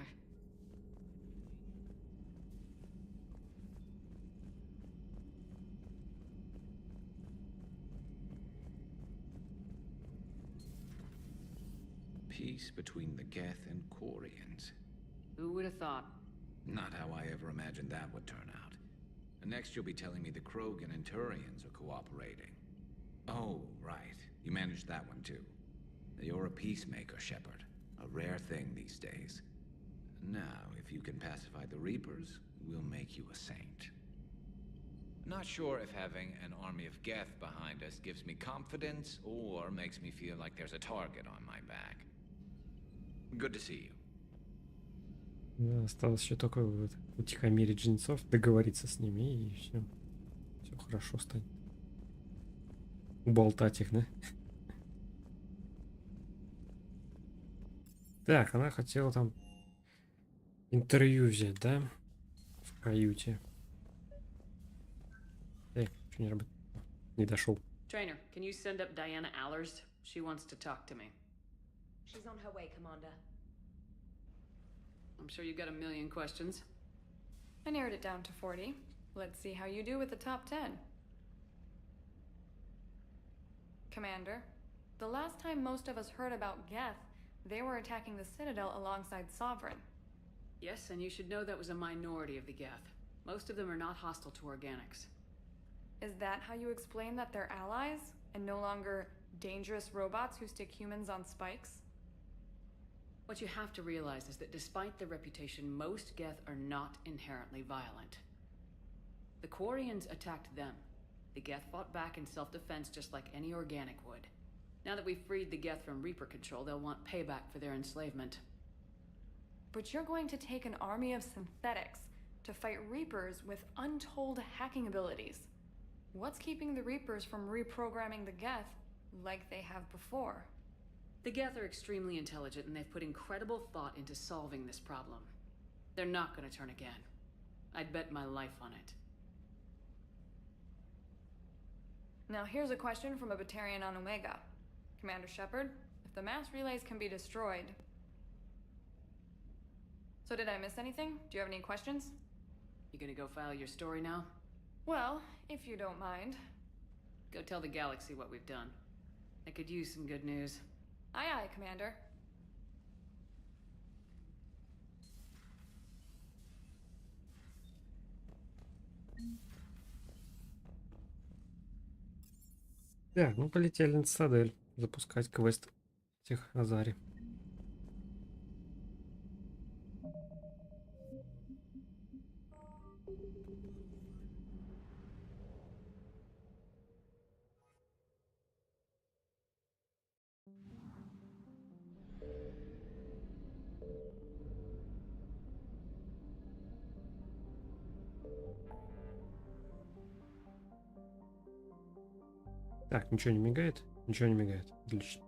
Peace between the Geth and Quarians. Who would have thought? Not how I ever imagined that would turn out. And next you'll be telling me the Krogan and Turians are cooperating. Oh, right. You managed that one too. You're a peacemaker, Shepard. A rare thing these days. Now, if you can pacify the Reapers, we'll make you a saint. Not sure if having an army of Geth behind us gives me confidence or makes me feel like there's a target on my back. Good to see you. Да, осталось еще только вот утихомирить жнецов, договориться с ними, и все. Все хорошо станет. Уболтать их, да? Так, она хотела там интервью взять, да? В каюте. Что не работает? Не дошел. Trainer, can you send up Diana Allers? She wants to talk to me. She's on her way, Commander. I'm sure you've got a million questions. I narrowed it down to 40. Let's see how you do with the top 10. Commander, the last time most of us heard about Geth, they were attacking the Citadel alongside Sovereign. Yes, and you should know that was a minority of the Geth. Most of them are not hostile to organics. Is that how you explain that they're allies, and no longer dangerous robots who stick humans on spikes? What you have to realize is that despite their reputation, most Geth are not inherently violent. The Quarians attacked them. The Geth fought back in self-defense just like any organic would. Now that we've freed the Geth from Reaper control, they'll want payback for their enslavement. But you're going to take an army of synthetics to fight Reapers with untold hacking abilities. What's keeping the Reapers from reprogramming the Geth like they have before? The Geth are extremely intelligent, and they've put incredible thought into solving this problem. They're not going to turn again. I'd bet my life on it. Now here's a question from a Batarian on Omega. Commander Shepard, if the mass relays can be destroyed... So did I miss anything? Do you have any questions? You gonna go file your story now? Well, if you don't mind. Go tell the galaxy what we've done. I could use some good news. Aye, aye, Commander. Так, ну полетели на Цитадель запускать квест этих Азари. Так, ничего не мигает? Ничего не мигает. Отлично.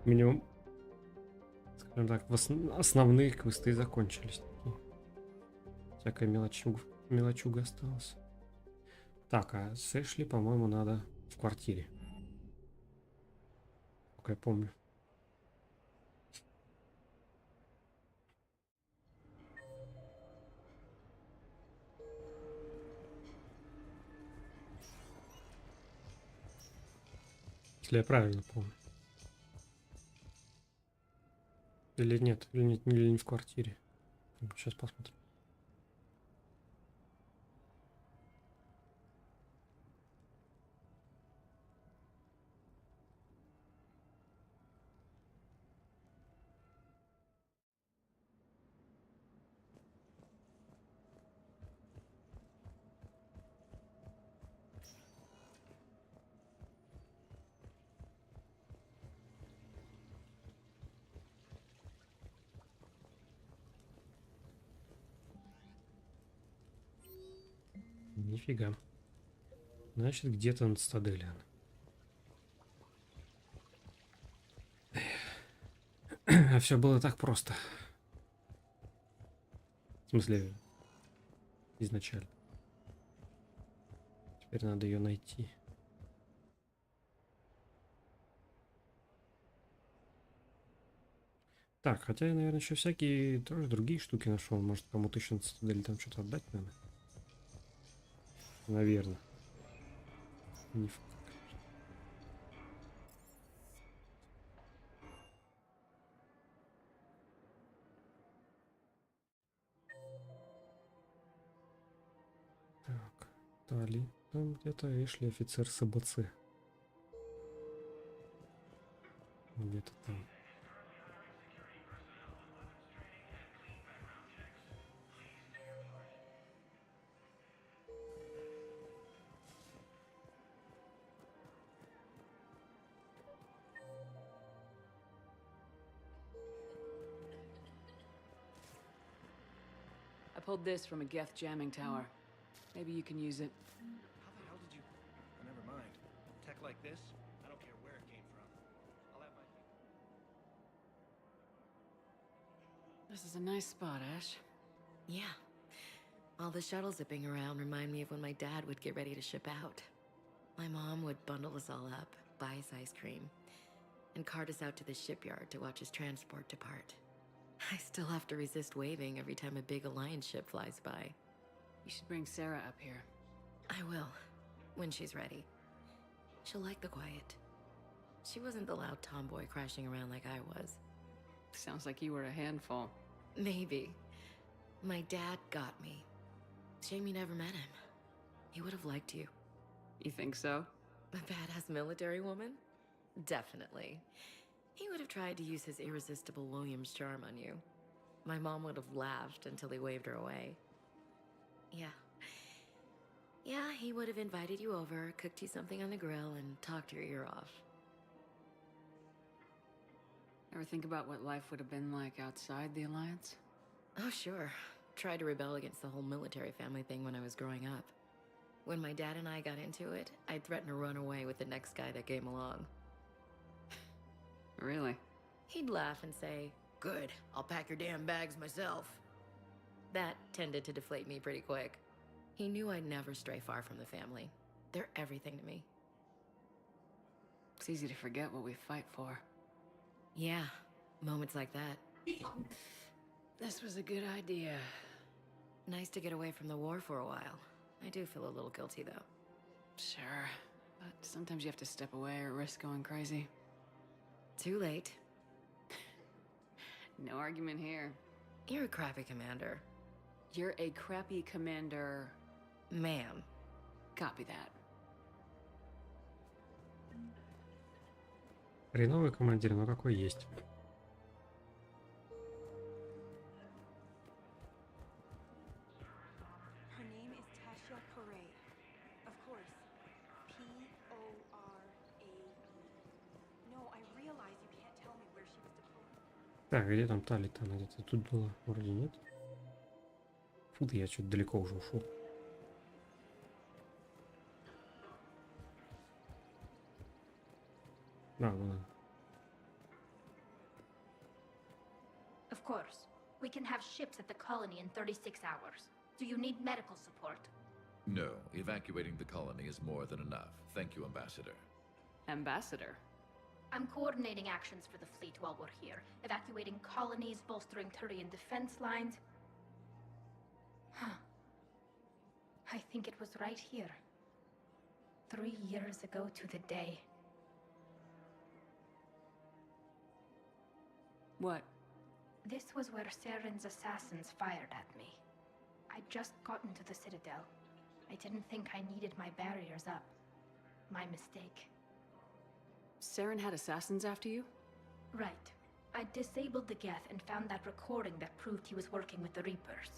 Минимум. Прям так, основные квесты закончились. Такие. Всякая мелочуга осталась. Так, а с Эшли, по-моему, надо в квартире. Как я помню. Если я правильно помню. Или нет, или не в квартире. Сейчас посмотрим. Нифига. Значит, где-то над Стаделиан. А все было так просто. В смысле, изначально. Теперь надо ее найти. Так, хотя я, наверное, еще всякие тоже другие штуки нашел. Может, кому-то еще на Цитадели там что-то отдать надо. Наверное. Не факт. Так, Тали. Там где-то Эшли, офицер СБЦ. Где-то там. I pulled this from a Geth jamming tower. Maybe you can use it. How the hell did you... Oh, never mind. Tech like this? I don't care where it came from. I'll have my... This is a nice spot, Ash. Yeah. All the shuttle zipping around remind me of when my dad would get ready to ship out. My mom would bundle us all up, buy us ice cream, and cart us out to the shipyard to watch his transport depart. I still have to resist waving every time a big Alliance ship flies by. You should bring Sarah up here. I will, when she's ready. She'll like the quiet. She wasn't the loud tomboy crashing around like I was. Sounds like you were a handful. Maybe. My dad got me. Shame you never met him. He would have liked you. You think so? A badass military woman? Definitely. He would have tried to use his irresistible Williams charm on you. My mom would have laughed until he waved her away. Yeah, he would have invited you over, cooked you something on the grill, and talked your ear off. Ever think about what life would have been like outside the Alliance? Oh, sure. Tried to rebel against the whole military family thing when I was growing up. When my dad and I got into it, I'd threaten to run away with the next guy that came along. Really? He'd laugh and say, "Good, I'll pack your damn bags myself." That tended to deflate me pretty quick. He knew I'd never stray far from the family. They're everything to me. It's easy to forget what we fight for. Yeah, moments like that. This was a good idea. Nice to get away from the war for a while. I do feel a little guilty, though. Sure, but sometimes you have to step away or risk going crazy. Too late. No argument here. You're a crappy commander. You're a crappy commander. Ma'am. Copy that. Хреновый командир, но какой есть. Her name is Tasha Pare. Of course. P-O-R-A-E. No, I realize you can't tell me where she was deployed. Так, где там Тали-то? Она где-то тут была? Вроде нет. Фу, я что-то далеко уже ушел. А, ладно. course. We can have ships at the colony in 36 hours. Do you need medical support? No, evacuating the colony is more than enough. Thank you, Ambassador. Ambassador? I'm coordinating actions for the fleet while we're here. Evacuating colonies, bolstering Turian defense lines. Huh. I think it was right here. 3 years ago to the day. What? This was where Saren's assassins fired at me. I'd just gotten to the Citadel. I didn't think I needed my barriers up. My mistake. Saren had assassins after you? Right. I disabled the Geth and found that recording that proved he was working with the Reapers.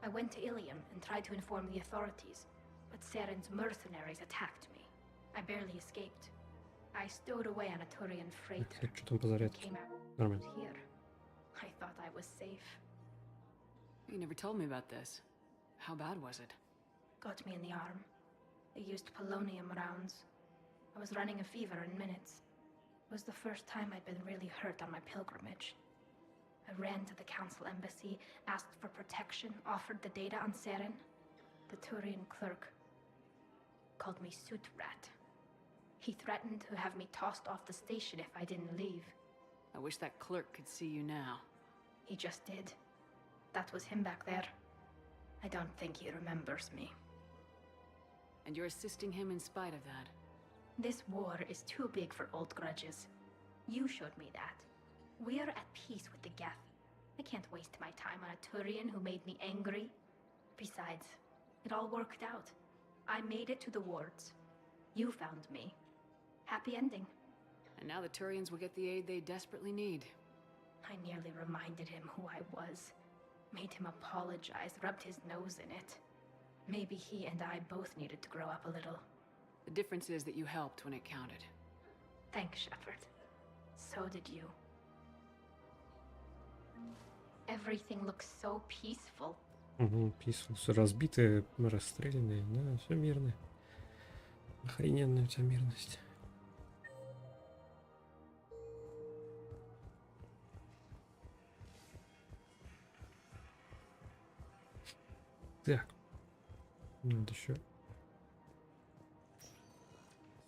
I went to Ilium and tried to inform the authorities, but Saren's mercenaries attacked me. I barely escaped. I stowed away on a Turian freighter and came out here. I thought I was safe. You never told me about this. How bad was it? Got me in the arm. They used polonium rounds. I was running a fever in minutes. It was the first time I'd been really hurt on my pilgrimage. I ran to the council embassy, asked for protection, offered the data on Saren. The Turian clerk called me Suit Rat. He threatened to have me tossed off the station if I didn't leave. I wish that clerk could see you now. He just did. That was him back there. I don't think he remembers me. And you're assisting him in spite of that. This war is too big for old grudges. You showed me that. We're at peace with the Geth. I can't waste my time on a Turian who made me angry. Besides, it all worked out. I made it to the wards. You found me. Happy ending. And now the Turians will get the aid they desperately need. I nearly reminded him who I was. Made him apologize, rubbed his nose in it. Maybe he and I both needed to grow up a little. The difference is that you helped when it counted. Thanks, Shepard. So did you. Everything looks so peaceful. Peaceful. Все разбитые, расстрелянные. Да, все мирно. Охрененная у тебя мирность. Так. Надо еще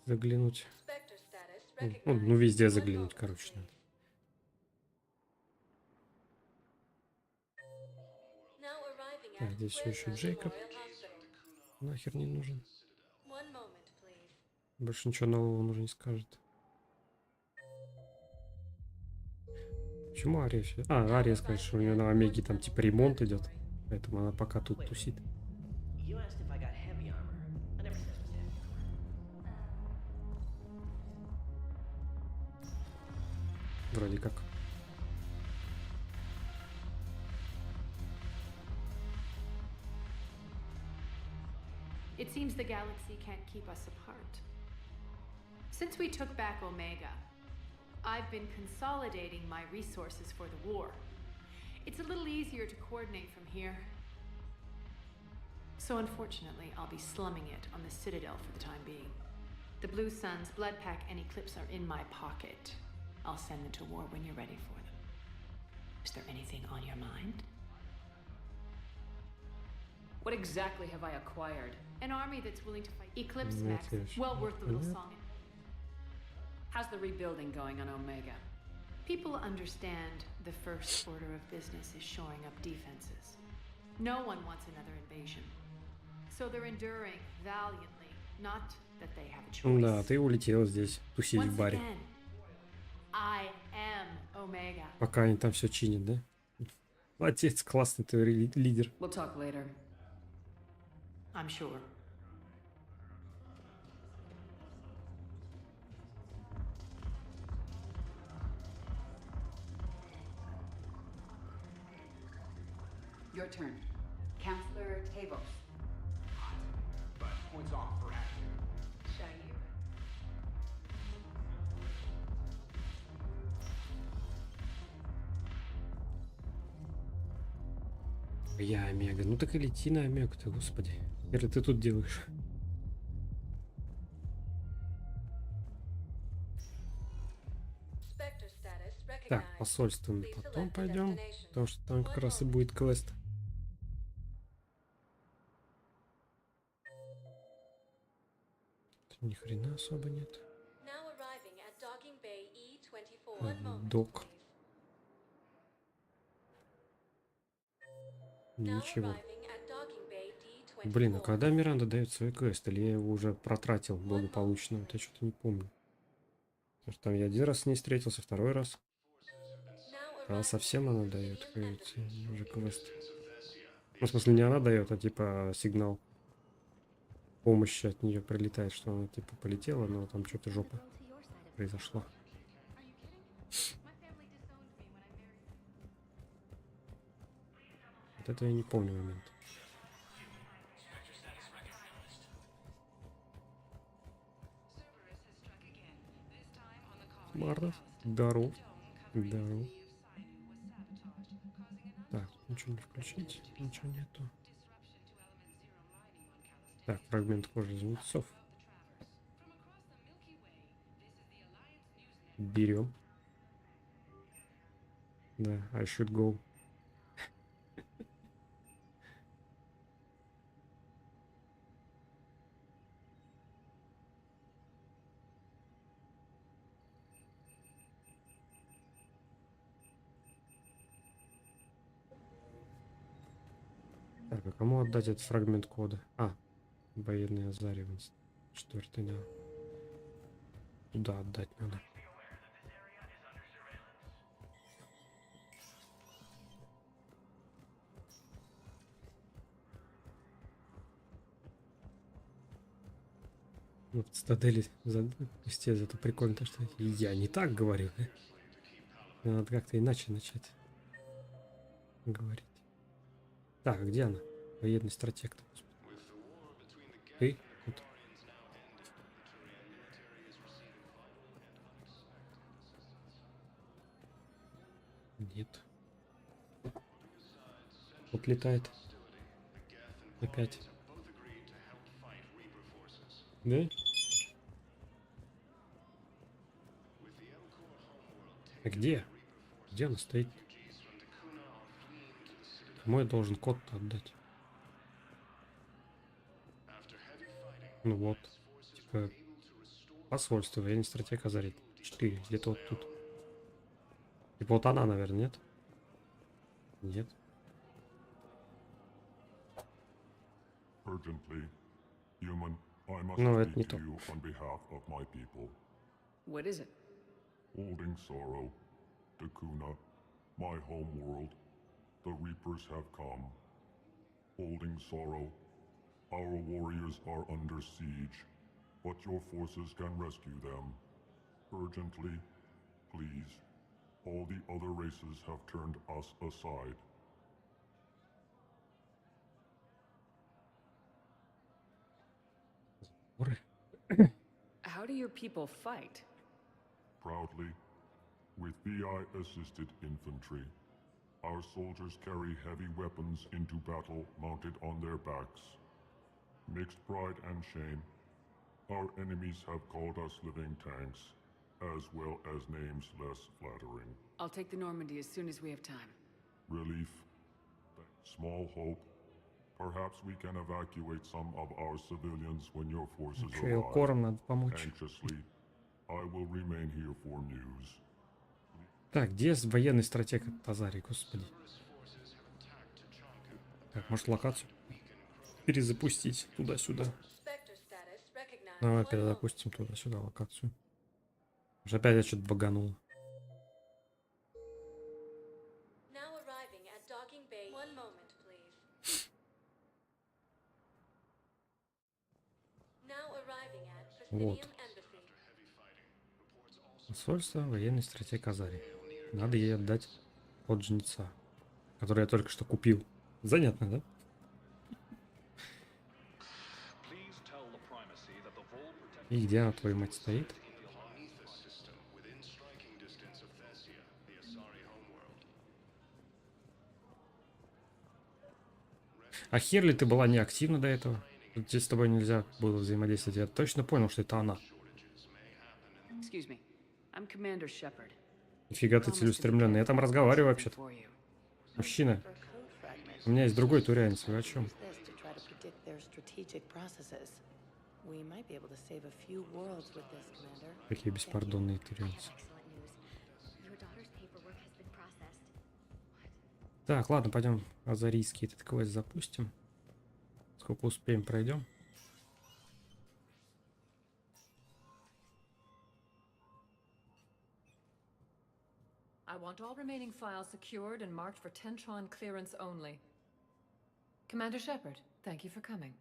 заглянуть. Ну, везде заглянуть, короче, надо. Так, здесь все еще Джейкоб. Нахер не нужен. Больше ничего нового он уже не скажет. Почему Ария все? Ария скажет, что у нее на Омеге там типа ремонт идет. Поэтому она пока тут тусит. Вроде как. It seems the galaxy can't keep us apart. Since we took back Omega, I've been consolidating my resources for the war. It's a little easier to coordinate from here. So unfortunately, I'll be slumming it on the Citadel for the time being. The Blue Suns, Bloodpack, and Eclipse are in my pocket. I'll send them to war when you're ready for them. Is there anything on your mind? What exactly have I acquired? An army that's willing to fight Eclipse Max. Well worth the little song. How's the rebuilding going on Omega? People understand the first order of business is shoring up defenses. No one wants another invasion. So they're enduring valiantly, not that they have a choice. Да, ты улетела здесь тусить в баре. I am Omega. Пока они там все чинят, да? Молодец, классный ты лидер. We'll talk later. I'm sure. Your turn. Counselor Tavos. But points off for action. Shayu. Я Омега. Ну так и лети на Омегу-то, господи. Или ты тут делаешь? Spectre status Так, посольство мы потом пойдем, потому что там как раз и будет квест. Ни хрена особо нет. Док. Ничего. Блин, а когда Миранда дает свой квест? Или я его уже протратил благополучно? Вот я что-то не помню. Потому что там я один раз с ней встретился, второй раз. А совсем она дает какой-то уже квест. Ну, в смысле, не она дает, а типа сигнал помощи от нее прилетает, что она типа полетела, но там что-то жопа произошла. Вот это я не помню момент. Мардов, здоров. Здоров. Так, ничего не включить, ничего нету. Так, фрагмент кожи жнецов. Берем. Да, I should go. Так, а кому отдать этот фрагмент кода? А, военный озариванец. Четвертый, да. Туда отдать надо. Ну, в цитадели пустец, это прикольно, то, что я не так говорю. Надо как-то иначе начать говорить. Так, а где она? Военный стратег. Ты? Вот. Нет. Вот летает. Опять. Да? А где? Где она стоит? Кому я должен код-то отдать? Ну вот. Типа посольство, военный стратег озарит. 4. Где-то вот тут. Типа вот она, наверное, нет? Нет. Ну, это не то. What is it? Holding sorrow, Dakuna, my home world, the Reapers have come. Holding sorrow, our warriors are under siege, but your forces can rescue them. Urgently, please. All the other races have turned us aside. How do your people fight? Proudly, with VI-assisted infantry. Our soldiers carry heavy weapons into battle mounted on their backs. Mixed pride and shame, our enemies have called us living tanks, as well as names less flattering. I'll take the Normandy as soon as we have time. Relief, small hope. Perhaps we can evacuate some of our civilians when your forces arrive. Anxiously, I will remain here for news. Так, где военный стратег Тазари, господи? Так, может локацию перезапустить туда-сюда. Давай перезапустим туда-сюда локацию. Уже опять я что-то баганул. Вот. Посольство, военный стратег Азари. Надо ей отдать от жнеца, который я только что купил. Занятно, да? И где она, твою мать, стоит? А хер ли ты была неактивна до этого? Здесь с тобой нельзя было взаимодействовать. Я точно понял, что это она. Excuse me. I'm Commander Shepard. Нифига ты целеустремленный. Я там разговариваю вообще-то. Мужчина. У меня есть другой турянец. Вы о чем? Какие беспардонные турянцы. Так, ладно, пойдем азарийский этот квест запустим. Сколько успеем, пройдем. I want all remaining files secured and marked for Tentron clearance only. Commander Shepard, thank you for coming.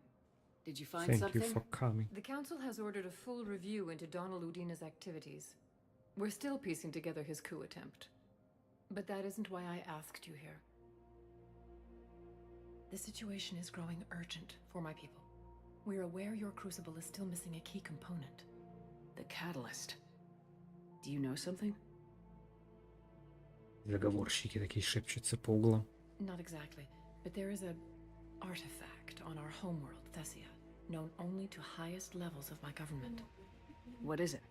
Did you find Thank something? you for coming. The Council has ordered a full review into Donald Udina's activities. We're still piecing together his coup attempt. But that isn't why I asked you here. The situation is growing urgent for my people. We're aware your crucible is still missing a key component. The catalyst. Do you know something? Заговорщики такие шепчутся по углам. Not exactly, but there is an artifact on our homeworld, Thessia, known only to highest levels of my government. What is it?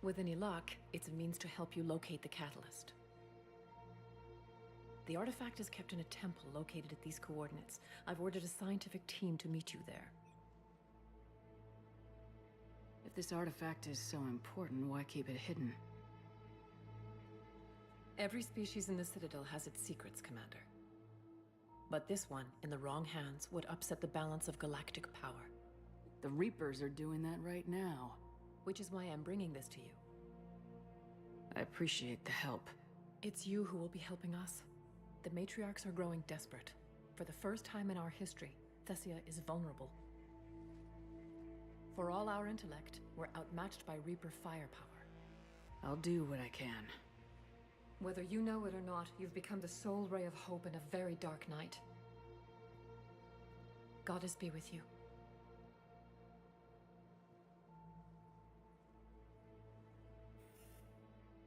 With any luck, it's a means to help you locate the catalyst. The artifact is kept in a temple located at these coordinates. I've ordered a scientific team to meet you there. If this artifact is so important, why keep it hidden? Every species in the Citadel has its secrets, Commander. But this one, in the wrong hands, would upset the balance of galactic power. The Reapers are doing that right now. Which is why I'm bringing this to you. I appreciate the help. It's you who will be helping us. The matriarchs are growing desperate. For the first time in our history, Thessia is vulnerable. For all our intellect, we're outmatched by Reaper firepower. I'll do what I can. Whether you know it or not, you've become the sole ray of hope in a very dark night. Goddess be with you.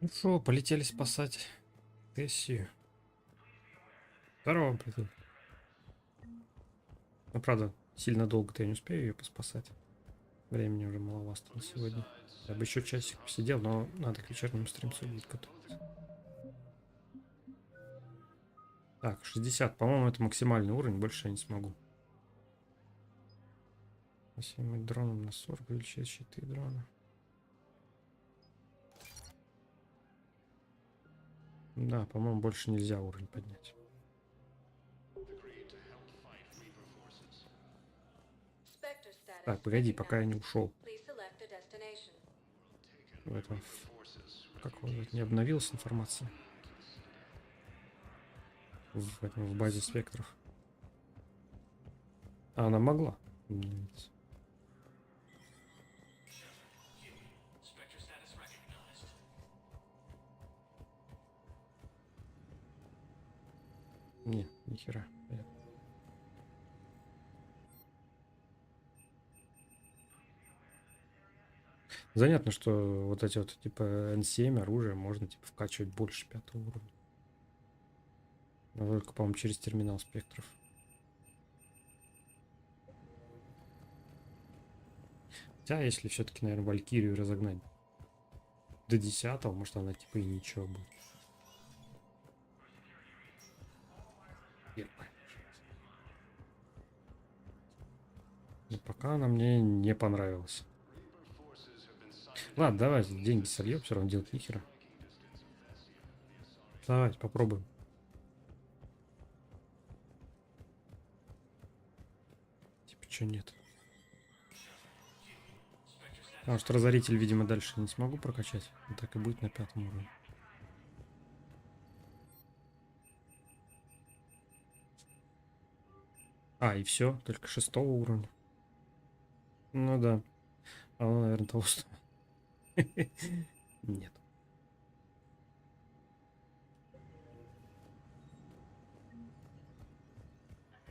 Ну что, полетели спасать Тессию. Здорово, блин. Ну, правда, сильно долго-то я не успею ее поспасать. Времени уже маловато на сегодня. Я бы еще часик посидел, но надо к вечернему стримцу будет готовиться. Так, 60. По-моему, это максимальный уровень. Больше я не смогу. Если мы дроном на 40 увеличить щиты дрона. Да, по-моему, больше нельзя уровень поднять. Так, погоди, пока я не ушел. В этом... Как вот не обновилась информация? В базе спектров. А она могла обновиться. Не, нихера. Занятно, что вот эти вот типа N7 оружия можно типа вкачивать больше 5 уровня. Но только, по-моему, через терминал спектров. Хотя, если все-таки, наверное, Валькирию разогнать до 10-го, может она типа и ничего будет. Но пока она мне не понравилась. Ладно, давайте деньги сольем, все равно делать нихера. Давайте попробуем. Типа, что нет? Потому что разоритель, видимо, дальше не смогу прокачать. Он так и будет на 5-м уровне. А, и все, только 6-го уровня. Ну да. А он, наверное, того стоит. Нет.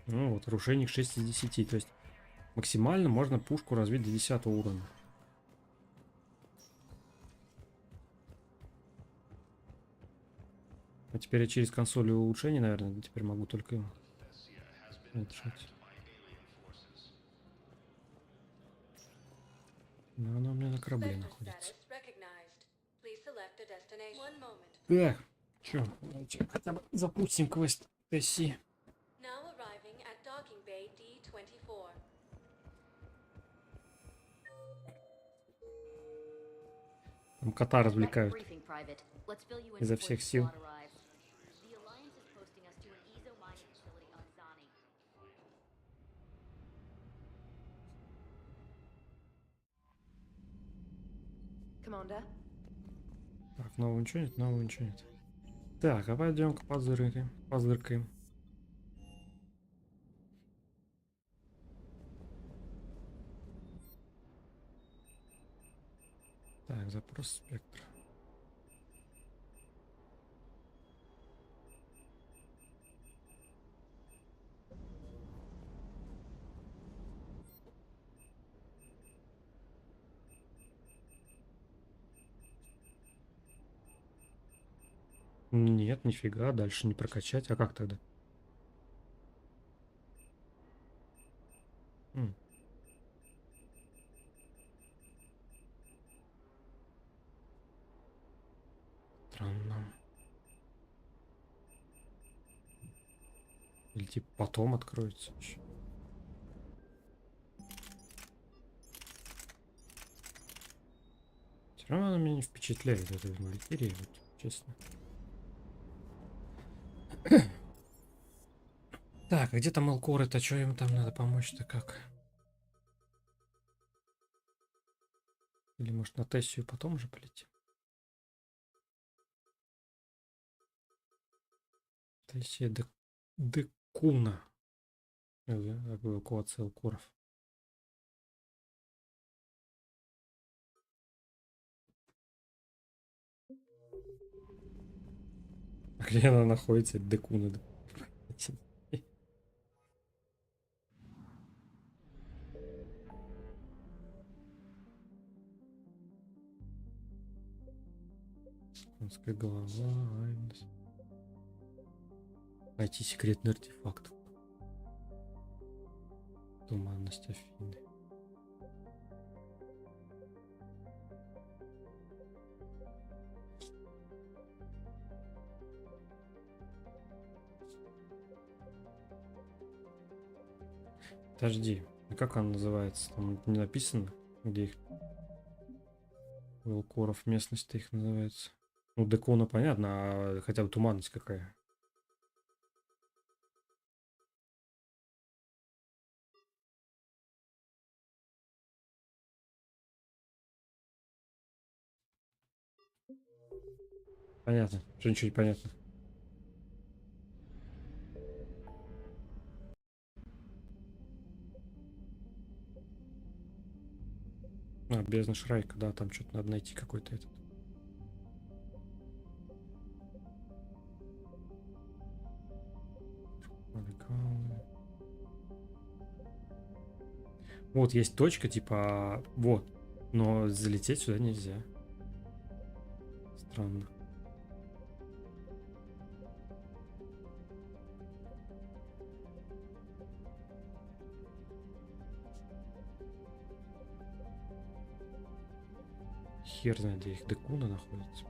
Ну вот, оружейник 6 из 10. То есть максимально можно пушку развить до 10 уровня. А теперь я через консоль улучшений, наверное, теперь могу только улучшать. Но она у меня на корабле находится. Так, чё, давайте хотя бы запустим квест Тесси. Там кота развлекают изо всех сил. Так, нового ничего нет, нового ничего нет. Так, а пойдем-ка позыркаем. Позыркаем. Так, запрос спектра. Нет, нифига, дальше не прокачать. А как тогда? Странно. Или типа потом откроется еще. Все равно она меня не впечатляет, эта Валькирия, вот, честно. Так, а где там Элкоры-то? Что им там надо помочь-то как? Или может на Тессию потом уже полетим? Тессия Декуна. Эвакуация Элкоров. Где она находится? Декуна. Конская голова. Найти секретный артефакт. Туманность Афины. Подожди, а как она называется? Там не написано, где их Элкоров, местность-то их называется. Ну, Декона понятно, а хотя бы туманность какая. Понятно, что ничего не понятно. А, бездна Шрайка, да, там что-то надо найти какой-то этот. Вот есть точка, типа, вот, но залететь сюда нельзя. Странно. Хер знает, где их Декуна находится.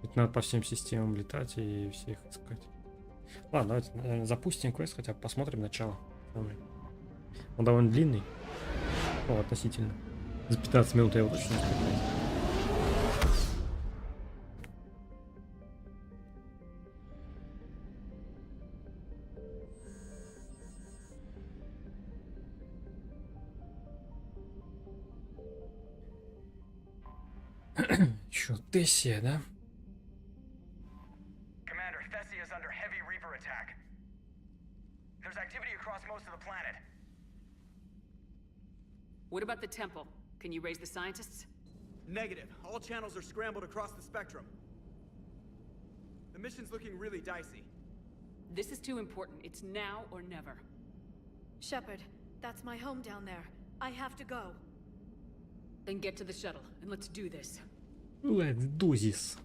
Ведь надо по всем системам летать и всех искать. Ладно, давайте, наверное, запустим квест, хотя бы посмотрим начало. Он довольно длинный. Ну, относительно. За 15 минут я его точно не успею. Еще Тессия, да? Commander, Thessia is under heavy Reaper attack. There's activity across most of the planet. What about the temple? Can you raise the scientists? Negative. All channels are scrambled across the spectrum. The mission's looking really dicey. This is too important. It's now or never. Shepard, that's my home down there. I have to go. Then get to the shuttle and let's do this. Let's do this.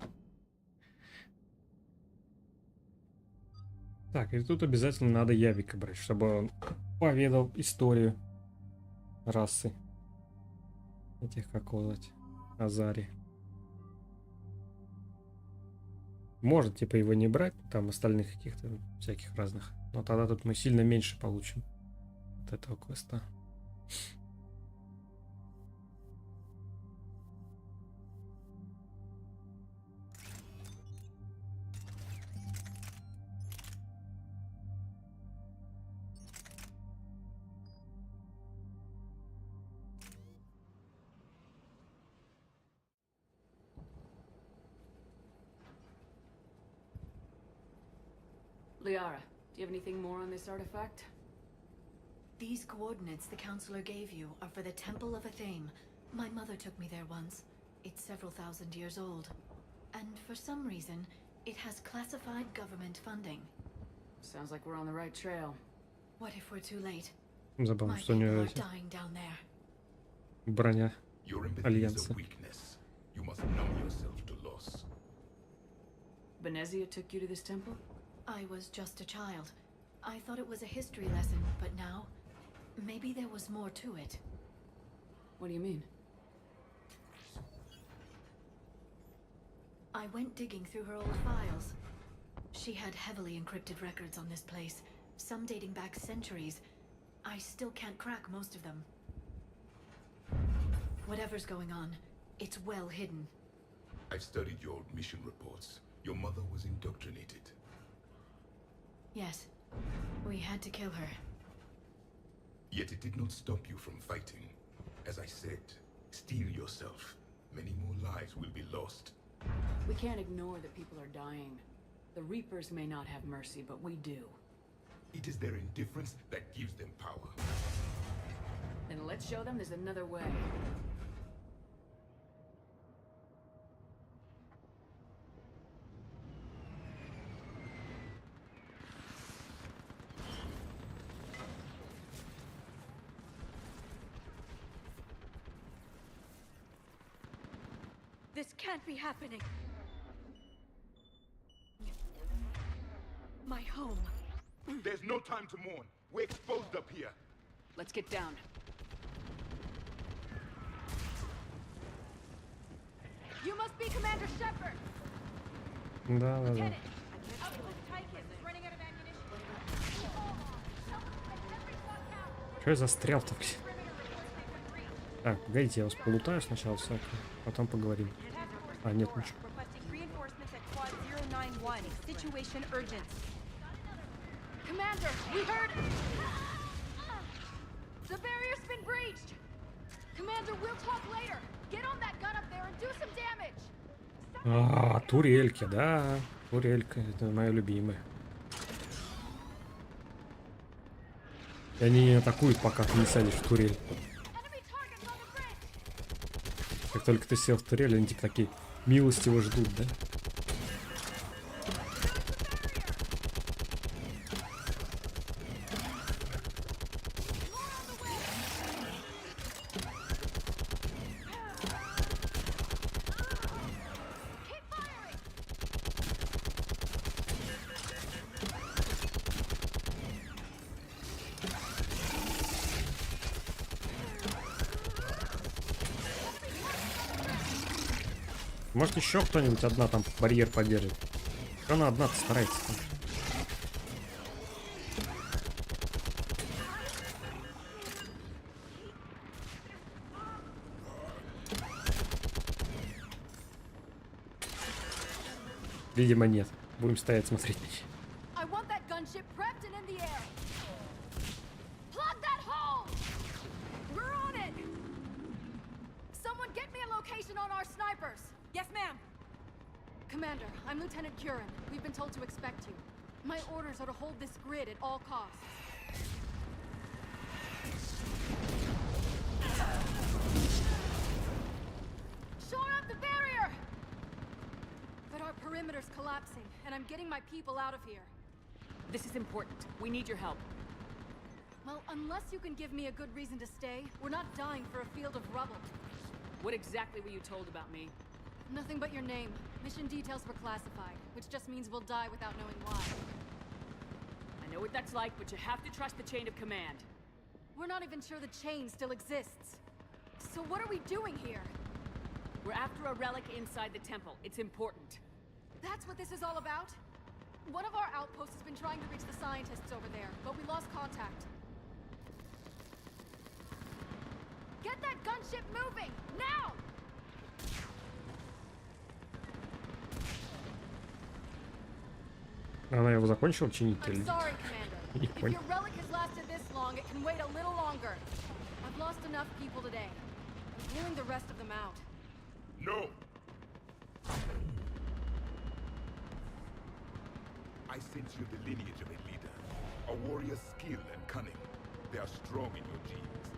Так, и тут обязательно надо Явика брать, чтобы он поведал историю расы. Этих, как сказать, Азари. Может, типа, его не брать, там остальных каких-то всяких разных. Но тогда тут мы сильно меньше получим от этого квеста. Liara, do you have anything more on this artifact? These coordinates the counselor gave you are for the Temple of Athame. My mother took me there once. It's several thousand years old. And for some reason, it has classified government funding. Sounds like we're on the right trail. What if we're too late? Забавно, My что у people нее are dying down there. броня Your empathy is Альянса. a weakness. You must numb yourself to loss. Benezia took you to this temple? I was just a child. I thought it was a history lesson, but now, maybe there was more to it. What do you mean? I went digging through her old files. She had heavily encrypted records on this place, some dating back centuries. I still can't crack most of them. Whatever's going on, it's well hidden. I've studied your old mission reports. Your mother was indoctrinated. Yes, we had to kill her. Yet it did not stop you from fighting. As I said, steel yourself. Many more lives will be lost. We can't ignore that people are dying. The Reapers may not have mercy, but we do. It is their indifference that gives them power. Then let's show them there's another way. This can't be happening. My home. There's no time to mourn. We're exposed up here. Let's get down. You must be Commander Shepard. Да, да, да. Что я застрял-то? Так, погодите, я вас полутаю сначала всякое, потом поговорим. А, нет, ничего. Commander, we heard. The barrier's been breached. Commander, we'll talk later. Get on that gun up there and do some damage. А, турельки, да. Турелька, это моя любимая. И они не атакуют, пока ты не сядешь в турель. Как только ты сел в турель, они типа такие милостиво ждут, да? Может, еще кто-нибудь одна там барьер поддержит? Она одна-то старается. Видимо, нет. Будем стоять смотреть. I want that gunship prepped and in the air. Plug that hole. We're on it. Someone get me a location on our snipers. Yes, ma'am. Commander, I'm Lieutenant Curran. We've been told to expect you. My orders are to hold this grid at all costs. Shore up the barrier! But our perimeter's collapsing, and I'm getting my people out of here. This is important. We need your help. Well, unless you can give me a good reason to stay, we're not dying for a field of rubble. What exactly were you told about me? Nothing but your name. Mission details were classified, which just means we'll die without knowing why. I know what that's like, but you have to trust the chain of command. We're not even sure the chain still exists. So what are we doing here? We're after a relic inside the temple. It's important. That's what this is all about? One of our outposts has been trying to reach the scientists over there, but we lost contact. Get that gunship moving! Now! Она его закончила чинить или I'm нет? sorry, Commander. Не If понял. your relic has lasted this long, it can wait a little longer. I've lost enough people today. I'm clearing the rest of them out. No! I sense you're the lineage of a leader. A warrior's skill and cunning. They are strong in your genes.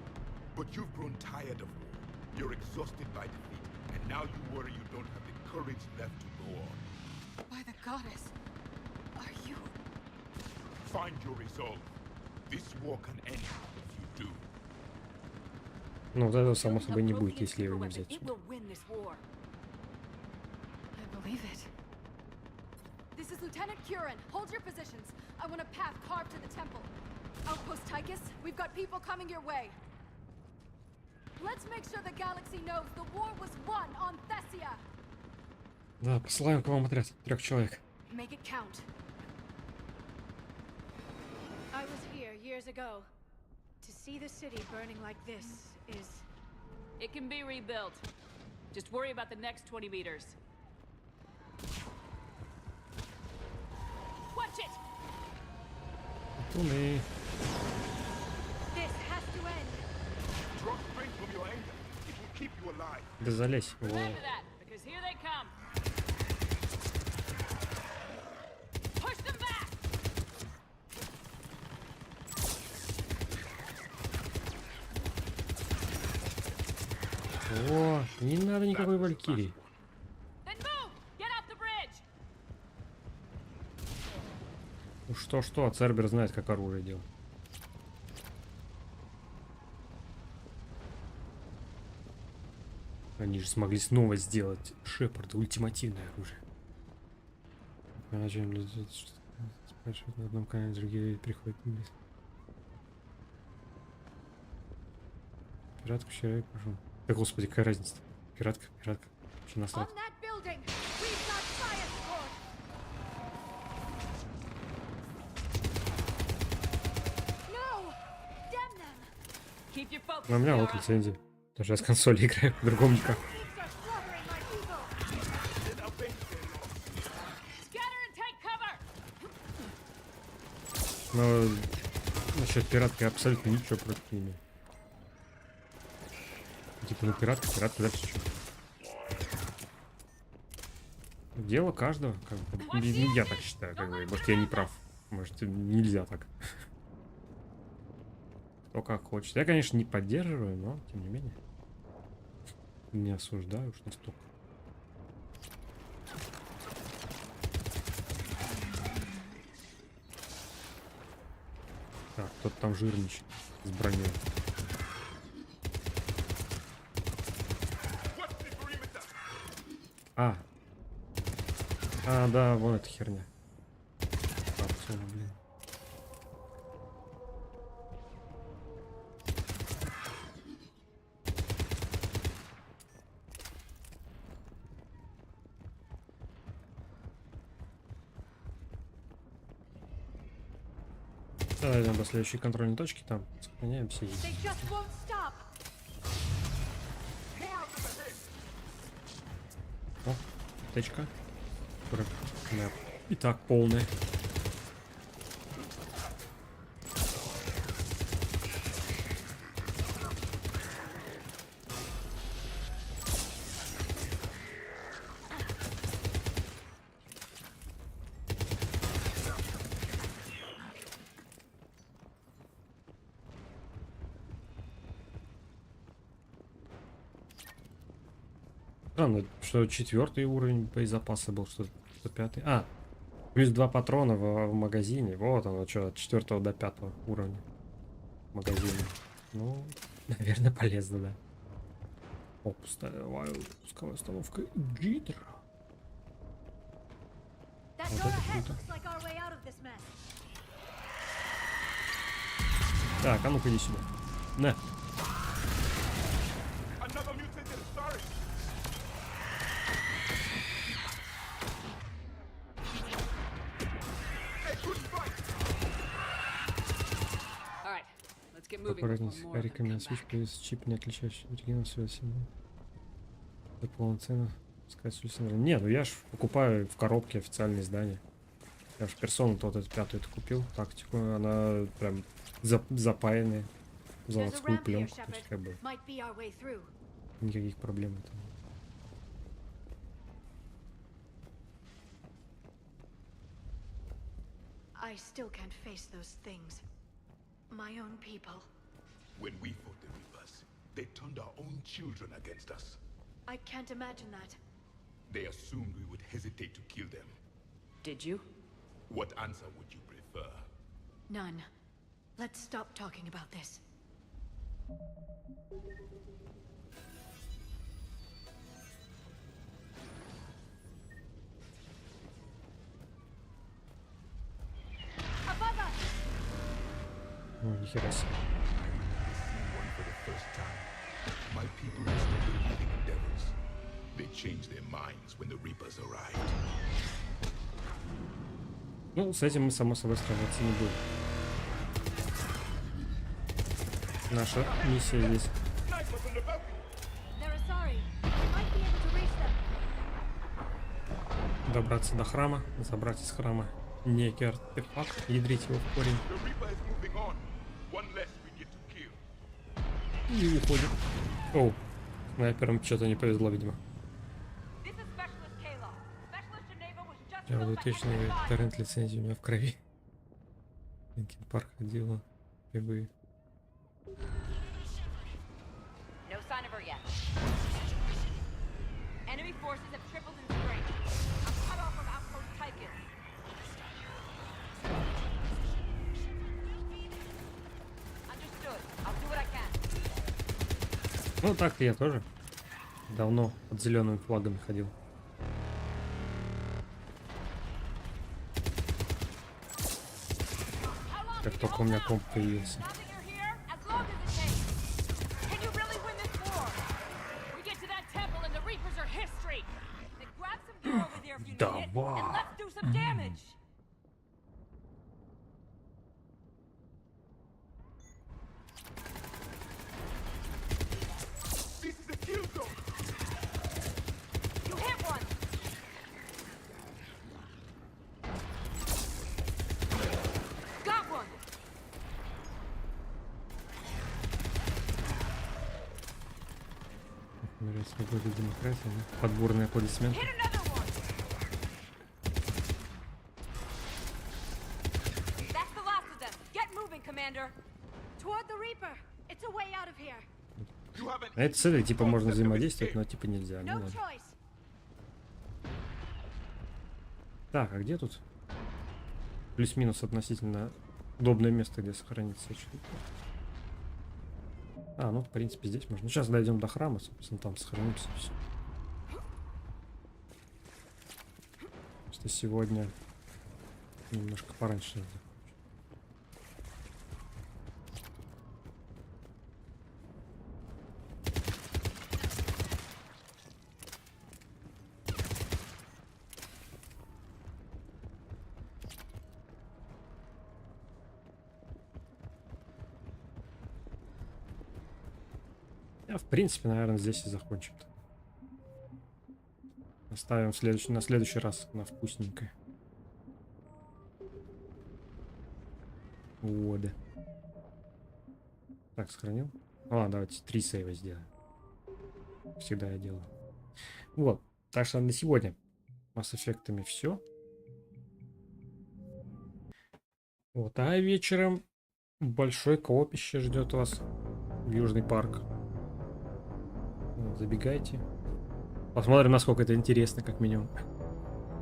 But you've grown tired of war. You're exhausted by defeat. And now you worry you don't have the courage left to go on. By the goddess. Are you... Find your resolve. This war can end if you do. Ну, вот этого, само собой, не будет, если его не взять. It will win this war. I believe it. This is Lieutenant Curran. Hold your positions. I want a path carved to the temple. Outpost Tychus, we've got people coming your way. Let's make sure the galaxy knows the war was won on Thessia. Да, посылаем к вам отряд 3 человек. Make it count. I was here years ago. To see the city burning like this is... It can be rebuilt. Just worry about the next 20 meters. Watch it! Туны. This has to end. Draw strength from your anger. It will keep you alive. Да залезь. Во. Remember that, because here they come. Push them back! О, не надо никакой валькирии. Then move! Get off the bridge! Ну что, а Цербер знает, как оружие делать. Они же смогли снова сделать Шепард, ультимативное оружие. Спрашивают на одном канале, другие приходят вниз. Пиратку вчера и пошел. Да господи, какая разница? Пиратка. Вообще насрать. On that building, we've got fire support. No! Damn them! Keep your focus. Но у меня вот лицензия. Даже я с консоли играю, по-другому никак. Но насчет пиратки абсолютно ничего против не имею. Типа, ну пиратка, дальше что? Дело каждого, как бы. Я так считаю, как бы. Может, я не прав. Может, нельзя так. Кто как хочет. Я, конечно, не поддерживаю, но тем не менее. Не осуждаю уж настолько. Так, кто-то там жирничает с броней. Да, вон эта херня. Капсула, блин. Давай идем до следующей контрольной точки, там сохраняемся. О, течка. И так полная. Странно, что 4-й уровень боезапаса был, что 5-й. Плюс 2 патрона в магазине. Вот оно, что, от 4 до 5 уровня магазина. Ну, наверное, полезно, да. О, пусковая установка Джитер. Вот это круто. Так, а ну-ка иди сюда. На. Аккуратнее с хариками на свечку, из чип не отличающий оригинал связи. Это полноценно. Сказать, не, ну я ж покупаю в коробке официальные издания. Я ж персону тот эту пятую купил, тактику, она прям запаянная, заводскую пленку, то есть как бы никаких проблем там. I still can't face those things. My own people. When we fought the Reapers, they turned our own children against us. I can't imagine that. They assumed we would hesitate to kill them. Did you? What answer would you prefer? None. Let's stop talking about this. Above us! Ну, нихера себе. My people used to believe in devils. They changed their minds when the Reapers arrived. Ну, с этим мы, само собой, справляться не будем. Наша миссия здесь. Добраться до храма, забрать из храма некий артефакт, ядрить его в корень. И уходит. Оу, снайперам что-то не повезло, видимо. Я буду точно говорить, торрент лицензии у меня в крови. Линкин Парк ходила, прибы. No sign of her yet. Enemy forces have tripled in strength. I'm cut off from outpost Tychus. Understood. I'll do what I can. Ну так-то я тоже давно под зелеными флагами ходил. Как только у меня комп появился. Давай! Свобода, демократия, да? Подборные аплодисменты. А это с этой типа можно взаимодействовать, но типа нельзя. Ну, ладно. Так, а где тут плюс-минус относительно удобное место, где сохраниться? А, ну, в принципе, здесь можно. Сейчас дойдем до храма, собственно, там сохранимся. Все. Просто сегодня немножко пораньше надо. В принципе, наверное, здесь и закончим. Оставим на следующий раз на вкусненькое. Вот. Так, сохранил. А, давайте 3 сейва сделаем. Всегда я делаю. Вот. Так что на сегодня Mass Effect'ами все. Вот. А вечером большой коопище ждет вас в Южный парк. Забегайте. Посмотрим, насколько это интересно, как минимум.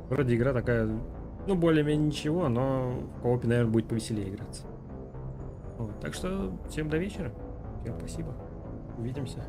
Вроде игра такая, ну, более-менее ничего, но в коопе, наверное, будет повеселее играться. Вот, так что всем до вечера. Всем спасибо. Увидимся.